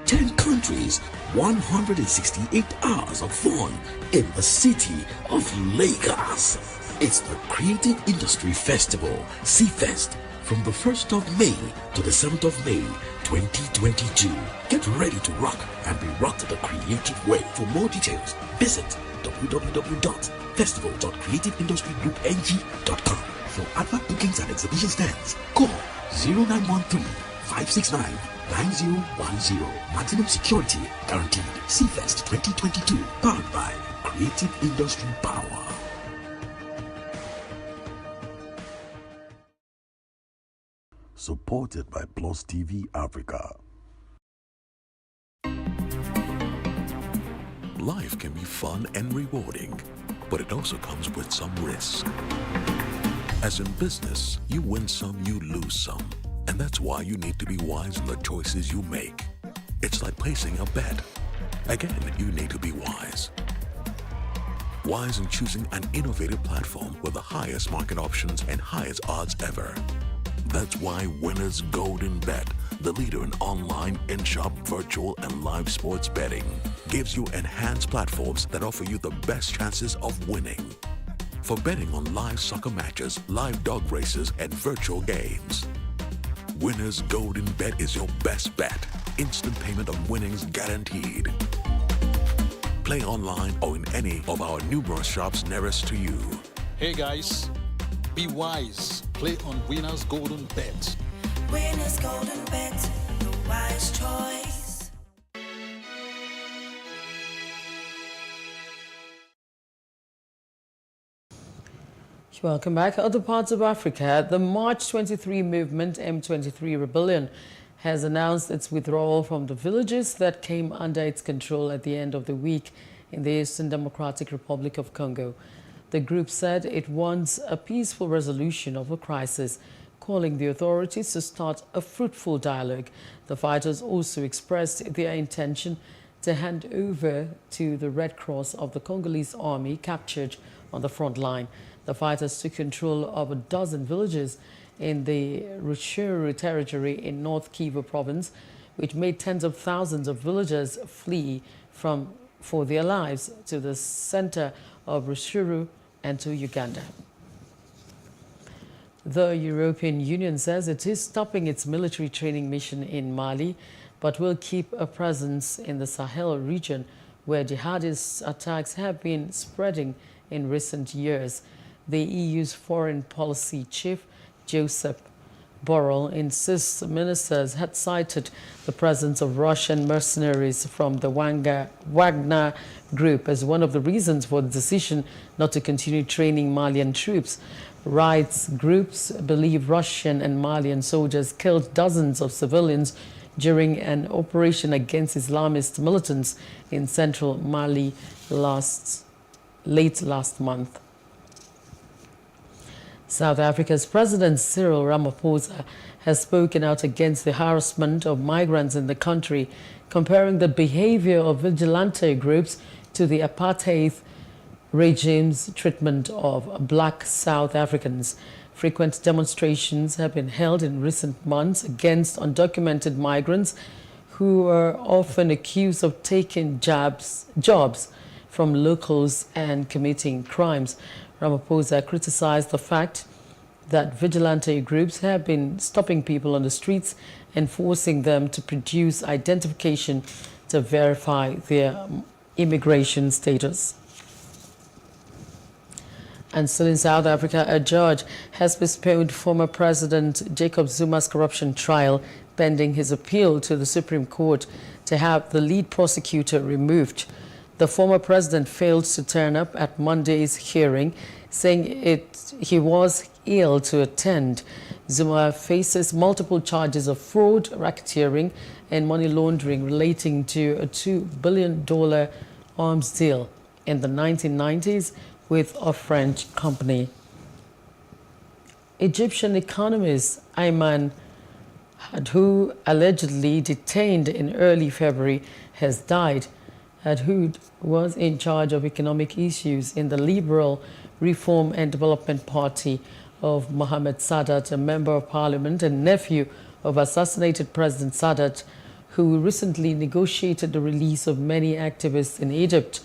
[SPEAKER 2] 10 countries, 168 hours of fun in the city of Lagos. It's the Creative Industry Festival, C-Fest, from the 1st of May to the 7th of May, 2022. Get ready to rock and be rocked the creative way. For more details, visit www.festival.creativeindustrygroup.ng.com. For advert bookings and exhibition stands, call 0913-569-9010. Maximum security guaranteed. C-Fest 2022, powered by Creative Industry Power.
[SPEAKER 6] Supported by PlusTvAfrica.
[SPEAKER 8] Life can be fun and rewarding, but it also comes with some risk. As in business, you win some, you lose some. And that's why you need to be wise in the choices you make. It's like placing a bet. Again, you need to be wise. Wise in choosing an innovative platform with the highest market options and highest odds ever. That's why Winners Golden Bet, the leader in online, in-shop, virtual, and live sports betting, gives you enhanced platforms that offer you the best chances of winning. For betting on live soccer matches, live dog races, and virtual games. Winners Golden Bet is your best bet. Instant payment of winnings guaranteed. Play online or in any of our numerous shops nearest to you.
[SPEAKER 9] Hey guys, be wise. Play on Winners Golden Bet.
[SPEAKER 11] Winners Golden Bet, the wise choice.
[SPEAKER 28] Welcome back. Other parts of Africa, the March 23 movement, M23 Rebellion, has announced its withdrawal from the villages that came under its control at the end of the week in the Eastern Democratic Republic of Congo. The group said it wants a peaceful resolution of a crisis, calling the authorities to start a fruitful dialogue. The fighters also expressed their intention to hand over to the Red Cross of the Congolese army captured on the front line. The fighters took control of a dozen villages in the Rutshuru territory in North Kivu province, which made tens of thousands of villagers flee for their lives to the center of Rutshuru and to Uganda. The European Union says it is stopping its military training mission in Mali, but will keep a presence in the Sahel region, where jihadist attacks have been spreading in recent years. The EU's foreign policy chief, Joseph Borrell, insists ministers had cited the presence of Russian mercenaries from the Wagner group as one of the reasons for the decision not to continue training Malian troops. Rights groups believe Russian and Malian soldiers killed dozens of civilians during an operation against Islamist militants in central Mali late last month. South Africa's President Cyril Ramaphosa has spoken out against the harassment of migrants in the country, comparing the behavior of vigilante groups to the apartheid regime's treatment of black South Africans. Frequent demonstrations have been held in recent months against undocumented migrants who are often accused of taking jobs from locals and committing crimes. Ramaphosa criticized the fact that vigilante groups have been stopping people on the streets and forcing them to produce identification to verify their immigration status. And still in South Africa, a judge has postponed former President Jacob Zuma's corruption trial pending his appeal to the Supreme Court to have the lead prosecutor removed. The former president failed to turn up at Monday's hearing, saying he was ill to attend. Zuma faces multiple charges of fraud, racketeering, and money laundering relating to a $2 billion arms deal in the 1990s with a French company. Egyptian economist Ayman Hadhou, allegedly detained in early February, has died. Hadhou was in charge of economic issues in the Liberal Reform and Development Party of Mohamed Sadat, a member of parliament and nephew of assassinated President Sadat, who recently negotiated the release of many activists in Egypt.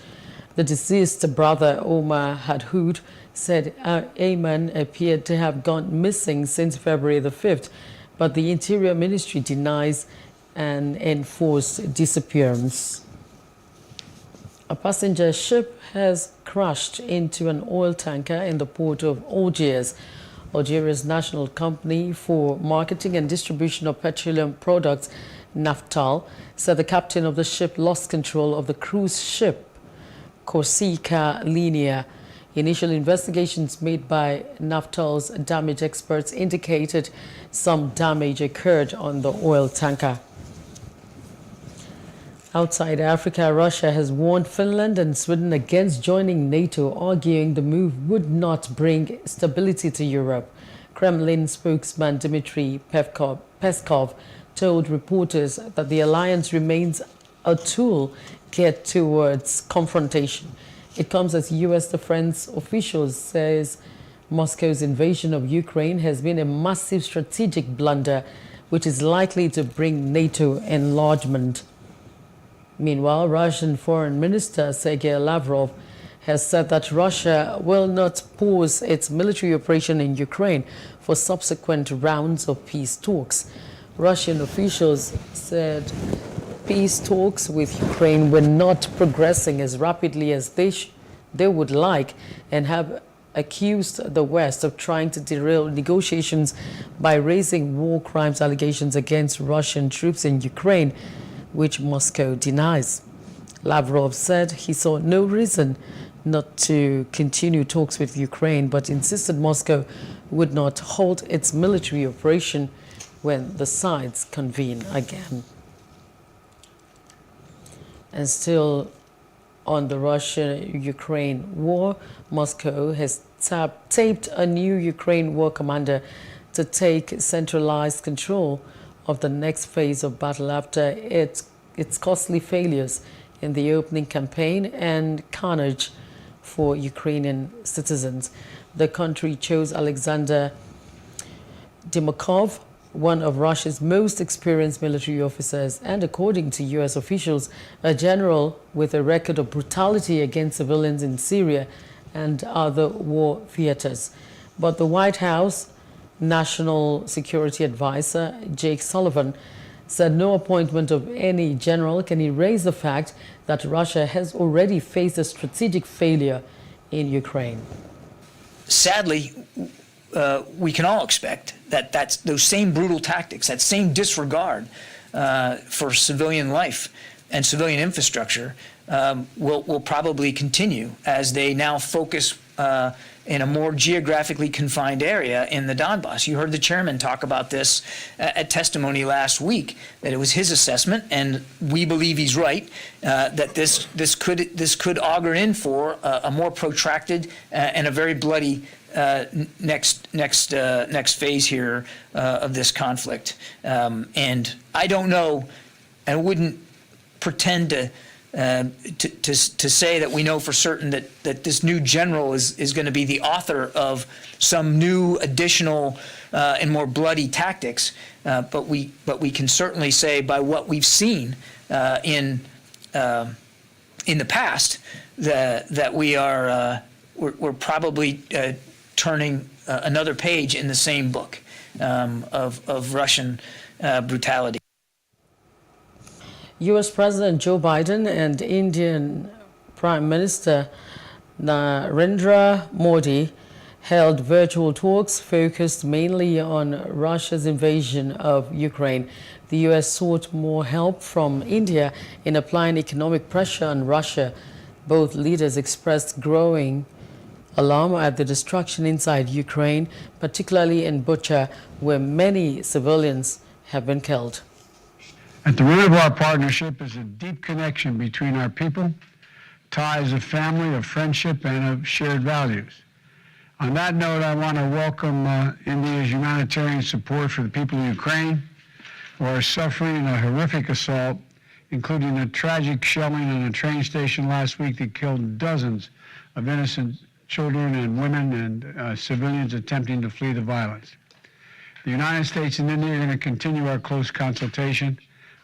[SPEAKER 28] The deceased brother, Omar Hadhou, said Ayman appeared to have gone missing since February the 5th, but the Interior Ministry denies an enforced disappearance. A passenger ship has crashed into an oil tanker in the port of Algiers. Algeria's national company for marketing and distribution of petroleum products, Naftal, said the captain of the ship lost control of the cruise ship, Corsica Linea. Initial investigations made by Naftal's damage experts indicated some damage occurred on the oil tanker. Outside Africa, Russia has warned Finland and Sweden against joining NATO, arguing the move would not bring stability to Europe. Kremlin spokesman Dmitry Peskov told reporters that the alliance remains a tool geared towards confrontation. It comes as U.S. defense officials says Moscow's invasion of Ukraine has been a massive strategic blunder, which is likely to bring NATO enlargement. Meanwhile, Russian Foreign Minister Sergei Lavrov has said that Russia will not pause its military operation in Ukraine for subsequent rounds of peace talks. Russian officials said peace talks with Ukraine were not progressing as rapidly as they would like, and have accused the West of trying to derail negotiations by raising war crimes allegations against Russian troops in Ukraine, which Moscow denies. Lavrov said he saw no reason not to continue talks with Ukraine, but insisted Moscow would not halt its military operation when the sides convene again. And still on the Russia-Ukraine war, Moscow has taped a new Ukraine war commander to take centralized control of the next phase of battle after its costly failures in the opening campaign and carnage for Ukrainian citizens. The country chose Alexander Dymachov, one of Russia's most experienced military officers, and according to U.S. officials, a general with a record of brutality against civilians in Syria and other war theaters. But the White House National Security Advisor Jake Sullivan said no appointment of any general can erase the fact that Russia has already faced a strategic failure in Ukraine.
[SPEAKER 10] Sadly, we can all expect that those same brutal tactics, that same disregard for civilian life and civilian infrastructure will probably continue as they now focus in a more geographically confined area in the Donbass. You heard the chairman talk about this at testimony last week, that it was his assessment, and we believe he's right, that this could augur in for a more protracted and a very bloody next phase here of this conflict. And I don't know, and wouldn't pretend to say that we know for certain that this new general is going to be the author of some new additional and more bloody tactics, but we can certainly say by what we've seen in the past that we're probably turning another page in the same book of Russian brutality.
[SPEAKER 28] U.S. President Joe Biden and Indian Prime Minister Narendra Modi held virtual talks focused mainly on Russia's invasion of Ukraine. The U.S. sought more help from India in applying economic pressure on Russia. Both leaders expressed growing alarm at the destruction inside Ukraine, particularly in Bucha, where many civilians have been killed.
[SPEAKER 12] At the root of our partnership is a deep connection between our people, ties of family, of friendship, and of shared values. On that note, I want to welcome India's humanitarian support for the people of Ukraine who are suffering a horrific assault, including a tragic shelling on a train station last week that killed dozens of innocent children and women and civilians attempting to flee the violence. The United States and India are going to continue our close consultation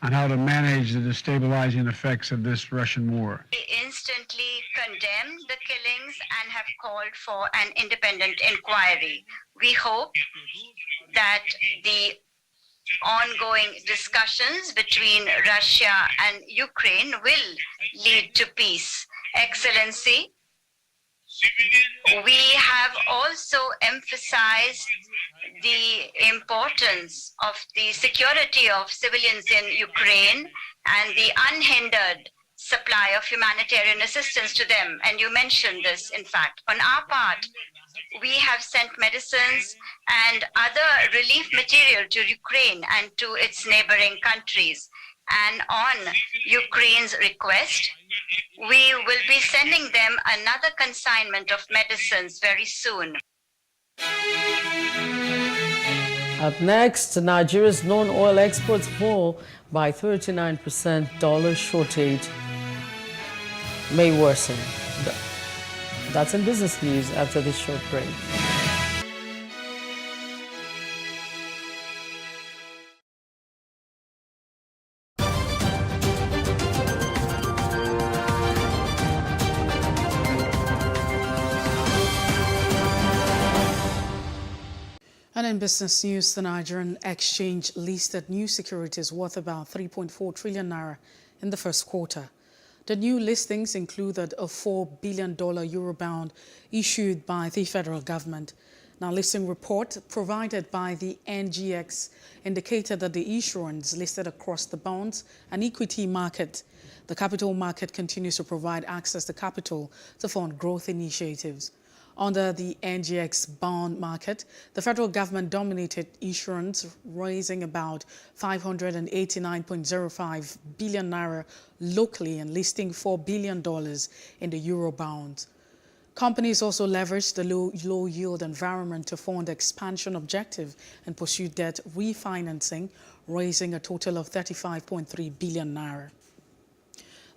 [SPEAKER 12] on how to manage the destabilizing effects of this Russian war.
[SPEAKER 13] We instantly condemn the killings and have called for an independent inquiry. We hope that the ongoing discussions between Russia and Ukraine will lead to peace. Excellency, we have also emphasized the importance of the security of civilians in Ukraine and the unhindered supply of humanitarian assistance to them. And you mentioned this, in fact. On our part, we have sent medicines and other relief material to Ukraine and to its neighboring countries. And on Ukraine's request, we will be sending them another consignment of medicines very soon.
[SPEAKER 28] Up next, Nigeria's non-oil exports fall by 39%. Dollar shortage may worsen. That's in business news after this short break.
[SPEAKER 15] And in business news, the Nigerian exchange listed new securities worth about 3.4 trillion naira in the first quarter. The new listings included a $4 billion Eurobond issued by the federal government. Now, listing report provided by the NGX indicated that the issuance listed across the bonds and equity market. The capital market continues to provide access to capital to fund growth initiatives. Under the NGX bond market, the federal government dominated issuance, raising about 589.05 billion naira locally and listing $4 billion in the Eurobonds. Companies also leveraged the low yield environment to fund expansion objective and pursue debt refinancing, raising a total of 35.3 billion naira.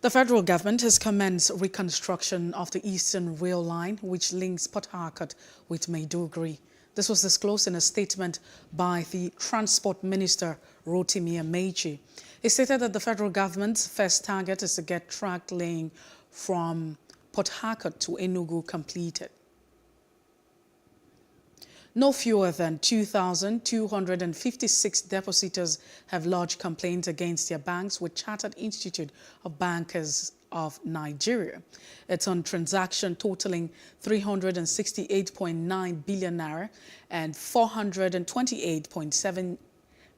[SPEAKER 15] The federal government has commenced reconstruction of the Eastern Rail Line, which links Port Harcourt with Maiduguri. This was disclosed in a statement by the Transport Minister, Rotimi Amechi. He stated that the federal government's first target is to get track laying from Port Harcourt to Enugu completed. No fewer than 2,256 depositors have lodged complaints against their banks with Chartered Institute of Bankers of Nigeria. It's on transaction totaling 368.9 billion naira and $428.7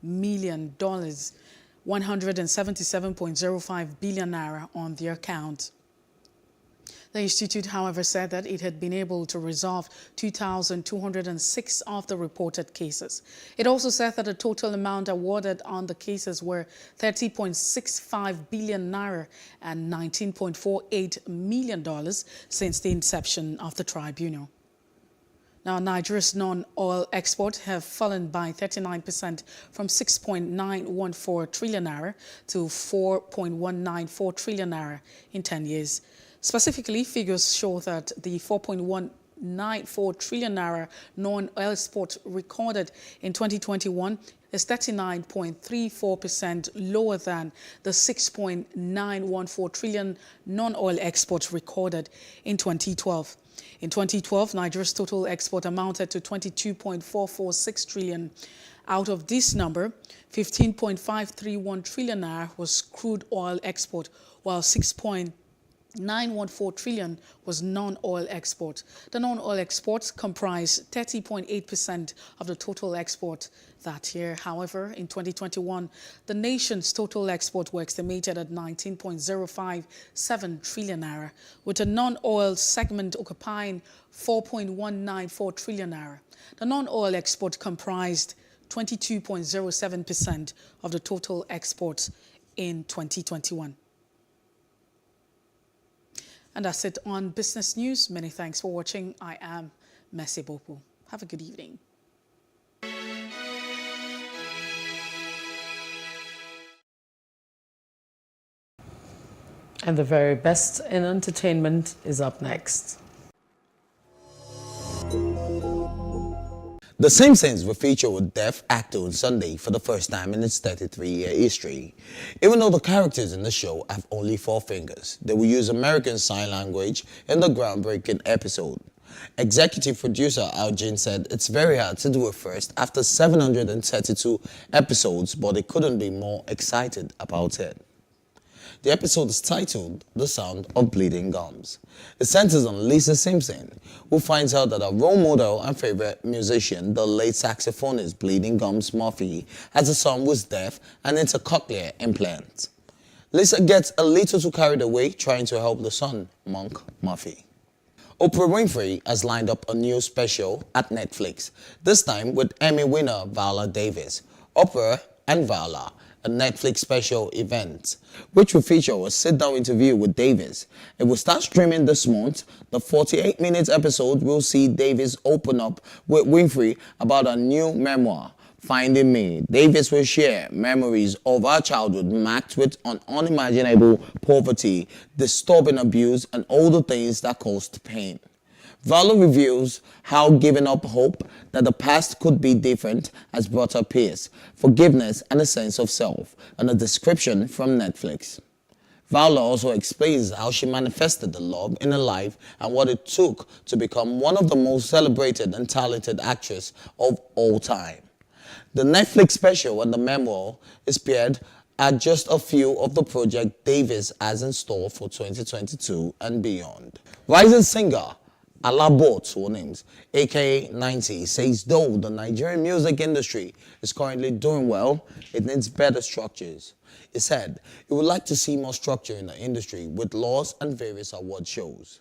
[SPEAKER 15] million, 177.05 billion naira on their account. The institute, however, said that it had been able to resolve 2,206 of the reported cases. It also said that the total amount awarded on the cases were 30.65 billion naira and $19.48 million since the inception of the tribunal. Now, Nigeria's non-oil exports have fallen by 39% from 6.914 trillion naira to 4.194 trillion naira in 10 years. Specifically, figures show that the 4.194 trillion naira non-oil export recorded in 2021 is 39.34% lower than the 6.914 trillion non-oil exports recorded in 2012. In 2012, Nigeria's total export amounted to 22.446 trillion. Out of this number, 15.531 trillion naira was crude oil export, while 6.914 trillion was non-oil export. The non-oil exports comprise 30.8% of the total export that year. However, in 2021, the nation's total exports were estimated at 19.057 trillion naira, with the non-oil segment occupying 4.194 trillion naira. The non-oil export comprised 22.07% of the total exports in 2021. And that's it on Business News. Many thanks for watching. I am Messi Bopu. Have a good evening.
[SPEAKER 28] And the very best in entertainment is up next.
[SPEAKER 7] The Simpsons will feature a deaf actor on Sunday for the first time in its 33-year history. Even though the characters in the show have only 4 fingers, they will use American Sign Language in the groundbreaking episode. Executive producer Al Jean said it's very hard to do it first after 732 episodes, but they couldn't be more excited about it. The episode is titled The Sound of Bleeding Gums. It centers on Lisa Simpson, who finds out that her role model and favorite musician, the late saxophonist Bleeding Gums Murphy, has a son who is deaf and needs a cochlear implant. Lisa gets a little too carried away trying to help the son, Monk Murphy. Oprah Winfrey has lined up a new special at Netflix, this time with Emmy winner Viola Davis. Oprah and Viola, a Netflix special event, which will feature a sit-down interview with Davis. It will start streaming this month. The 48-minute episode will see Davis open up with Winfrey about her new memoir, Finding Me. Davis will share memories of her childhood marked with an unimaginable poverty, disturbing abuse, and all the things that caused pain. Viola reveals how giving up hope that the past could be different has brought her peace, forgiveness, and a sense of self, and a description from Netflix. Viola also explains how she manifested the love in her life and what it took to become one of the most celebrated and talented actresses of all time. The Netflix special and the memoir is paired at just a few of the projects Davis has in store for 2022 and beyond. Rising singer Alabo Names, aka 90, says though the Nigerian music industry is currently doing well, it needs better structures. He said he would like to see more structure in the industry with laws and various award shows.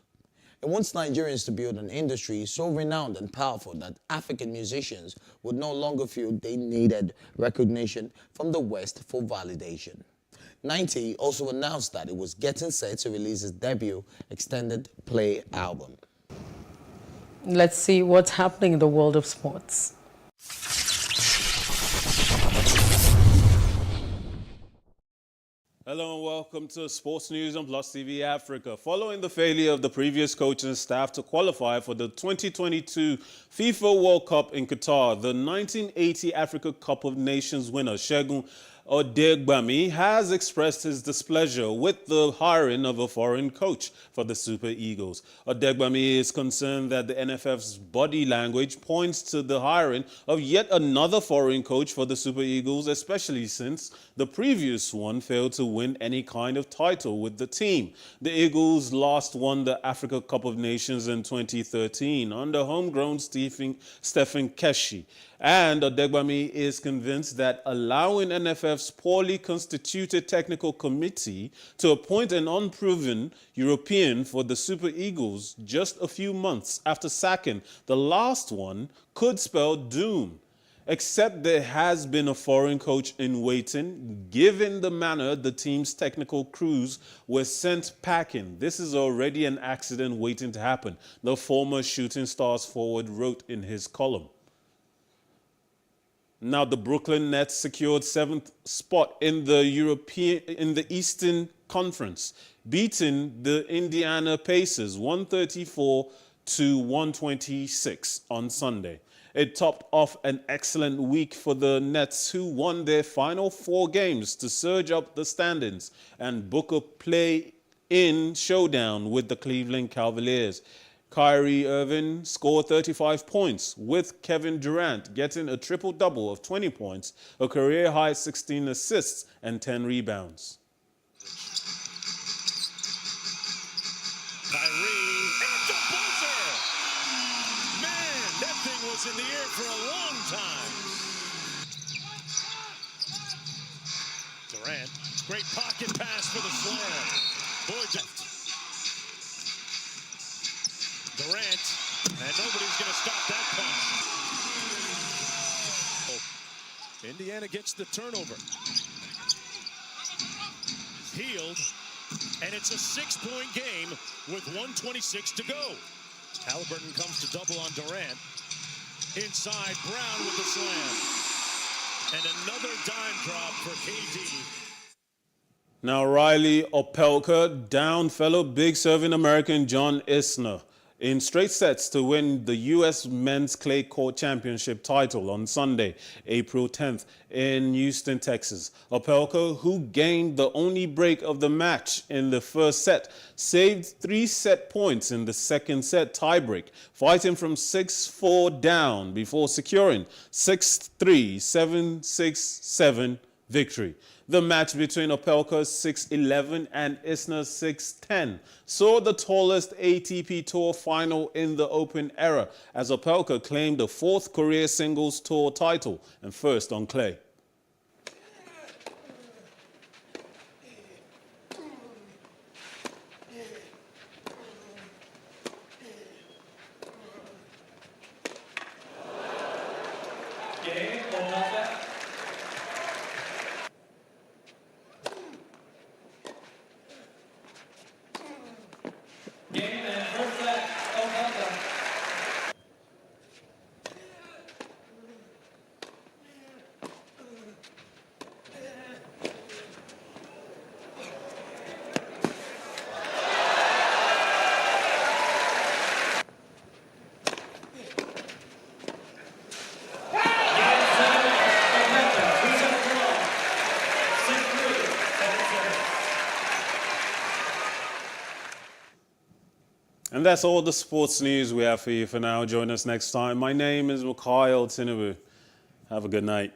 [SPEAKER 7] He wants Nigerians to build an industry so renowned and powerful that African musicians would no longer feel they needed recognition from the West for validation. 90 also announced that it was getting set to release his debut extended play album.
[SPEAKER 28] Let's see what's happening in the world of sports.
[SPEAKER 16] Hello and welcome to Sports News on PlusTV Africa. Following the failure of the previous coaching staff to qualify for the 2022 FIFA World Cup in Qatar, the 1980 Africa Cup of Nations winner Segun Odegbami has expressed his displeasure with the hiring of a foreign coach for the Super Eagles. Odegbami is concerned that the NFF's body language points to the hiring of yet another foreign coach for the Super Eagles, especially since the previous one failed to win any kind of title with the team. The Eagles last won the Africa Cup of Nations in 2013 under homegrown Stephen Keshi. And Odegbami is convinced that allowing NFF's poorly constituted technical committee to appoint an unproven European for the Super Eagles just a few months after sacking the last one could spell doom. Except there has been a foreign coach in waiting, given the manner the team's technical crews were sent packing. This is already an accident waiting to happen, the former Shooting Stars forward wrote in his column. Now, the Brooklyn Nets secured 7th spot in the Eastern Conference, beating the Indiana Pacers 134-126 on Sunday. It topped off an excellent week for the Nets, who won their final 4 games to surge up the standings and book a play-in showdown with the Cleveland Cavaliers. Kyrie Irving scored 35 points, with Kevin Durant getting a triple-double of 20 points, a career-high 16 assists and 10 rebounds.
[SPEAKER 1] Kyrie, it's a buzzer! Man, that thing was in the air for a long time. Durant, great pocket pass for the slam. Boy, Durant, and nobody's going to stop that punch. Indiana gets the turnover. Healed, and it's a 6-point game with 1:26 to go. Halliburton comes to double on Durant. Inside, Brown with the slam. And another dime drop for KD.
[SPEAKER 16] Now, Riley Opelka downed fellow big serving American John Isner in straight sets to win the U.S. Men's Clay Court Championship title on Sunday, April 10th in Houston, Texas. Opelka, who gained the only break of the match in the first set, saved 3 set points in the second set tiebreak, fighting from 6-4 down before securing 6-3, 7-6-7 victory. The match between Opelka's 6'11 and Isner's 6'10 saw the tallest ATP Tour final in the Open era, as Opelka claimed the 4th career singles tour title and first on clay. And that's all the sports news we have for you for now. Join us next time. My name is Mikhail Tinubu. Have a good night.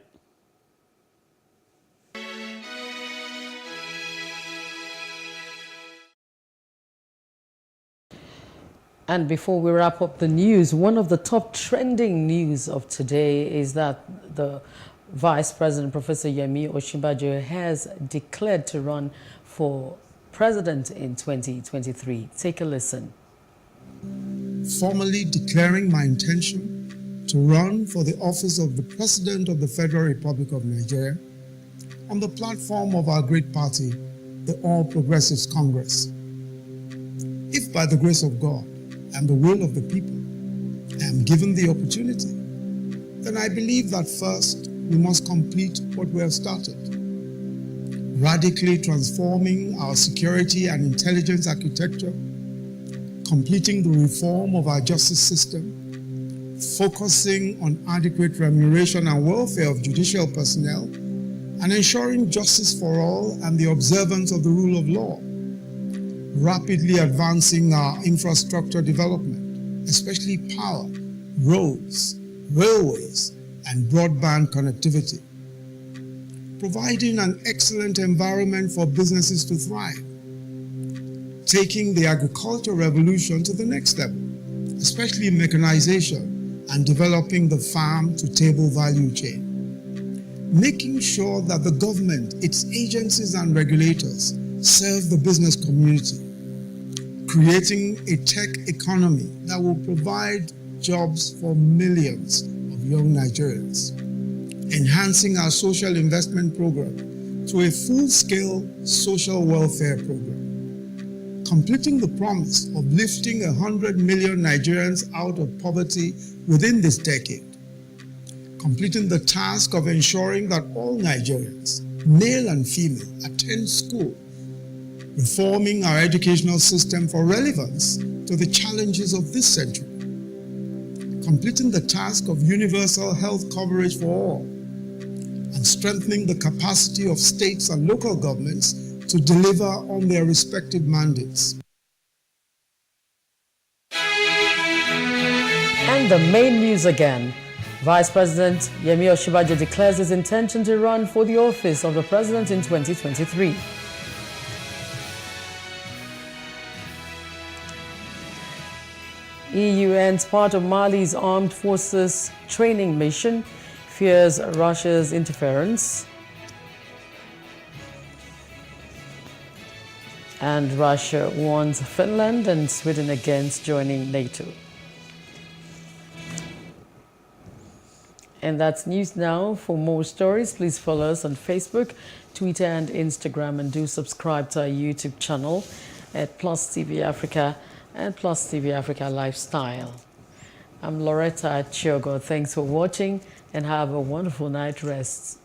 [SPEAKER 28] And before we wrap up the news, one of the top trending news of today is that the Vice President, Professor Yemi Osinbajo, has declared to run for president in 2023. Take a listen.
[SPEAKER 3] Formally declaring my intention to run for the office of the President of the Federal Republic of Nigeria on the platform of our great party, the All Progressives Congress. If by the grace of God and the will of the people I am given the opportunity, then I believe that first we must complete what we have started, radically transforming our security and intelligence architecture, completing the reform of our justice system, focusing on adequate remuneration and welfare of judicial personnel, and ensuring justice for all and the observance of the rule of law. Rapidly advancing our infrastructure development, especially power, roads, railways, and broadband connectivity. Providing an excellent environment for businesses to thrive. Taking the agricultural revolution to the next level, especially mechanization and developing the farm-to-table value chain. Making sure that the government, its agencies and regulators serve the business community. Creating a tech economy that will provide jobs for millions of young Nigerians. Enhancing our social investment program to a full-scale social welfare program. Completing the promise of lifting 100 million Nigerians out of poverty within this decade. Completing the task of ensuring that all Nigerians, male and female, attend school. Reforming our educational system for relevance to the challenges of this century. Completing the task of universal health coverage for all. And strengthening the capacity of states and local governments to deliver on their respective mandates.
[SPEAKER 28] And the main news again. Vice President Yemi Osinbajo declares his intention to run for the office of the president in 2023. EU ends part of Mali's armed forces training mission, fears Russia's interference. And Russia warns Finland and Sweden against joining NATO. And that's news now. For more stories, please follow us on Facebook, Twitter and Instagram, and do subscribe to our YouTube channel at PlusTvAfrica and PlusTvAfrica Lifestyle. I'm Loretta Chiogo. Thanks for watching and have a wonderful night rest.